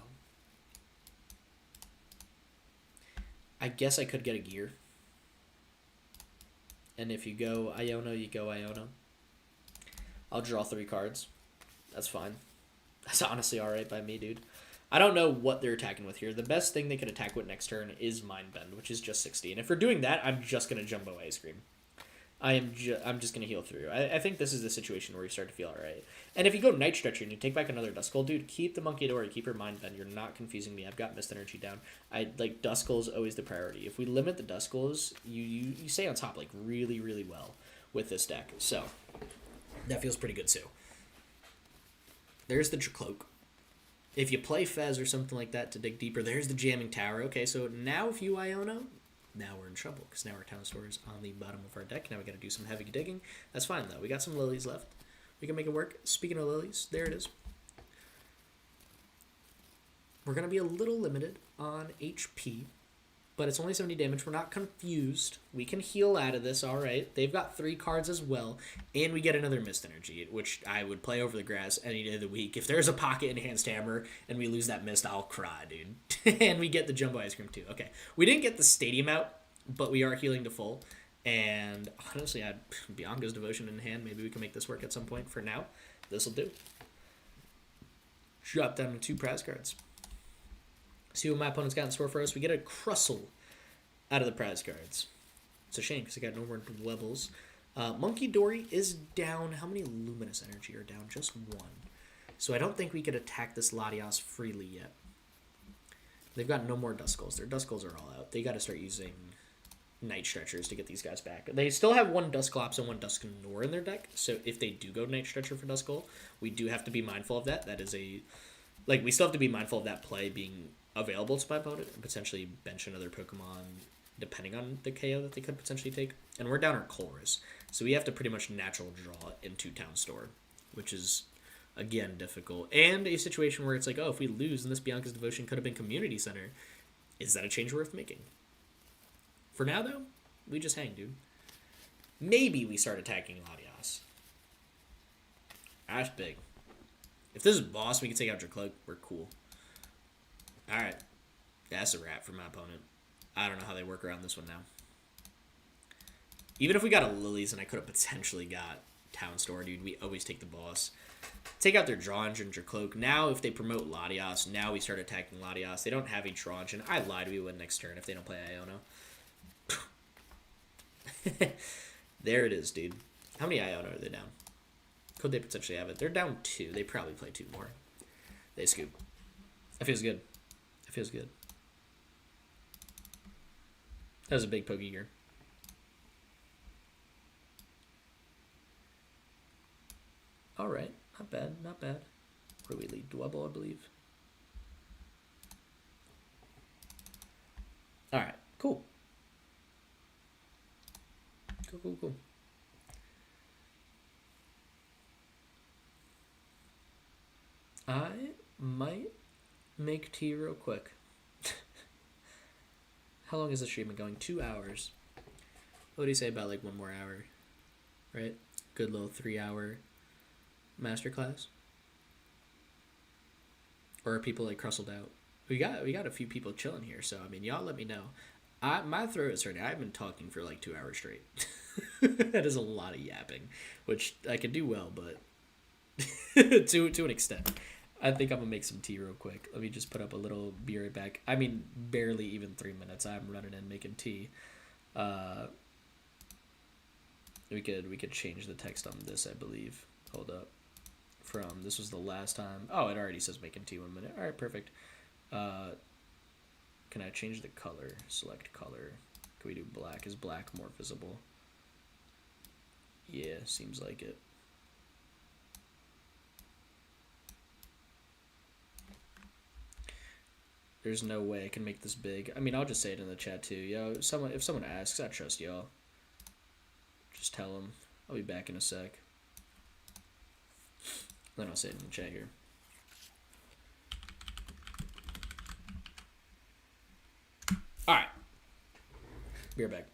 Speaker 1: I guess I could get a gear. And if you go Iono, you go Iono. I'll draw 3 cards. That's fine. That's honestly alright by me, dude. I don't know what they're attacking with here. The best thing they could attack with next turn is Mind Bend, which is just 60. And if we're doing that, I'm just going to Jumbo Ice Cream. I'm just going to heal through. I think this is the situation where you start to feel alright. And if you go Night Stretcher and you take back another Duskull, dude, keep the Monkey Dory, keep your Mind Bend. You're not confusing me. I've got Mist Energy down. Duskull is always the priority. If we limit the Duskulls, you stay on top like really, really well with this deck. So that feels pretty good too. There's the Dracloak. If you play Fez or something like that to dig deeper, there's the Jamming Tower. Okay, so now if you Iono, now we're in trouble because now our Town Store is on the bottom of our deck. Now we got to do some heavy digging. That's fine though. We got some lilies left. We can make it work. Speaking of lilies, there it is. We're going to be a little limited on HP, but it's only 70 damage. We're not confused. We can heal out of this, all right. They've got 3 cards as well, and we get another Mist Energy, which I would play over the grass any day of the week. If there's a Pocket Enhanced Hammer and we lose that Mist, I'll cry, dude. And we get the Jumbo Ice Cream too. Okay, we didn't get the Stadium out, but we are healing to full. And honestly, I had Bianca's Devotion in hand. Maybe we can make this work at some point. For now, this will do. Drop down to 2 prize cards. See what my opponent's got in store for us. We get a Crustle out of the prize cards. It's a shame because I got no more Dwebbles. Monkey Dory is down. How many Luminous Energy are down? Just 1. So I don't think we could attack this Latios freely yet. They've got no more Duskulls. Their Duskulls are all out. They got to start using Night Stretchers to get these guys back. They still have 1 Dusclops and 1 Dusknor in their deck. So if they do go Night Stretcher for Duskull, we do have to be mindful of that. That is a... we still have to be mindful of that play being available to my opponent and potentially bench another Pokemon depending on the KO that they could potentially take. And we're down our Colress, so we have to pretty much natural draw into Town Store, which is, again, difficult. And a situation where it's like, oh, if we lose, then this Bianca's Devotion could have been Community Center. Is that a change worth making? For now, though, we just hang, dude. Maybe we start attacking Latios. That's big. If this is boss, we can take out Dracloak. We're cool. Alright. That's a wrap for my opponent. I don't know how they work around this one now. Even if we got a Lilies and I could have potentially got Town Store, dude, we always take the boss. Take out their Draw Engine, Dracloak. Now, if they promote Latios, now we start attacking Latios. They don't have a Draw Engine. I lied, we win next turn if they don't play Iono. There it is, dude. How many Iono are they down? Could they potentially have it? They're down 2. They probably play 2 more. They scoop. That feels good. That feels good. That was a big Pokegear. Alright. Not bad. Not bad. Where do we lead? Dwebble, I believe. Alright. Cool. Cool. I might make tea real quick. How long is the stream been going? 2 hours. What do you say about like one more hour, right? Good little 3 hour masterclass. Or are people like crustled out? We got a few people chilling here, so I mean, y'all let me know. My throat is hurting. I've been talking for like 2 hours straight. That is a lot of yapping, which I can do well, but to an extent. I think I'm gonna make some tea real quick. Let me just put up a little. Be right back. I mean, barely even 3 minutes. I'm running in making tea. Uh, we could change the text on this, I believe. Hold up. From this was the last time. Oh, it already says making tea 1 minute. All right, perfect. Uh, can I change the color? Select color. Can we do black? Is black more visible? Yeah, seems like it. There's no way I can make this big. I mean, I'll just say it in the chat too. Yo, if someone asks, I trust y'all. Just tell them. I'll be back in a sec. Then I'll say it in the chat here. All right. Be right back.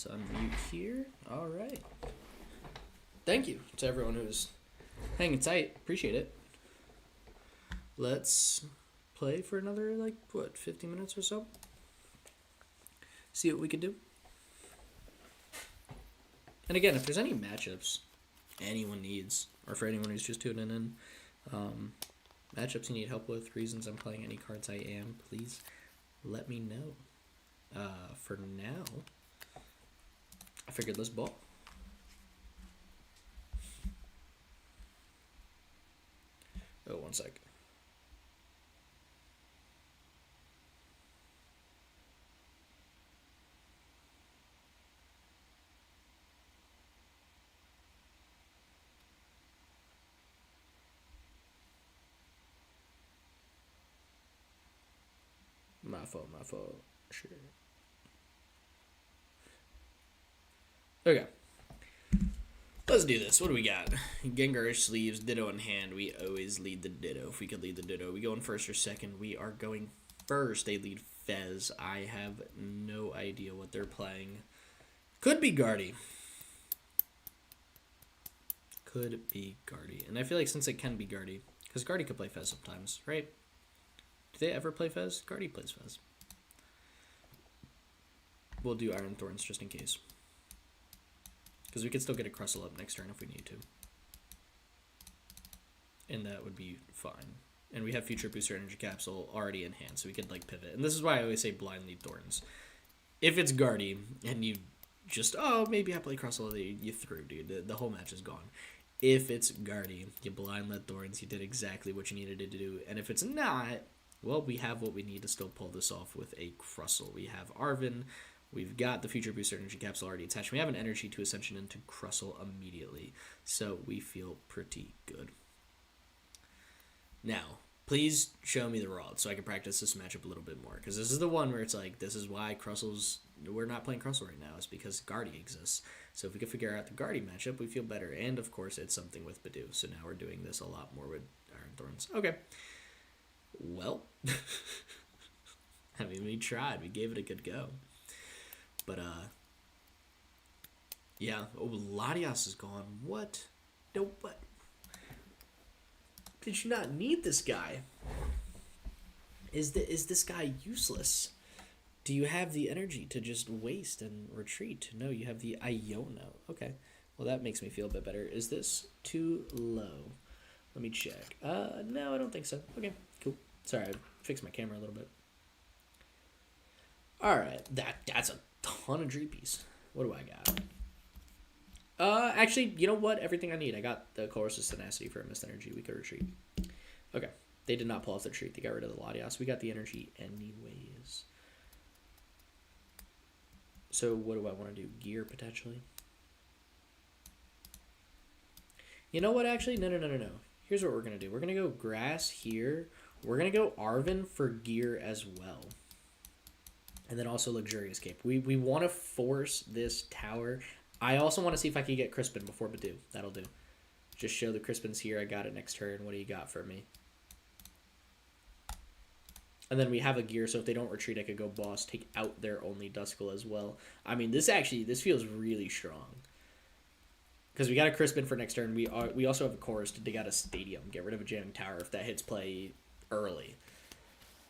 Speaker 1: Let's unmute here. All right. Thank you to everyone who's hanging tight. Appreciate it. Let's play for another, like, what, 50 minutes or so? See what we can do. And again, if there's any matchups anyone needs, or for anyone who's just tuning in, matchups you need help with, reasons I'm playing any cards I am, please let me know. For now, I figured let's ball. Oh, one sec. My fault. Sure. Okay. Let's do this. What do we got? Gengar sleeves, Ditto in hand. We always lead the Ditto. If we could lead the Ditto, we go in first or second. We are going first. They lead Fez. I have no idea what they're playing. Could be Guardy. Could be Guardy. And I feel like since it can be Guardy, because Guardy could play Fez sometimes, right? Do they ever play Fez? Guardy plays Fez. We'll do Iron Thorns just in case. Because we could still get a Crustle up next turn if we need to. And that would be fine. And we have Future Booster Energy Capsule already in hand, so we could, like, pivot. And this is why I always say blind lead Thorns. If it's Guardy, and you just, oh, maybe I play Crustle, you threw, dude. The whole match is gone. If it's Guardy, you blind lead Thorns, you did exactly what you needed to do. And if it's not, well, we have what we need to still pull this off with a Crustle. We have Arven. We've got the Future Booster Energy Capsule already attached. We have an Energy to Ascension into Crustle immediately. So we feel pretty good. Now, please show me the raw so I can practice this matchup a little bit more. Because this is the one where it's like, this is why we're not playing Crustle right now. It's because Guardy exists. So if we can figure out the Guardy matchup, we feel better. And, of course, it's something with Badoo. So now we're doing this a lot more with Iron Thorns. Okay. Well, I mean, we tried. We gave it a good go. But, yeah. Oh, Latias is gone. What? No, what? Did you not need this guy? Is this guy useless? Do you have the energy to just waste and retreat? No, you have the Iono. Okay. Well, that makes me feel a bit better. Is this too low? Let me check. No, I don't think so. Okay, cool. Sorry, I fixed my camera a little bit. Alright, that's a ton of Dreepies. What do I got? Actually, you know what? Everything I need. I got the Colossus Tenacity for a Mist Energy. We could retreat. Okay. They did not pull off the retreat. They got rid of the Latias. We got the energy anyways. So what do I want to do? Gear, potentially? You know what, actually? No. Here's what we're going to do. We're going to go Grass here. We're going to go Arven for gear as well. And then also Luxurious Cape. We want to force this tower. I also want to see if I can get Crispin before Badoo. That'll do. Just show the Crispin's here. I got it next turn. What do you got for me? And then we have a gear, so if they don't retreat, I could go Boss, take out their only Duskull as well. I mean, this feels really strong. Because we got a Crispin for next turn. We also have a Chorus to dig out a Stadium. Get rid of a Jamming Tower if that hits play early.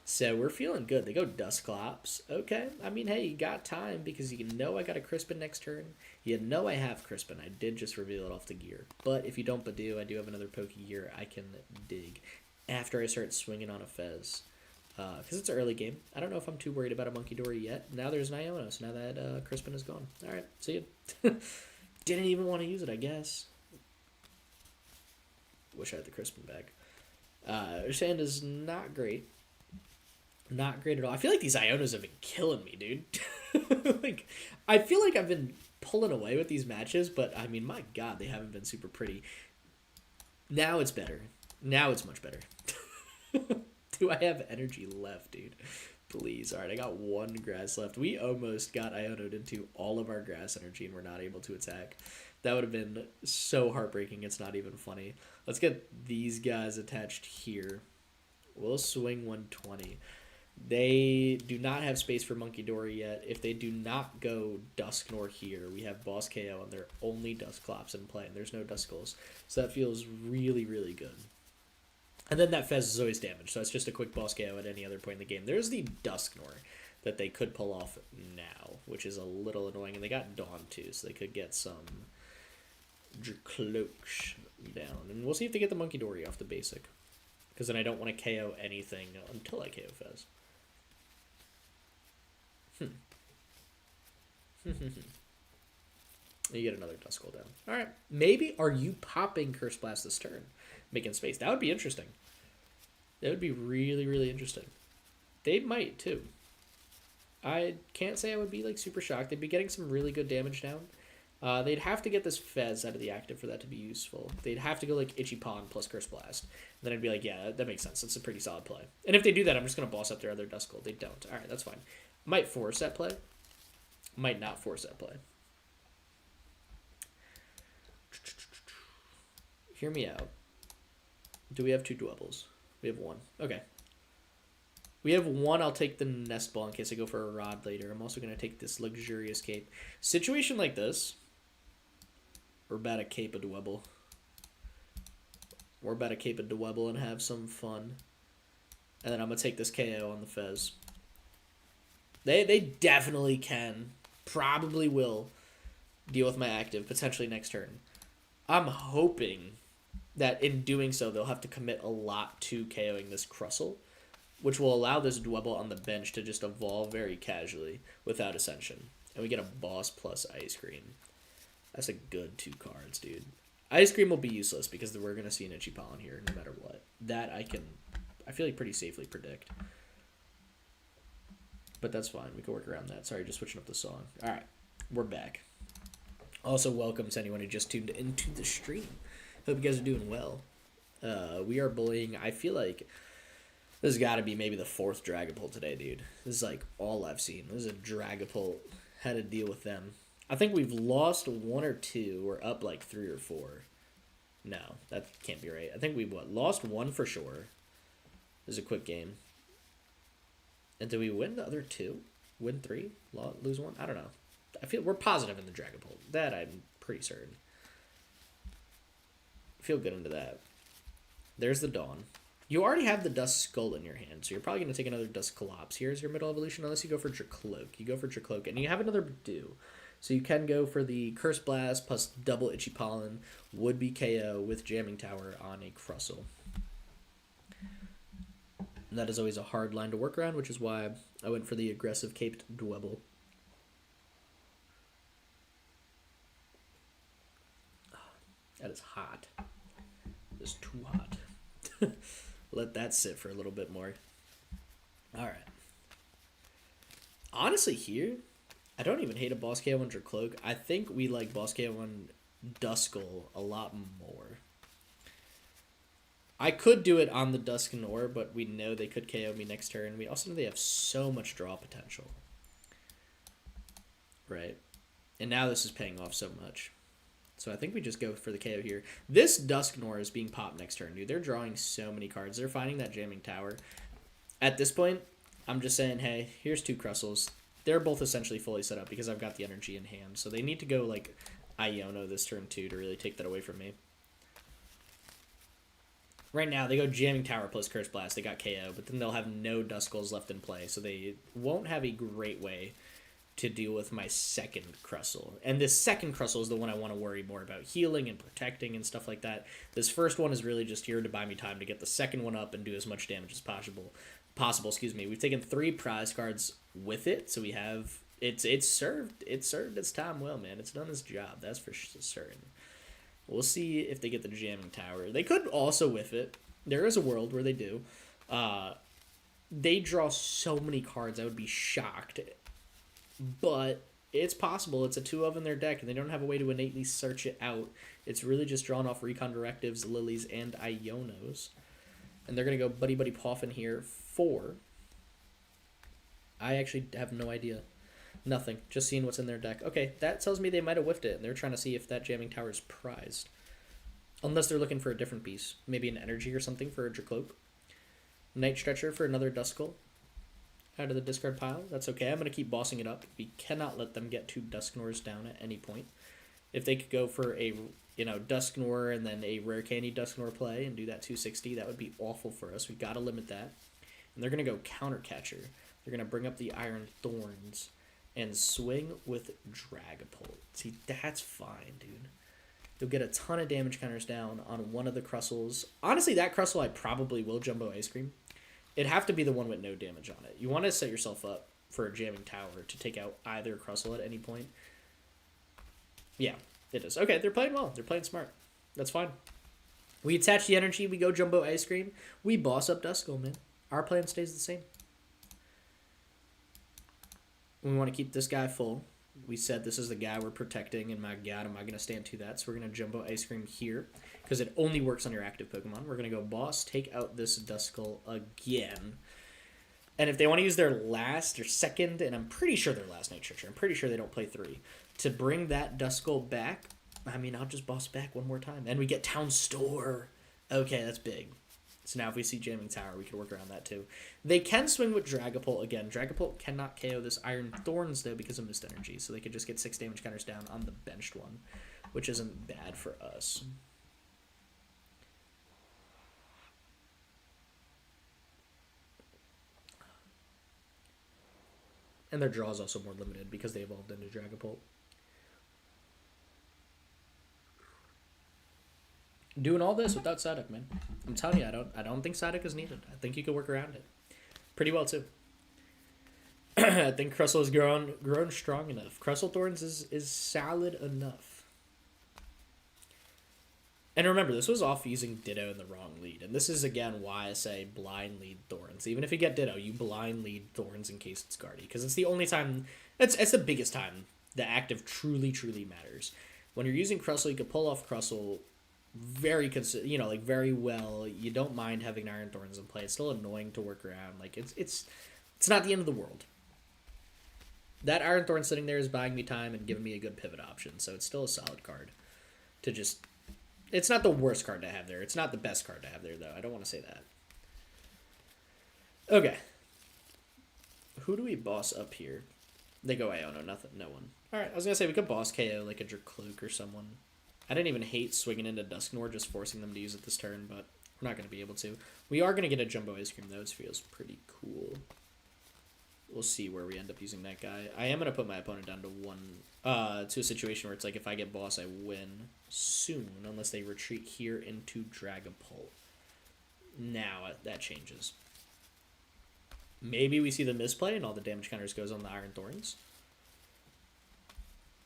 Speaker 1: So we're feeling good. They go Dusclops. Okay. I mean, hey, you got time because you know I got a Crispin next turn. You know I have Crispin. I did just reveal it off the gear. But if you don't Badoo, I do have another Poke gear I can dig after I start swinging on a Fez. Because it's an early game. I don't know if I'm too worried about a Monkey Dory yet. Now there's an Iono, so now that Crispin is gone. All right, see you. Didn't even want to use it, I guess. Wish I had the Crispin back. Sand is not great. Not great at all. I feel like these Ionos have been killing me, dude. Like, I feel like I've been pulling away with these matches, but, I mean, my God, they haven't been super pretty. Now it's better. Now it's much better. Do I have energy left, dude? Please. All right, I got one grass left. We almost got Iono'd into all of our grass energy, and we're not able to attack. That would have been so heartbreaking. It's not even funny. Let's get these guys attached here. We'll swing 120. They do not have space for Monkey Dory yet. If they do not go Dusknoir here, we have Boss KO and they're only Dusclops in play, and there's no Duskulls. So that feels really, really good. And then that Fez is always damaged, so it's just a quick Boss KO at any other point in the game. There's the Dusknoir that they could pull off now, which is a little annoying. And they got Dawn too, so they could get some Dracloaks down. And we'll see if they get the Monkey Dory off the basic, because then I don't want to KO anything until I KO Fez. You get another Duskull down. Alright. Maybe are you popping Curse Blast this turn? Making space. That would be interesting. That would be really, really interesting. They might, too. I can't say I would be, like, super shocked. They'd be getting some really good damage down. They'd have to get this Fez out of the active for that to be useful. They'd have to go, like, Itchy Pawn plus Curse Blast. And then I'd be like, yeah, that makes sense. That's a pretty solid play. And if they do that, I'm just going to boss up their other Duskull. They don't. Alright, that's fine. Might force that play. Might not force that play. Hear me out. Do we have two Dwebbles? We have one. Okay. We have one. I'll take the Nest Ball in case I go for a Rod later. I'm also going to take this Luxurious Cape. Situation like this, we're about to cape a Dwebble. We're about to cape a Dwebble and have some fun. And then I'm going to take this KO on the Fez. They definitely can, probably will, deal with my active, potentially next turn. I'm hoping that in doing so, they'll have to commit a lot to KOing this Crustle, which will allow this Dwebble on the bench to just evolve very casually without Ascension. And we get a Boss plus Ice Cream. That's a good 2 cards, dude. Ice Cream will be useless because we're going to see an Itchy Pollen here no matter what. That I feel like pretty safely predict. But that's fine. We can work around that. Sorry, just switching up the song. All right, we're back. Also, welcome to anyone who just tuned into the stream. Hope you guys are doing well. We are bullying. I feel like this has got to be maybe the 4th Dragapult today, dude. This is like all I've seen. This is a Dragapult. Had to deal with them. I think we've lost 1 or 2. We're up like 3 or 4. No, that can't be right. I think we've lost 1 for sure. This is a quick game. And do we win the other 2? Win 3? Lose 1? I don't know. I feel we're positive in the Dragapult. That I'm pretty certain. Feel good into that. There's the Dawn. You already have the Duskull in your hand, so you're probably going to take another Dusclops. Here's your middle evolution, unless you go for Dracloak. You go for Dracloak, and you have another Badoo. So you can go for the Curse Blast plus double Itchy Pollen, would be KO with Jamming Tower on a Crustle. And that is always a hard line to work around, which is why I went for the aggressive Caped Dwebble. That is hot. That is too hot. Let that sit for a little bit more. Alright. Honestly, here, I don't even hate a Boss KO on Dracloak. I think we like Boss KO on Duskull a lot more. I could do it on the Dusknoir, but we know they could KO me next turn. We also know they have so much draw potential. Right? And now this is paying off so much. So I think we just go for the KO here. This Dusknoir is being popped next turn, dude. They're drawing so many cards. They're finding that Jamming Tower. At this point, I'm just saying, hey, here's 2 Crustles. They're both essentially fully set up because I've got the energy in hand. So they need to go, like, Iono this turn, too, to really take that away from me. Right now, they go Jamming Tower plus Curse Blast. They got KO, but then they'll have no Duskulls left in play. So they won't have a great way to deal with my second Crustle. And this second Crustle is the one I want to worry more about healing and protecting and stuff like that. This first one is really just here to buy me time to get the second one up and do as much damage as possible. We've taken 3 prize cards with it, so we have it's served its time well, man. It's done its job, that's for certain. We'll see if they get the Jamming Tower. They could also whiff it. There is a world where they do. They draw so many cards, I would be shocked. But it's possible. It's a 2 of in their deck, and they don't have a way to innately search it out. It's really just drawn off Recon Directives, Lilies, and Ionos. And they're going to go Buddy Buddy Poffin here for... I actually have no idea. Nothing. Just seeing what's in their deck. Okay, that tells me they might have whiffed it, and they're trying to see if that Jamming Tower is prized. Unless they're looking for a different piece. Maybe an energy or something for a Dracloak. Night Stretcher for another Duskull. out of the discard pile. That's okay. I'm going to keep bossing it up. We cannot let them get 2 Dusknors down at any point. If they could go for a, Dusknor and then a Rare Candy Dusknor play and do that 260, that would be awful for us. We got to limit that. And they're going to go Countercatcher. They're going to bring up the Iron Thorns and swing with Dragapult. See, that's fine, dude. You'll get a ton of damage counters down on one of the Crustles. Honestly, that Crustle I probably will Jumbo Ice Cream. It'd have to be the one with no damage on it. You want to set yourself up for a jamming tower to take out either Crustle at any point. Yeah, it is. Okay, they're playing well. They're playing smart. That's fine. We attach the energy. We go Jumbo Ice Cream. We boss up Duskull, man. Our plan stays the same. We want to keep this guy full. We said this is the guy we're protecting, and my god, am I going to stand to that. So we're going to Jumbo Ice Cream here, because it only works on your active Pokemon. We're going to go boss, take out this Duskull again. And if they want to use their last or second, and I'm pretty sure their last Night Trickster, I'm pretty sure they don't play 3, to bring that Duskull back, I mean, I'll just boss back one more time. And we get Town Store. Okay, that's big. So now if we see Jamming Tower, we can work around that too. They can swing with Dragapult again. Dragapult cannot KO this Iron Thorns, though, because of Mist Energy. So they could just get 6 damage counters down on the benched one, which isn't bad for us. And their draw is also more limited because they evolved into Dragapult. Doing all this without Psyduck, man. I'm telling you, I don't think Psyduck is needed. I think you can work around it pretty well too. I think Crustle has grown strong enough. Crustle Thorns is solid enough. And remember, this was off using Ditto in the wrong lead. And this is, again, why I say blind lead Thorns. Even if you get Ditto, you blind lead Thorns in case it's Guardy. Because it's the only time, it's the biggest time the active truly, truly matters. When you're using Crustle, you can pull off Crustle very very well. You don't mind having Iron Thorns in play. It's still annoying to work around. Like, it's not the end of the world. That Iron Thorn sitting there is buying me time and giving me a good pivot option. So it's still a solid card to just... It's not the worst card to have there. It's not the best card to have there, though. I don't want to say that. Okay. Who do we boss up here? They go Iono. Nothing. No one. Alright, I was going to say we could boss KO like a Dracloak or someone. I didn't even hate swinging into Dusknor, just forcing them to use it this turn, but we're not going to be able to. We are going to get a Jumbo Ice Cream, though. It feels pretty cool. We'll see where we end up using that guy. I am going to put my opponent down to a situation where it's like if I get boss, I win soon, unless they retreat here into Dragapult. Now that changes. Maybe we see the misplay and all the damage counters goes on the Iron Thorns.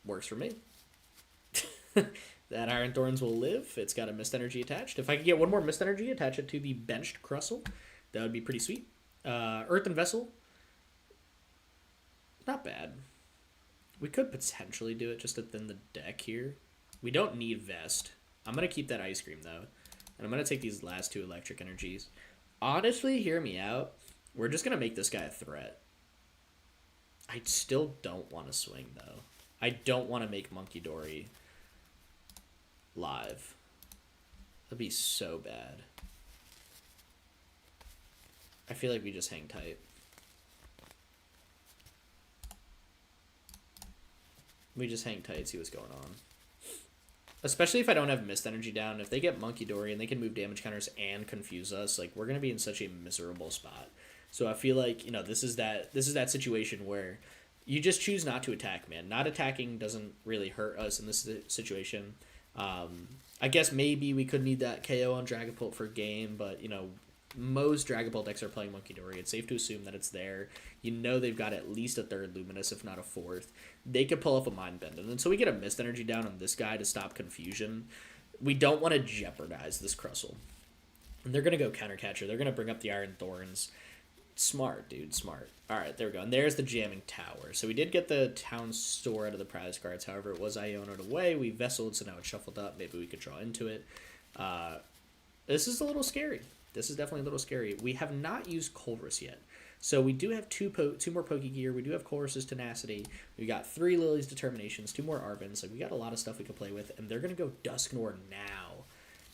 Speaker 1: Works for me. That Iron Thorns will live. It's got a Mist Energy attached. If I could get one more Mist Energy, attach it to the benched Crustle, that would be pretty sweet. Earthen Vessel. Not bad. We could potentially do it just to thin the deck here. We don't need Vest. I'm going to keep that Ice Cream, though. And I'm going to take these last 2 Electric Energies. Honestly, hear me out. We're just going to make this guy a threat. I still don't want to swing, though. I don't want to make Monkey Dory live. That'd be so bad. I feel like we just hang tight. We just hang tight, see what's going on. Especially if I don't have Mist Energy down. If they get Monkey Dory and they can move damage counters and confuse us, like, we're going to be in such a miserable spot. So I feel like, this is that situation where you just choose not to attack, man. Not attacking doesn't really hurt us in this situation. I guess maybe we could need that KO on Dragapult for game, but, most Dragapult decks are playing Monkey Dory. It's safe to assume that it's there. They've got at least a 3rd Luminous, if not a 4th. They could pull off a Mind Bend. And so we get a Mist Energy down on this guy to stop confusion. We don't want to jeopardize this Crustle. And they're going to go Countercatcher. They're going to bring up the Iron Thorns. Smart, dude. Smart. Alright, there we go. And there's the Jamming Tower. So we did get the Town Store out of the prize cards. However, it was Iono'd away. We Vesseled, so now it's shuffled up. Maybe we could draw into it. This is a little scary. This is definitely a little scary. We have not used Colress yet. So we do have two more Pokegear. We do have Colress's Tenacity. We got 3 Lily's Determinations, 2 more Arvins. Like, we got a lot of stuff we could play with. And they're going to go Dusknor now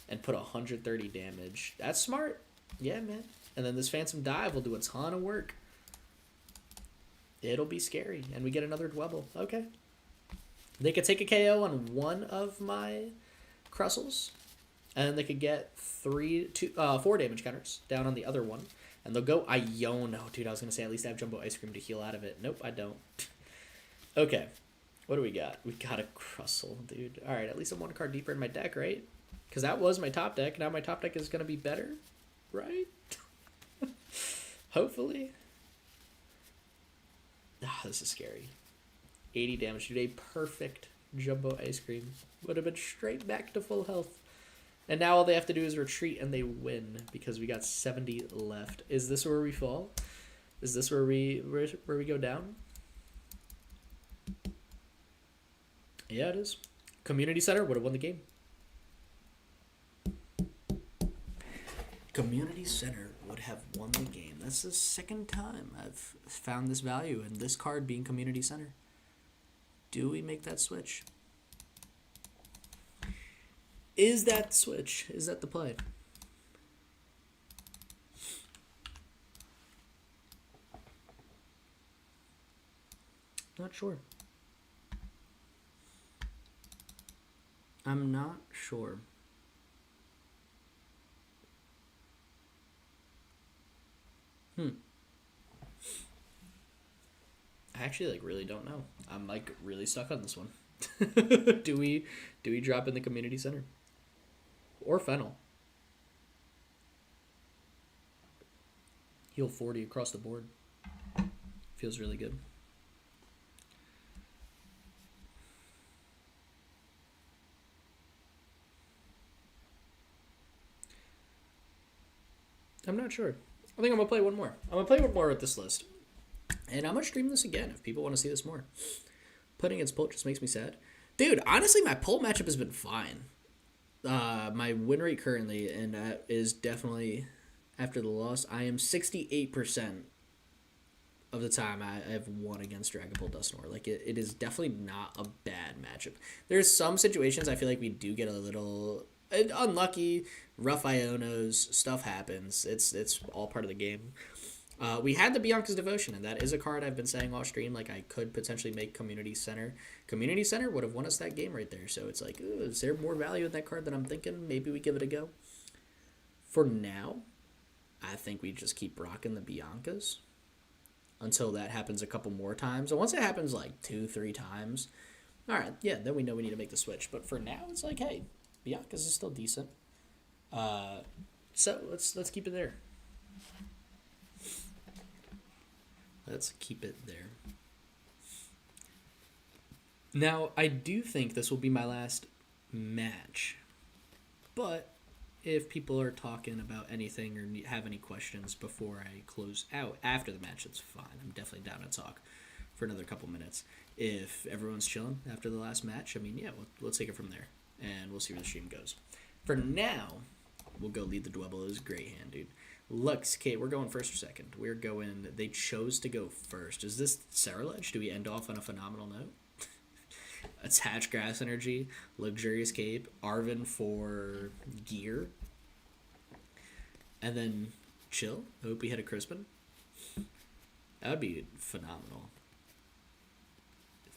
Speaker 1: and put 130 damage. That's smart. Yeah, man. And then this Phantom Dive will do a ton of work. It'll be scary. And we get another Dwebble. Okay. They could take a KO on one of my Crustles. And they could get 4 damage counters down on the other one. And they'll go Iono. Dude, I was going to say at least I have Jumbo Ice Cream to heal out of it. Nope, I don't. Okay. What do we got? We got a Crustle, dude. Alright, at least I'm 1 card deeper in my deck, right? Because that was my top deck. Now my top deck is going to be better, right? Hopefully. Ah, this is scary. 80 damage, dude. A perfect Jumbo Ice Cream. Would have been straight back to full health. And now all they have to do is retreat and they win because we got 70 left. Is this where we fall? Is this where we go down? Yeah, it is. Community Center would have won the game. Community Center would have won the game. That's the second time I've found this value in this card being Community Center. Do we make that switch? Is that the switch? Is that the play? Not sure. I'm not sure. I actually really don't know. I'm really stuck on this one. do we drop in the Community Center? Or Fennel? Heal 40 across the board. Feels really good. I'm not sure. I think I'm going to play one more. I'm going to play one more with this list. And I'm going to stream this again if people want to see this more. Putting against Polt just makes me sad. Dude, honestly, my Polt matchup has been fine. My win rate currently and is definitely, after the loss, I am 68% of the time I have won against Dragapult Dusknoir. It is definitely not a bad matchup. There's some situations I feel like we do get a little unlucky, rough Ionos, stuff happens. It's all part of the game. We had the Bianca's Devotion, and that is a card I've been saying off stream. I could potentially make Community Center. Community Center would have won us that game right there. So it's ooh, is there more value in that card than I'm thinking? Maybe we give it a go. For now, I think we just keep rocking the Biancas until that happens a couple more times. And once it happens 2-3 times, all right, yeah, then we know we need to make the switch. But for now, it's hey, Bianca's is still decent. So let's keep it there. Let's keep it there. Now, I do think this will be my last match. But if people are talking about anything or have any questions before I close out after the match, it's fine. I'm definitely down to talk for another couple minutes. If everyone's chilling after the last match, yeah, we'll take it from there. And we'll see where the stream goes. For now, we'll go lead the Dwebble. It was a great hand, dude. Lux, okay, we're going first or second. We're going, they chose to go first. Is this Cerulege? Do we end off on a phenomenal note? Attach Grass Energy, Luxurious Cape, Arven for Gear, and then chill. I hope we hit a Crispin. That would be phenomenal.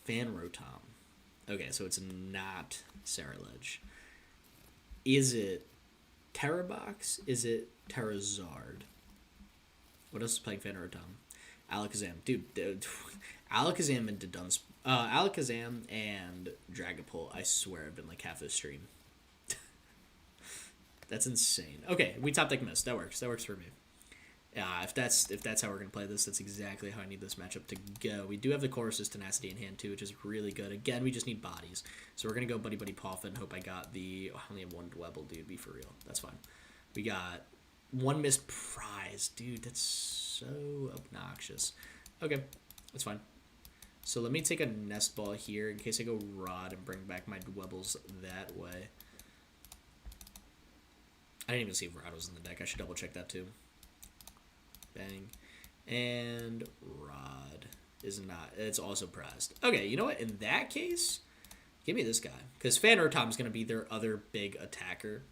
Speaker 1: Fan Rotom. Okay, so it's not Cerulege. Is it Terrabox? Is it Terrazard? What else is playing Fan Rotom? Alakazam. Dude, Alakazam and Alakazam and Dragapult, I swear, have been half the stream. That's insane. Okay, we top deck missed. That works. That works for me. If that's how we're gonna play this, that's exactly how I need this matchup to go. We do have the Chorus's Tenacity in hand too, which is really good. Again, we just need bodies, so we're gonna go Buddy Buddy Poffin. Hope I got the. I only have one Dwebble, dude. Be for real. That's fine. We got one missed prize, dude. That's so obnoxious. Okay, that's fine. So let me take a Nest Ball here in case I go Rod and bring back my Dwebbles that way. I didn't even see if Rod was in the deck. I should double check that too. Bang. And Rod is not. It's also prized. Okay, you know what? In that case, give me this guy. Because Fan Rotom is going to be their other big attacker.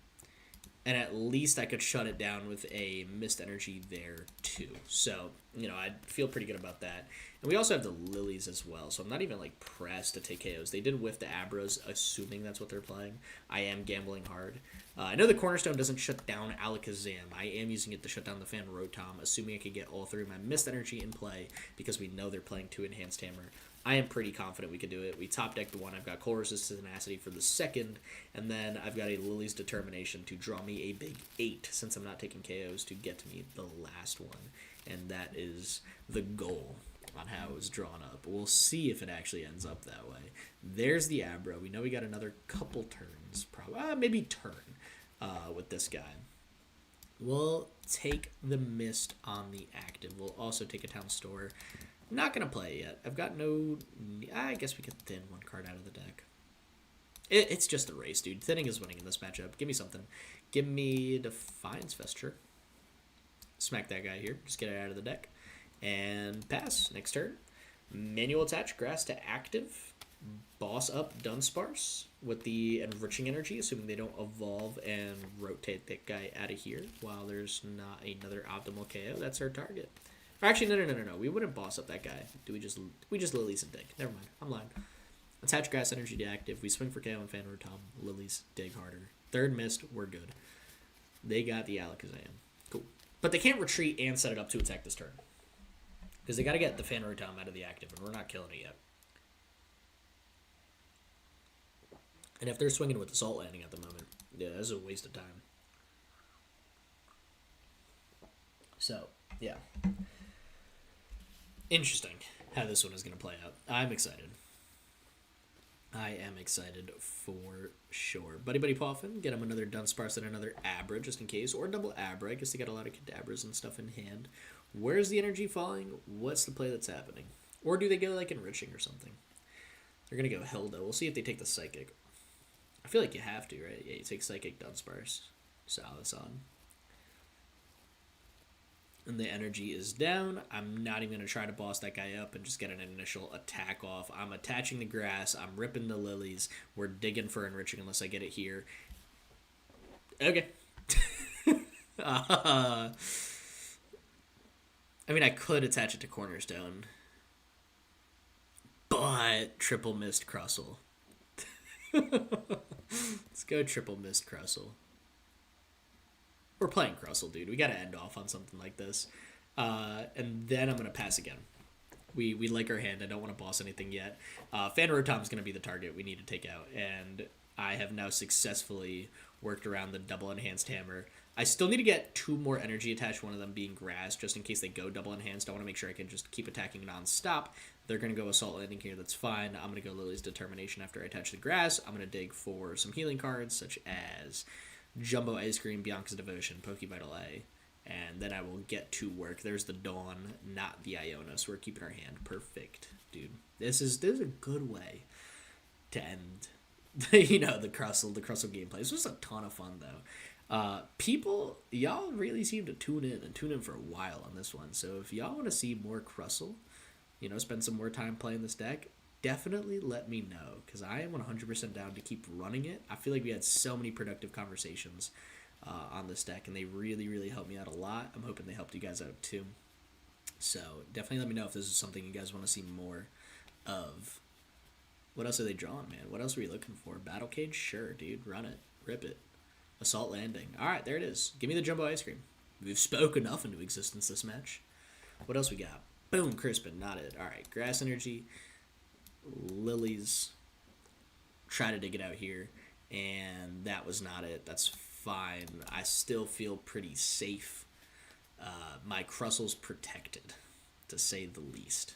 Speaker 1: And at least I could shut it down with a Mist Energy there, too. So, you know, I feel pretty good about that. And we also have the Lilies as well, so I'm not even, like, pressed to take KOs. They did whiff the Abras, assuming that's what they're playing. I am gambling hard. I know the Cornerstone doesn't shut down Alakazam. I am using it to shut down the Fan Rotom, assuming I can get all three of my Mist Energy in play, because we know they're playing 2 Enhanced Hammer. I am pretty confident we could do it. We top deck the one. I've got Colress's Tenacity for the second, and then I've got a Lily's Determination to draw me a big 8, since I'm not taking KOs, to get to me the last one. And that is the goal on how it was drawn up. We'll see if it actually ends up that way. There's the Abra. We know we got another couple turns, probably maybe turn with this guy. We'll take the Mist on the active. We'll also take a Town Store. Not going to play it yet. I've got no... I guess we could thin one card out of the deck. It's just a race, dude. Thinning is winning in this matchup. Give me something. Give me Defiance Vesture. Smack that guy here. Just get it out of the deck. And pass. Next turn. Manual attach Grass to active. Boss up Dunsparce with the Enriching Energy, assuming they don't evolve and rotate that guy out of here while there's not another optimal KO. That's our target. Or actually, no. We wouldn't boss up that guy. We just Lilies and dig. Never mind. I'm lying. Attach Grass Energy to active. We swing for KO and Fan Rotom. Lilies dig harder. Third Mist. We're good. They got the Alakazam. Cool. But they can't retreat and set it up to attack this turn. Because they got to get the Fan Rotom out of the active, and we're not killing it yet. And if they're swinging with Assault Landing at the moment, yeah, this is a waste of time. So, yeah. Interesting how this one is going to play out. I'm excited. I am excited for sure. Buddy Poffin, get him another Dunsparce and another Abra just in case, or double Abra. I guess they got a lot of Kadabras and stuff in hand. Where's the energy falling? What's the play that's happening? Or do they go like Enriching or something? They're going to go Hilda. We'll see if they take the Psychic. I feel like you have to, right? Yeah, you take Psychic Dunsparce. Salazar. And the energy is down. I'm not even going to try to boss that guy up and just get an initial attack off. I'm attaching the Grass. I'm ripping the Lilies. We're digging for Enriching unless I get it here. Okay. I mean, I could attach it to Cornerstone. But triple Mist Crustle. Let's go triple Mist Crustle. We're playing Crustle, dude. We got to end off on something like this. And then I'm going to pass again. We like our hand. I don't want to boss anything yet. Fan Rotom's going to be the target we need to take out. And I have now successfully worked around the double Enhanced Hammer. I still need to get 2 more energy attached, one of them being Grass, just in case they go double Enhanced. I want to make sure I can just keep attacking non-stop. They're going to go Assault Landing here. That's fine. I'm going to go Lily's Determination after I attach the Grass. I'm going to dig for some healing cards, such as Jumbo Ice Cream, Bianca's Devotion, Pokevital A, and then I will get to work. There's the Dawn, not the Iona, so we're keeping our hand. Perfect, dude. This is a good way to end, the Crustle gameplay. This was a ton of fun, though. People, y'all really seem to tune in for a while on this one, so if y'all want to see more Crustle, spend some more time playing this deck, definitely let me know, because I am 100% down to keep running it. I feel like we had so many productive conversations on this deck, and they really, really helped me out a lot. I'm hoping they helped you guys out too. So definitely let me know if this is something you guys want to see more of. What else are they drawing, man? What else are we looking for? Battle Cage? Sure, dude. Run it. Rip it. Assault Landing. All right, there it is. Give me the Jumbo Ice Cream. We've spoke enough into existence this match. What else we got? Boom, Crispin. Not it. All right, Grass Energy. Lilies. Try to dig it out here, and that was not it. That's fine. I still feel pretty safe. My Crustle's protected, to say the least.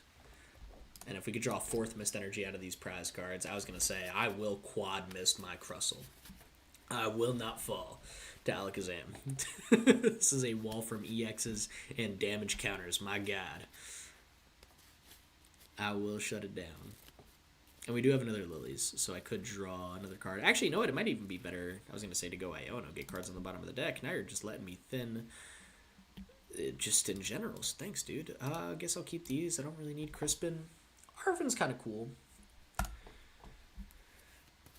Speaker 1: And if we could draw 4th Mist Energy out of these prize cards, I was going to say I will quad mist my Crustle. I will not fall to Alakazam. This is a wall from EXs and damage counters. My God. I will shut it down. And we do have another Lilies, so I could draw another card. Actually, you know what? It might even be better. I was going to say to go Iona, get cards on the bottom of the deck. Now you're just letting me thin just in general. Thanks, dude. I guess I'll keep these. I don't really need Crispin. Arven's kind of cool.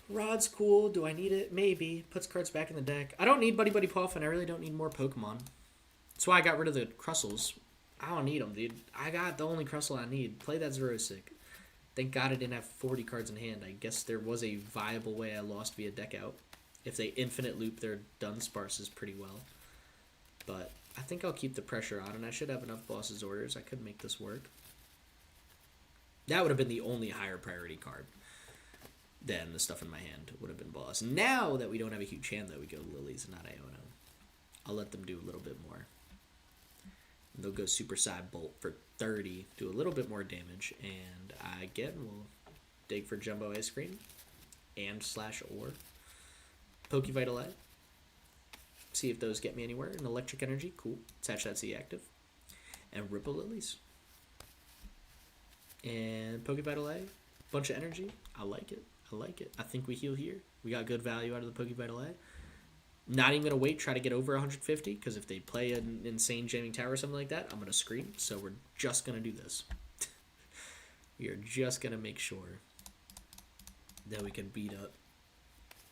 Speaker 1: Rod's cool. Do I need it? Maybe. Puts cards back in the deck. I don't need Buddy Buddy Puff, and I really don't need more Pokemon. That's why I got rid of the Crustles. I don't need them, dude. I got the only Crustle I need. Play that Zerosic. Thank God I didn't have 40 cards in hand. I guess there was a viable way I lost via deck out. If they infinite loop their Dunsparces pretty well. But I think I'll keep the pressure on, and I should have enough Boss's Orders. I could make this work. That would have been the only higher priority card. Then the stuff in my hand would have been Boss. Now that we don't have a huge hand, though, we go Lilies and not Iono. I'll let them do a little bit more. They'll go Super Side Bolt for 30, do a little bit more damage, and I again will dig for Jumbo Ice Cream and /or Pokevitalize. See if those get me anywhere. An Electric Energy, cool. Attach that to the active. And Ripple Lilies. And Pokevitalize, bunch of energy. I like it. I like it. I think we heal here. We got good value out of the Pokevitalize. Not even going to wait, try to get over 150, because if they play an insane jamming tower or something like that, I'm going to scream. So we're just going to do this. We are just going to make sure that we can beat up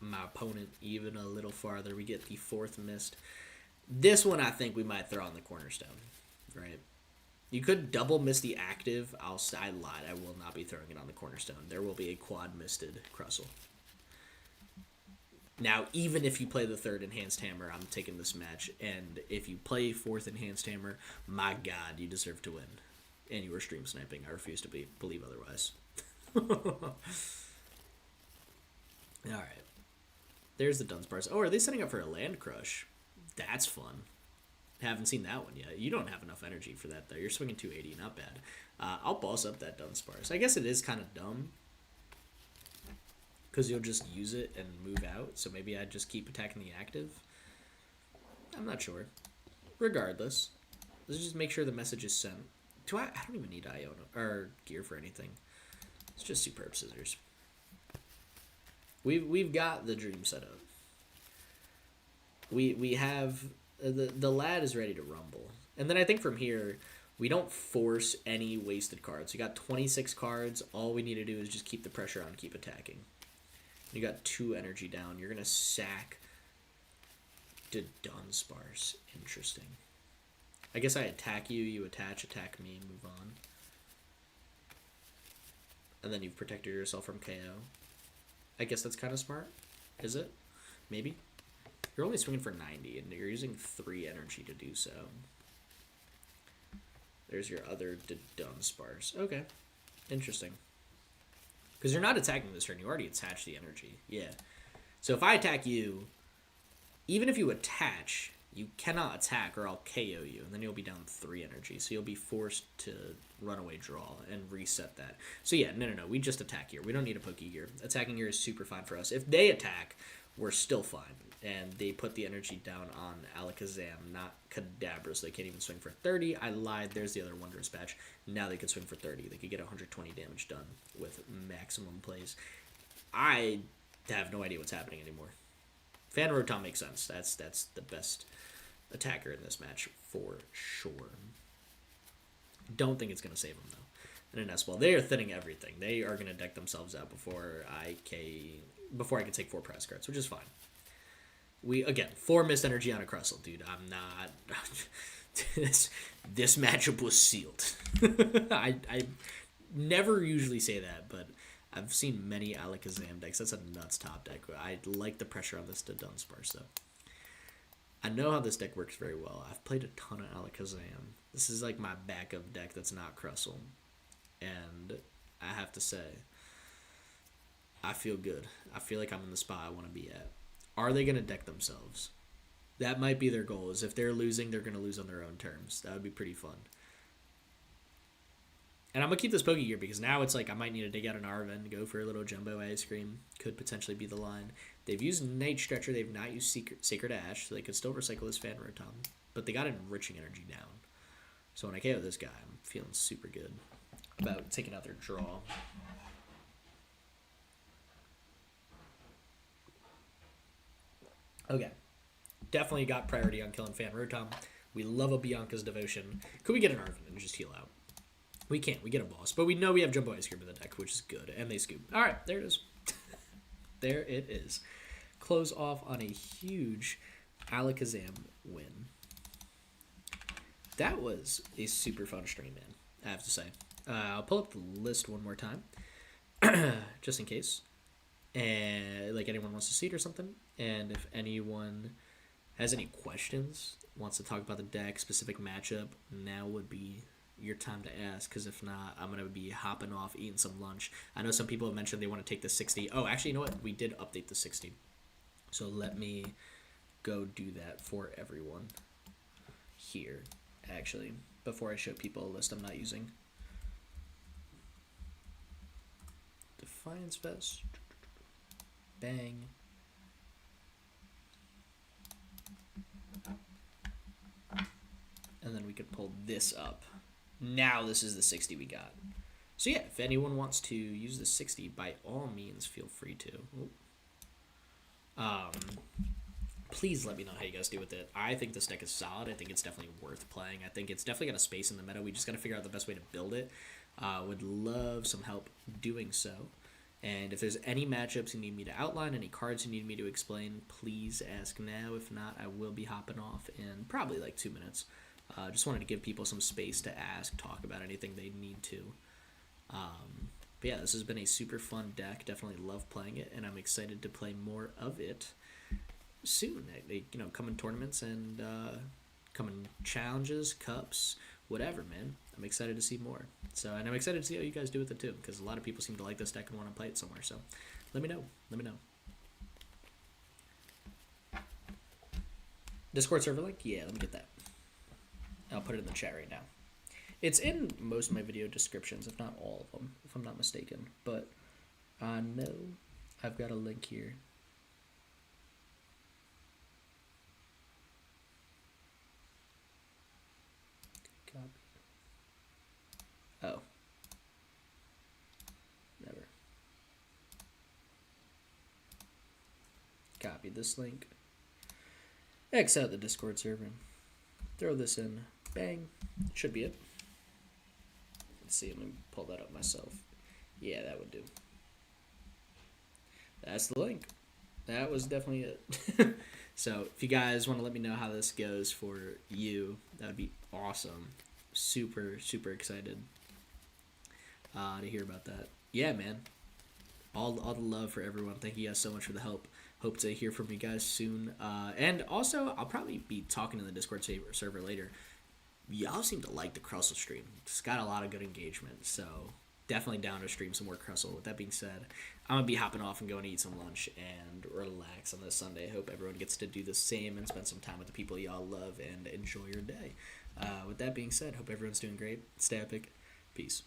Speaker 1: my opponent even a little farther. We get the 4th mist. This one I think we might throw on the cornerstone, right? You could double miss the active. I lied. I will not be throwing it on the cornerstone. There will be a quad misted Crustle. Now, even if you play the 3rd Enhanced Hammer, I'm taking this match. And if you play 4th Enhanced Hammer, my God, you deserve to win. And you were stream sniping. I refuse to believe otherwise. Alright. There's the Dunsparce. Oh, are they setting up for a Land Crush? That's fun. Haven't seen that one yet. You don't have enough energy for that, though. You're swinging 280. Not bad. I'll boss up that Dunsparce. I guess it is kind of dumb, because you'll just use it and move out. So maybe I just keep attacking the active. I'm not sure. Regardless, let's just make sure the message is sent. I don't even need Iono or gear for anything. It's just Superb Scissors. We've got the dream set up. We have the lad is ready to rumble. And then I think from here we don't force any wasted cards. You got 26 cards. All we need to do is just keep the pressure on, keep attacking. You got 2 energy down. You're going to sack to Dunsparce. Interesting. I guess I attack you, you attack me, and move on. And then you've protected yourself from KO. I guess that's kind of smart. Is it? Maybe. You're only swinging for 90, and you're using 3 energy to do so. There's your other Dunsparce. Okay. Interesting. Because you're not attacking this turn. You already attached the energy. Yeah. So if I attack you, even if you attach, you cannot attack or I'll KO you. And then you'll be down 3 energy. So you'll be forced to runaway draw and reset that. So yeah, no. We just attack here. We don't need a Poke here. Attacking here is super fine for us. If they attack, we're still fine. And they put the energy down on Alakazam, not Kadabra, so they can't even swing for 30. I lied. There's the other Wondrous Patch. Now they could swing for 30. They could get 120 damage done with maximum plays. I have no idea what's happening anymore. Fan Rotom makes sense. That's the best attacker in this match for sure. Don't think it's going to save them, though. And an S-Ball, they are thinning everything. They are going to deck themselves out before I can take 4 prize cards, which is fine. Again, 4 missed energy on a Crustle, dude. I'm not... this matchup was sealed. I never usually say that, but I've seen many Alakazam decks. That's a nuts top deck. I like the pressure on this to Dunsparce, though. I know how this deck works very well. I've played a ton of Alakazam. This is like my backup deck that's not Crustle. And I have to say, I feel good. I feel like I'm in the spot I want to be at. Are they going to deck themselves? That might be their goal, is if they're losing, they're going to lose on their own terms. That would be pretty fun. And I'm going to keep this Pokegear because now it's like I might need to dig out an Arven, go for a little Jumbo Ice Cream. Could potentially be the line. They've used Night Stretcher. They've not used Sacred Ash, so they could still recycle this Fan Rotom. But they got Enriching Energy down. So when I KO this guy, I'm feeling super good about taking out their draw. Okay. Definitely got priority on killing Fan Rotom. We love a Bianca's Devotion. Could we get an Arven and just heal out? We can't. We get a boss. But we know we have Jumbo Ice Cream in the deck, which is good. And they scoop. Alright, there it is. there it is. Close off on a huge Alakazam win. That was a super fun stream, man, I have to say. I'll pull up the list one more time, just in case. And like anyone wants to see it or something. And if anyone has any questions, wants to talk about the deck, specific matchup, now would be your time to ask, because if not, I'm going to be hopping off, eating some lunch. I know some people have mentioned they want to take the 60. Oh, actually, you know what? We did update the 60. So let me go do that for everyone here, actually, before I show people a list I'm not using. Defiance Vest. Bang. And then we could pull this up. Now this is the 60 we got. So yeah, if anyone wants to use the 60, by all means, feel free to. Please let me know how you guys do with it. I think this deck is solid. I think it's definitely worth playing. I think it's definitely got a space in the meta. We just got to figure out the best way to build it. Would love some help doing so. And if there's any matchups you need me to outline, any cards you need me to explain, please ask now. If not, I will be hopping off in probably like 2 minutes. Just wanted to give people some space to ask, talk about anything they need to. But yeah, this has been a super fun deck. Definitely love playing it, and I'm excited to play more of it soon. Coming tournaments and coming challenges, cups, whatever, man. I'm excited to see more. And I'm excited to see how you guys do with it too, because a lot of people seem to like this deck and want to play it somewhere. So let me know. Discord server link? Yeah, let me get that. I'll put it in the chat right now. It's in most of my video descriptions, if not all of them, if I'm not mistaken. But I know I've got a link here. Copy. Oh. Never. Copy this link. X out the Discord server. Throw this in. Bang. Should be it. Let's see. Let me pull that up myself. Yeah, that would do. That's the link. That was definitely it. So if you guys want to let me know how this goes for you, that would be awesome. Super, super excited to hear about that. Yeah, man. All the love for everyone. Thank you guys so much for the help. Hope to hear from you guys soon. And also, I'll probably be talking in the Discord server later. Y'all seem to like the Crustle stream. It's got a lot of good engagement, so definitely down to stream some more Crustle. With that being said, I'm going to be hopping off and going to eat some lunch and relax on this Sunday. Hope everyone gets to do the same and spend some time with the people y'all love and enjoy your day. With that being said, hope everyone's doing great. Stay epic. Peace.